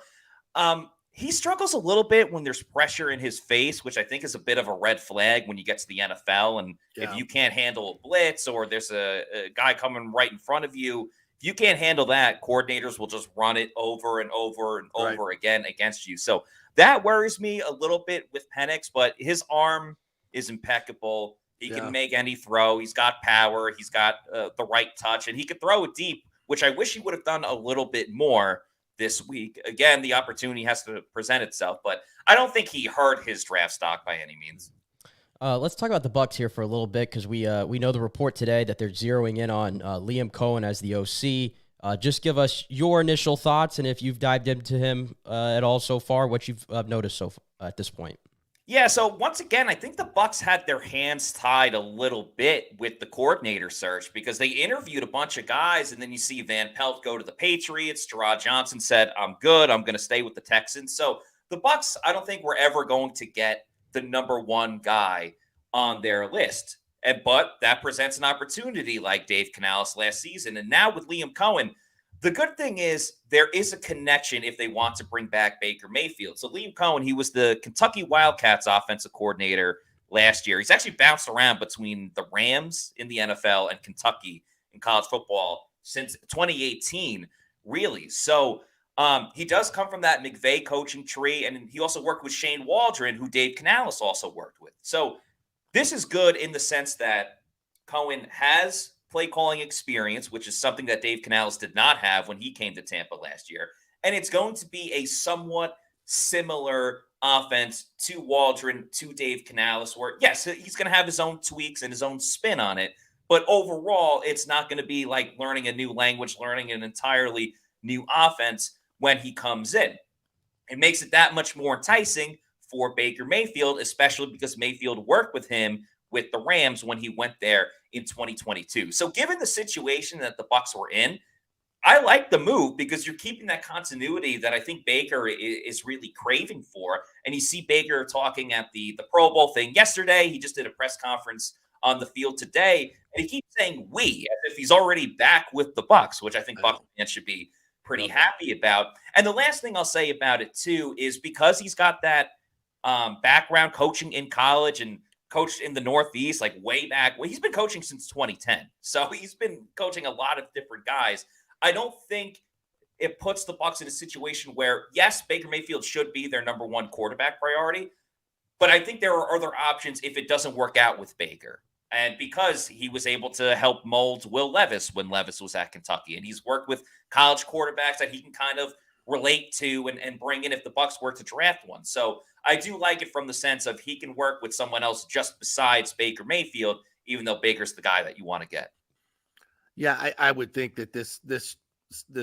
Speaker 10: He struggles a little bit when there's pressure in his face, which I think is a bit of a red flag when you get to the NFL. And if you can't handle a blitz or there's a guy coming right in front of you, if you can't handle that, coordinators will just run it over and over and over again against you. So that worries me a little bit with Penix, but his arm is impeccable. He can make any throw. He's got power. He's got the right touch, and he could throw it deep, which I wish he would have done a little bit more this week. Again, the opportunity has to present itself, but I don't think he hurt his draft stock by any means.
Speaker 6: Let's talk about the Bucs here for a little bit because we know the report today that they're zeroing in on Liam Coen as the OC. Just give us your initial thoughts, and if you've dived into him at all so far, what you've noticed at this point.
Speaker 10: Yeah, so once again, I think the Bucs had their hands tied a little bit with the coordinator search because they interviewed a bunch of guys, and then you see Van Pelt go to the Patriots. Gerard Johnson said, "I'm good. I'm going to stay with the Texans." So the Bucs, I don't think we're ever going to get the number one guy on their list. But that presents an opportunity like Dave Canales last season. And now with Liam Coen, the good thing is there is a connection if they want to bring back Baker Mayfield. So Liam Coen, he was the Kentucky Wildcats offensive coordinator last year. He's actually bounced around between the Rams in the NFL and Kentucky in college football since 2018, really. So he does come from that McVay coaching tree, and he also worked with Shane Waldron, who Dave Canales also worked with. So this is good in the sense that Coen has play calling experience, which is something that Dave Canales did not have when he came to Tampa last year. And it's going to be a somewhat similar offense to Waldron, to Dave Canales, where, yes, he's going to have his own tweaks and his own spin on it. But overall, it's not going to be like learning a new language, learning an entirely new offense when he comes in. It makes it that much more enticing for Baker Mayfield, especially because Mayfield worked with him with the Rams when he went there in 2022. So given the situation that the Bucs were in, I like the move because you're keeping that continuity that I think Baker is really craving for. And you see Baker talking at the Pro Bowl thing yesterday. He just did a press conference on the field today, and he keeps saying "we" as if he's already back with the Bucs, which I think Bucs fans should be pretty happy about. And the last thing I'll say about it too is because he's got that background coaching in college and coached in the Northeast, like way back. Well, he's been coaching since 2010. So he's been coaching a lot of different guys. I don't think it puts the Bucs in a situation where, yes, Baker Mayfield should be their number one quarterback priority, but I think there are other options if it doesn't work out with Baker. And because he was able to help mold Will Levis when Levis was at Kentucky, and he's worked with college quarterbacks that he can kind of relate to and bring in if the Bucs were to draft one. So I do like it from the sense of he can work with someone else just besides Baker Mayfield, even though Baker's the guy that you want to get.
Speaker 5: Yeah, I would think that this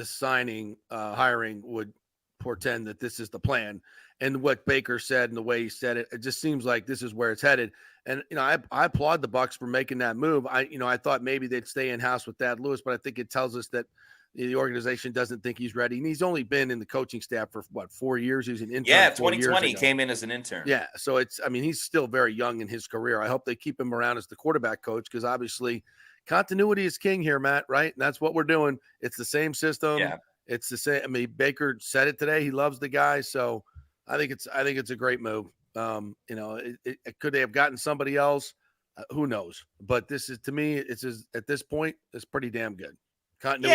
Speaker 5: signing, hiring would portend that this is the plan. And what Baker said and the way he said it, it just seems like this is where it's headed. And, I applaud the Bucs for making that move. I thought maybe they'd stay in-house with Thad Lewis, but I think it tells us that the organization doesn't think he's ready. And he's only been in the coaching staff for 4 years. He was an intern.
Speaker 10: Yeah, 2020 came in as an intern.
Speaker 5: Yeah. So he's still very young in his career. I hope they keep him around as the quarterback coach because obviously continuity is king here, Matt, right? And that's what we're doing. It's the same system.
Speaker 10: Yeah.
Speaker 5: It's the same. Baker said it today. He loves the guy. So I think it's a great move. Could they have gotten somebody else? Who knows? But this is, to me, at this point, it's pretty damn good. Continuity.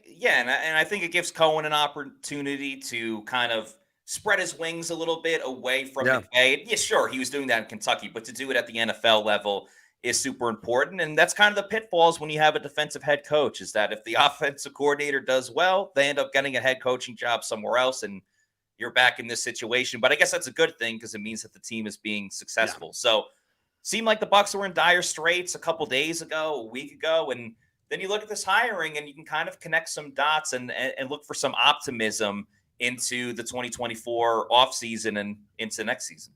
Speaker 10: Yeah, and I think it gives Coen an opportunity to kind of spread his wings a little bit away from McVay. Yeah, sure, he was doing that in Kentucky, but to do it at the NFL level is super important. And that's kind of the pitfalls when you have a defensive head coach, is that if the offensive coordinator does well, they end up getting a head coaching job somewhere else, and you're back in this situation. But I guess that's a good thing because it means that the team is being successful. Yeah. So seemed like the Bucs were in dire straits a couple days ago, a week ago, and then you look at this hiring and you can kind of connect some dots and look for some optimism into the 2024 offseason and into next season.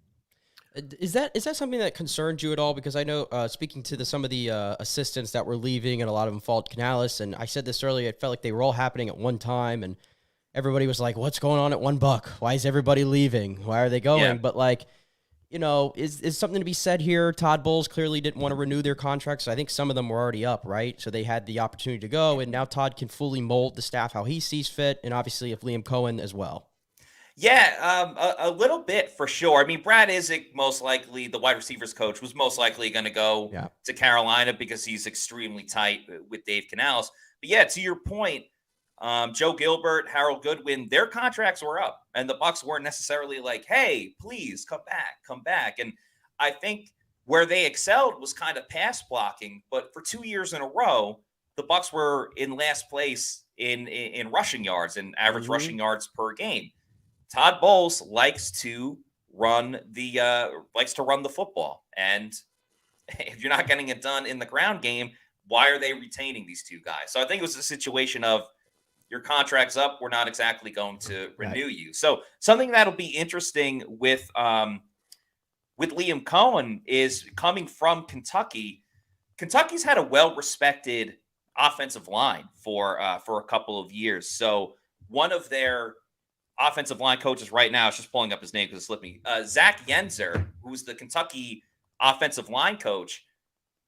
Speaker 6: Is that something that concerned you at all? Because I know speaking to some of the assistants that were leaving, and a lot of them followed Canales, and I said this earlier, it felt like they were all happening at one time, and everybody was like, what's going on at one Buck? Why is everybody leaving? Why are they going? Yeah. But is something to be said here. Todd Bowles clearly didn't want to renew their contracts. So I think some of them were already up, right? So they had the opportunity to go, and now Todd can fully mold the staff how he sees fit, and obviously if Liam Coen as well.
Speaker 10: Yeah, a little bit for sure. I mean, Brad Isaac, most likely, the wide receivers coach, was most likely going to go to Carolina because he's extremely tight with Dave Canales. But yeah, to your point, Joe Gilbert, Harold Goodwin, their contracts were up, and the Bucs weren't necessarily like, hey, please come back. And I think where they excelled was kind of pass blocking, but for 2 years in a row, the Bucs were in last place in rushing yards and average rushing yards per game. Todd Bowles likes to run the football, and if you're not getting it done in the ground game, why are they retaining these two guys? So I think it was a situation of your contract's up. We're not exactly going to renew you. So something that'll be interesting with Liam Coen is coming from Kentucky. Kentucky's had a well-respected offensive line for a couple of years. So one of their offensive line coaches right now, I was just pulling up his name because it slipped me, Zach Yenzer, who's the Kentucky offensive line coach.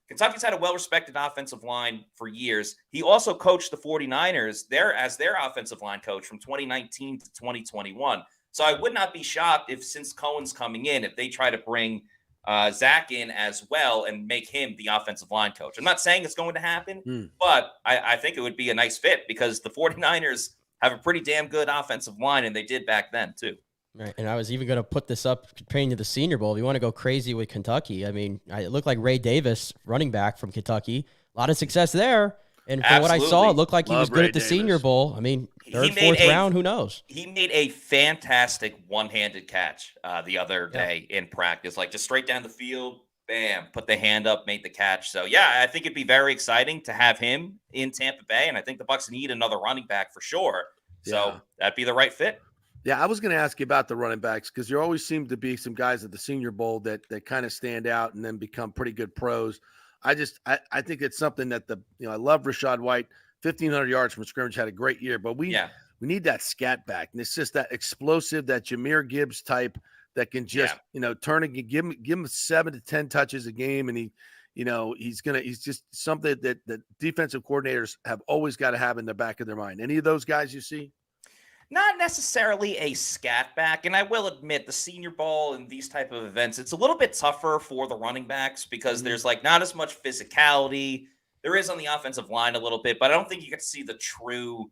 Speaker 10: Kentucky's had a well-respected offensive line for years. He also coached the 49ers as their offensive line coach from 2019 to 2021. So I would not be shocked if, since Cohen's coming in, if they try to bring Zach in as well and make him the offensive line coach. I'm not saying it's going to happen, but I think it would be a nice fit because the 49ers have a pretty damn good offensive line, and they did back then too.
Speaker 6: Right, and I was even going to put this up comparing to the Senior Bowl. If you want to go crazy with Kentucky, I mean, it looked like Ray Davis, running back from Kentucky, a lot of success there. And from what I saw, it looked like he was good at the Senior Bowl. I mean, third, fourth round, who knows?
Speaker 10: He made a fantastic one-handed catch the other day in practice, like just straight down the field, bam, put the hand up, made the catch. So, yeah, I think it'd be very exciting to have him in Tampa Bay, and I think the Bucs need another running back for sure. So that'd be the right fit.
Speaker 5: Yeah, I was going to ask you about the running backs because there always seem to be some guys at the Senior Bowl that kind of stand out and then become pretty good pros. I think it's something that I love Rachaad White, 1,500 yards from scrimmage, had a great year, but we need that scat back. And it's just that explosive, that Jahmyr Gibbs type that can just, turn and give him 7 to 10 touches a game. And he's just something that the defensive coordinators have always got to have in the back of their mind. Any of those guys you see?
Speaker 10: Not necessarily a scat back, and I will admit the Senior Bowl and these type of events, it's a little bit tougher for the running backs because there's not as much physicality. There is on the offensive line a little bit, but I don't think you get to see the true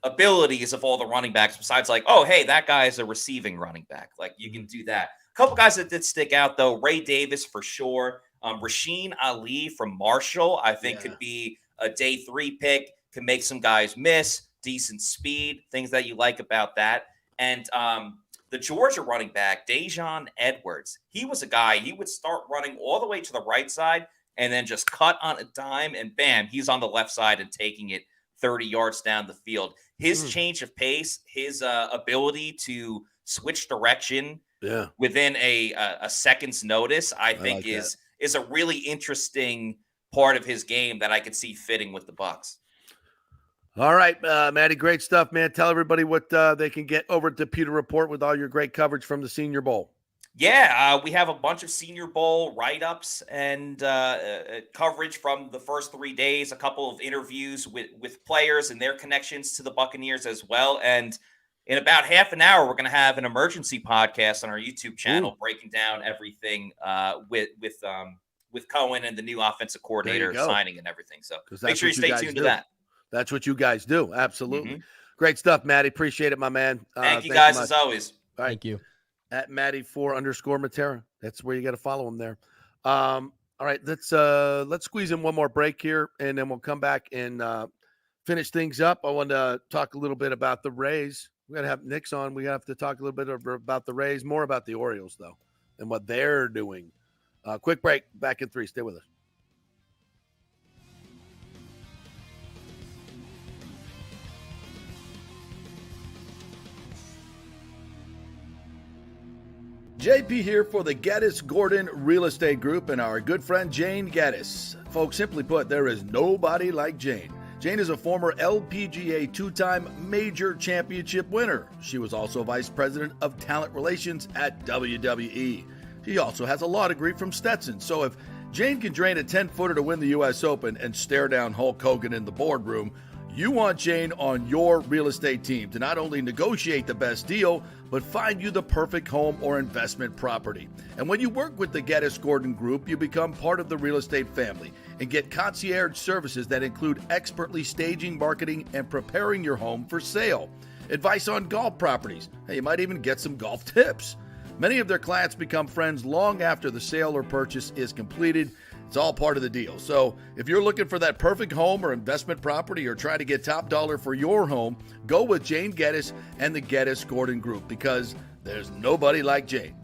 Speaker 10: abilities of all the running backs besides oh, hey, that guy is a receiving running back. You can do that. A couple guys that did stick out, though, Ray Davis for sure. Rasheen Ali from Marshall, I think could be a day 3 pick, can make some guys miss. Decent speed, things that you like about that. And the Georgia running back, Dejon Edwards, he was a guy, he would start running all the way to the right side and then just cut on a dime and bam, he's on the left side and taking it 30 yards down the field. His change of pace, his ability to switch direction within a second's notice, I think is a really interesting part of his game that I could see fitting with the Bucs.
Speaker 5: All right, Matty, great stuff, man. Tell everybody what they can get over at the Pewter Report with all your great coverage from the Senior Bowl.
Speaker 10: Yeah, we have a bunch of Senior Bowl write-ups and coverage from the first 3 days, a couple of interviews with players and their connections to the Buccaneers as well. And in about half an hour, we're going to have an emergency podcast on our YouTube channel breaking down everything with Coen and the new offensive coordinator signing and everything. So make sure you stay tuned to that.
Speaker 5: That's what you guys do. Absolutely. Great stuff, Matty. Appreciate it, my man.
Speaker 10: Thank you guys as always.
Speaker 5: All right.
Speaker 6: Thank you.
Speaker 5: At Matty4_Matera. That's where you got to follow him there. All right. Let's squeeze in one more break here, and then we'll come back and finish things up. I want to talk a little bit about the Rays. We got to have Nick's on. We have to talk a little bit about the Rays, more about the Orioles, though, and what they're doing. Quick break. Back in 3. Stay with us. JP here for the Geddes Gordon Real Estate Group and our good friend Jane Geddes. Folks, simply put, there is nobody like Jane. Jane is a former LPGA 2-time major championship winner. She was also vice president of talent relations at WWE. She also has a law degree from Stetson. So if Jane can drain a 10-footer to win the U.S. Open and stare down Hulk Hogan in the boardroom, you want Jane on your real estate team to not only negotiate the best deal, but find you the perfect home or investment property. And when you work with the Geddes Gordon Group, you become part of the real estate family and get concierge services that include expertly staging, marketing, and preparing your home for sale. Advice on golf properties. Hey, you might even get some golf tips. Many of their clients become friends long after the sale or purchase is completed. It's all part of the deal. So if you're looking for that perfect home or investment property or trying to get top dollar for your home, go with Jane Geddes and the Geddes Gordon Group because there's nobody like Jane.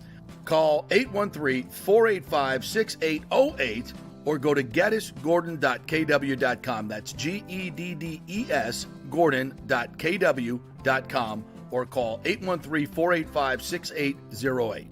Speaker 5: Call 813-485-6808 or go to GeddesGordon.kw.com. That's GEDDES
Speaker 7: jgordon.kw.com or call 813-485-6808.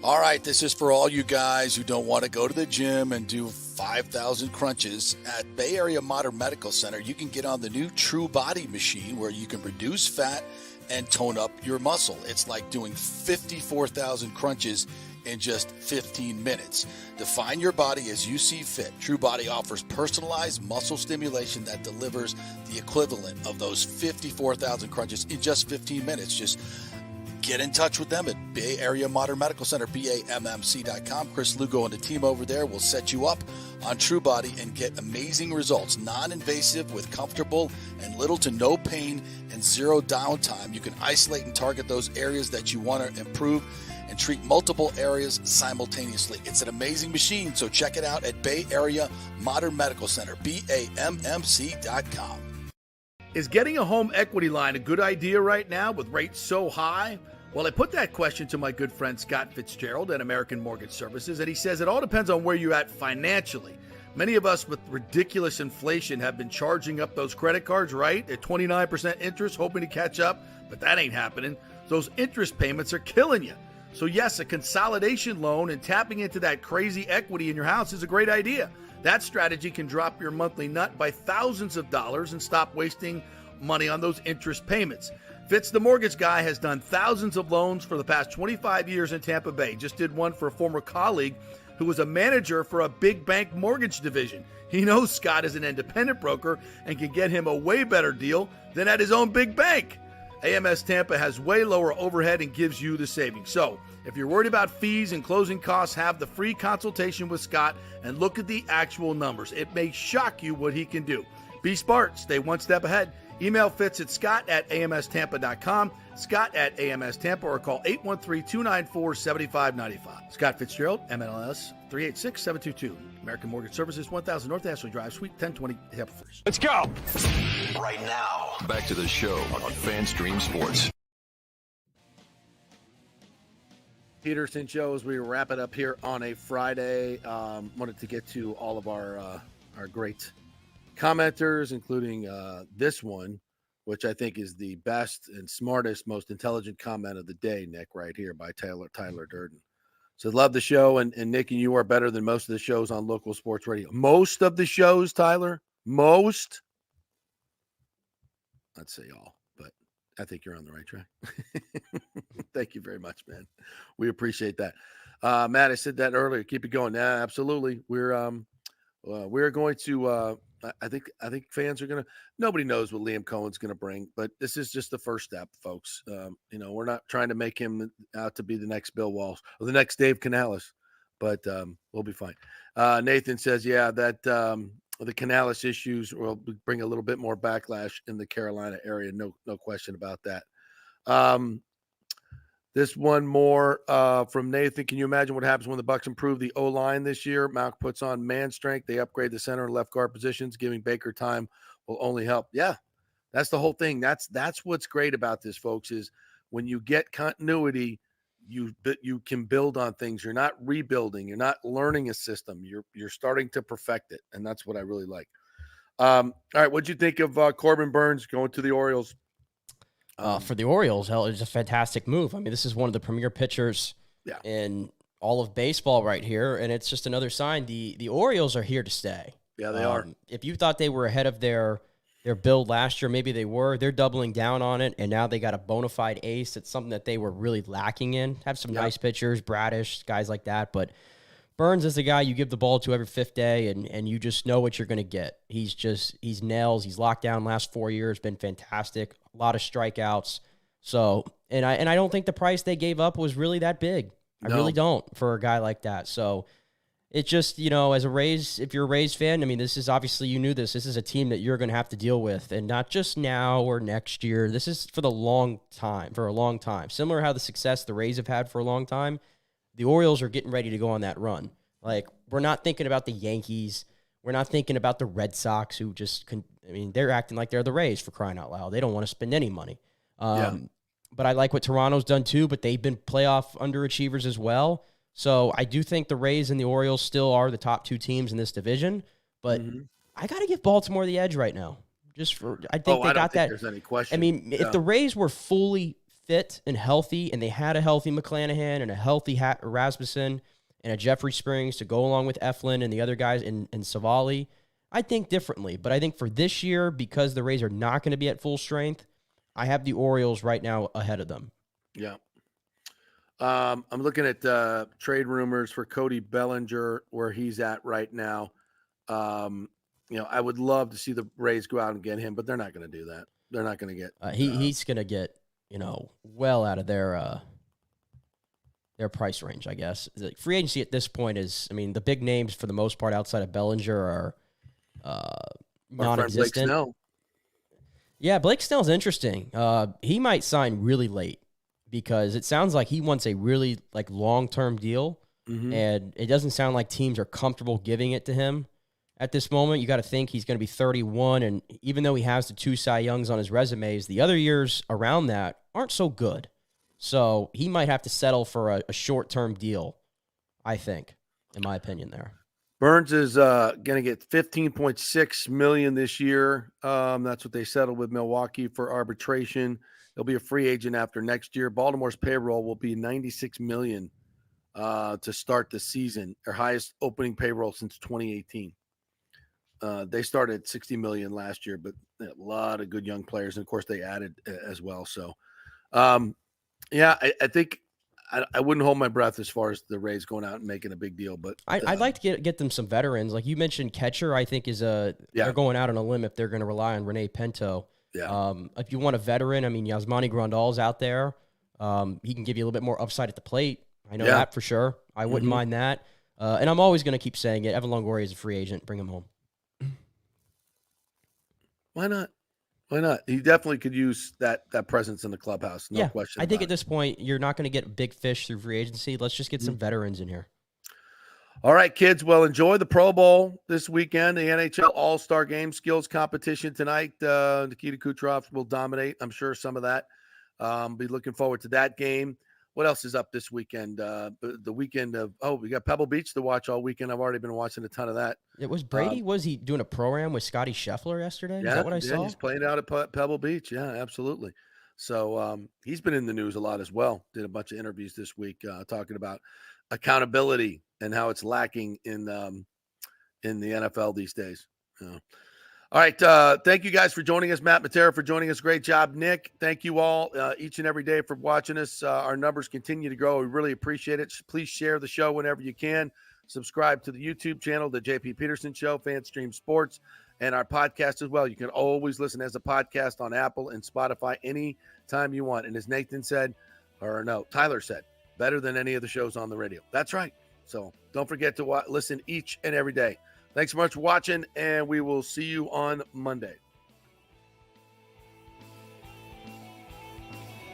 Speaker 3: All right, this is for all you guys who don't want to go to the gym and do 5,000 crunches. At Bay Area Modern Medical Center, you can get on the new True Body machine where you can reduce fat and tone up your muscle. It's like doing 54,000 crunches in just 15 minutes. Define your body as you see fit. True Body offers personalized muscle stimulation that delivers the equivalent of those 54,000 crunches in just 15 minutes. Just get in touch with them at Bay Area Modern Medical Center, BAMMC.com. Chris Lugo and the team over there will set you up on True Body and get amazing results. Non-invasive with comfortable and little to no pain and zero downtime. You can isolate and target those areas that you want to improve and treat multiple areas simultaneously. It's an amazing machine, so check it out at Bay Area Modern Medical Center, BAMMC.com.
Speaker 7: Is getting a home equity line a good idea right now with rates so high? Well, I put that question to my good friend Scott Fitzgerald at American Mortgage Services, and he says it all depends on where you're at financially. Many of us with ridiculous inflation have been charging up those credit cards, right? At 29% interest, hoping to catch up, but that ain't happening. Those interest payments are killing you. So yes, a consolidation loan and tapping into that crazy equity in your house is a great idea. That strategy can drop your monthly nut by thousands of dollars and stop wasting money on those interest payments. Fitz, the mortgage guy, has done thousands of loans for the past 25 years in Tampa Bay. Just did one for a former colleague who was a manager for a big bank mortgage division. He knows Scott is an independent broker and can get him a way better deal than at his own big bank. AMS Tampa has way lower overhead and gives you the savings. So if you're worried about fees and closing costs, have the free consultation with Scott and look at the actual numbers. It may shock you what he can do. Be smart. Stay one step ahead. Email Fitz at scott@amstampa.com, scott@amstampa, or call 813-294-7595. Scott Fitzgerald, MLS 386-722. American Mortgage Services, 1000 North Ashley Drive, Suite 1020, Tampa First.
Speaker 1: Let's go. Right now, back to the show on FanStream Sports.
Speaker 5: Peterson Show, as we wrap it up here on a Friday. Wanted to get to all of our great commenters, including this one, which I think is the best and smartest, most intelligent comment of the day, Nick, right here by Tyler Durden. So love the show, and Nick, and you are better than most of the shows on local sports radio. Most of the shows, Tyler, most. I'd say all, but I think you're on the right track. Thank you very much, man. We appreciate that. Matt, I said that earlier. Keep it going. Yeah, absolutely. We're going to. I think fans are gonna. Nobody knows what Liam Cohen's gonna bring, but this is just the first step, folks. We're not trying to make him out to be the next Bill Walsh or the next Dave Canales, but we'll be fine. Nathan says, yeah, that the Canales issues will bring a little bit more backlash in the Carolina area. No question about that. This one more from Nathan. Can you imagine what happens when the Bucs improve the O-line this year? Malk puts on man strength. They upgrade the center and left guard positions. Giving Baker time will only help. Yeah, that's the whole thing. That's what's great about this, folks, is when you get continuity, you can build on things. You're not rebuilding. You're not learning a system. You're starting to perfect it, and that's what I really like. All right, what'd you think of Corbin Burns going to the Orioles?
Speaker 6: For the Orioles, hell, it's a fantastic move. I mean, this is one of the premier pitchers in all of baseball right here, and it's just another sign the Orioles are here to stay.
Speaker 5: Yeah, they are.
Speaker 6: If you thought they were ahead of their build last year, maybe they were. They're doubling down on it, and now they got a bona fide ace. It's something that they were really lacking in. Have some nice pitchers, Bradish, guys like that, but Burns is the guy you give the ball to every fifth day, and you just know what you're going to get. He's nails. He's locked down last 4 years, been fantastic. A lot of strikeouts. So, and I don't think the price they gave up was really that big. I really don't for a guy like that. So it just, as a Rays, if you're a Rays fan, I mean, this is obviously, you knew this. This is a team that you're going to have to deal with, and not just now or next year. This is for a long time. Similar to how the success the Rays have had for a long time. The Orioles are getting ready to go on that run. Like, we're not thinking about the Yankees. We're not thinking about the Red Sox, who they're acting like they're the Rays, for crying out loud. They don't want to spend any money. But I like what Toronto's done too, but they've been playoff underachievers as well. So I do think the Rays and the Orioles still are the top two teams in this division. But I got to give Baltimore the edge right now. I think they
Speaker 5: I don't
Speaker 6: got
Speaker 5: think
Speaker 6: that.
Speaker 5: there's any question.
Speaker 6: I mean, if the Rays were fully fit and healthy, and they had a healthy McClanahan and a healthy Rasmussen and a Jeffrey Springs to go along with Eflin and the other guys in Savali, I think differently. But I think for this year, because the Rays are not going to be at full strength, I have the Orioles right now ahead of them.
Speaker 5: Yeah. I'm looking at trade rumors for Cody Bellinger, where he's at right now. I would love to see the Rays go out and get him, but they're not going to do that. They're not going to get.
Speaker 6: He's going to get well out of their price range, I guess. The free agency at this point is, I mean, the big names for the most part outside of Bellinger are non-existent.
Speaker 5: Blake Snell.
Speaker 6: Yeah, Blake Snell's interesting. He might sign really late because it sounds like he wants a really long-term deal, and it doesn't sound like teams are comfortable giving it to him at this moment. You got to think he's going to be 31, and even though he has the 2 Cy Youngs on his resumes, the other years around that aren't so good. So he might have to settle for a short-term deal, I think, in my opinion there.
Speaker 5: Burns is going to get $15.6 million this year. That's what they settled with Milwaukee for arbitration. He'll be a free agent after next year. Baltimore's payroll will be $96 million to start the season, their highest opening payroll since 2018. They started $60 million last year, but a lot of good young players, and of course they added as well. So, I think I wouldn't hold my breath as far as the Rays going out and making a big deal, but
Speaker 6: I'd like to get them some veterans. Like you mentioned, catcher, I think they're going out on a limb if they're going to rely on Rene Pinto.
Speaker 5: Yeah.
Speaker 6: If you want a veteran, I mean, Yasmani Grandal's out there. He can give you a little bit more upside at the plate. I know that for sure. I wouldn't mind that. And I'm always going to keep saying it. Evan Longoria is a free agent. Bring him home.
Speaker 5: Why not? Why not? He definitely could use that presence in the clubhouse. No question.
Speaker 6: I think at this point, you're not going to get big fish through free agency. Let's just get some veterans in here.
Speaker 5: All right, kids. Well, enjoy the Pro Bowl this weekend. The NHL All-Star Game skills competition tonight. Nikita Kucherov will dominate. I'm sure some of that. Be looking forward to that game. What else is up this weekend? The weekend of we got Pebble Beach to watch all weekend. I've already been watching a ton of that.
Speaker 6: It was Brady. Was he doing a program with Scotty Scheffler yesterday?
Speaker 5: Yeah,
Speaker 6: Is that what I saw?
Speaker 5: He's playing out at Pebble Beach. Yeah, absolutely. So he's been in the news a lot as well. Did a bunch of interviews this week talking about accountability and how it's lacking in the NFL these days. All right. Thank you guys for joining us. Matt Matera for joining us. Great job, Nick. Thank you all each and every day for watching us. Our numbers continue to grow. We really appreciate it. Please share the show whenever you can. Subscribe to the YouTube channel, The JP Peterson Show, FanStream Sports, and our podcast as well. You can always listen as a podcast on Apple and Spotify anytime you want. And as Nathan said, Tyler said, better than any of the shows on the radio. That's right. So don't forget to listen each and every day. Thanks so much for watching, and we will see you on Monday.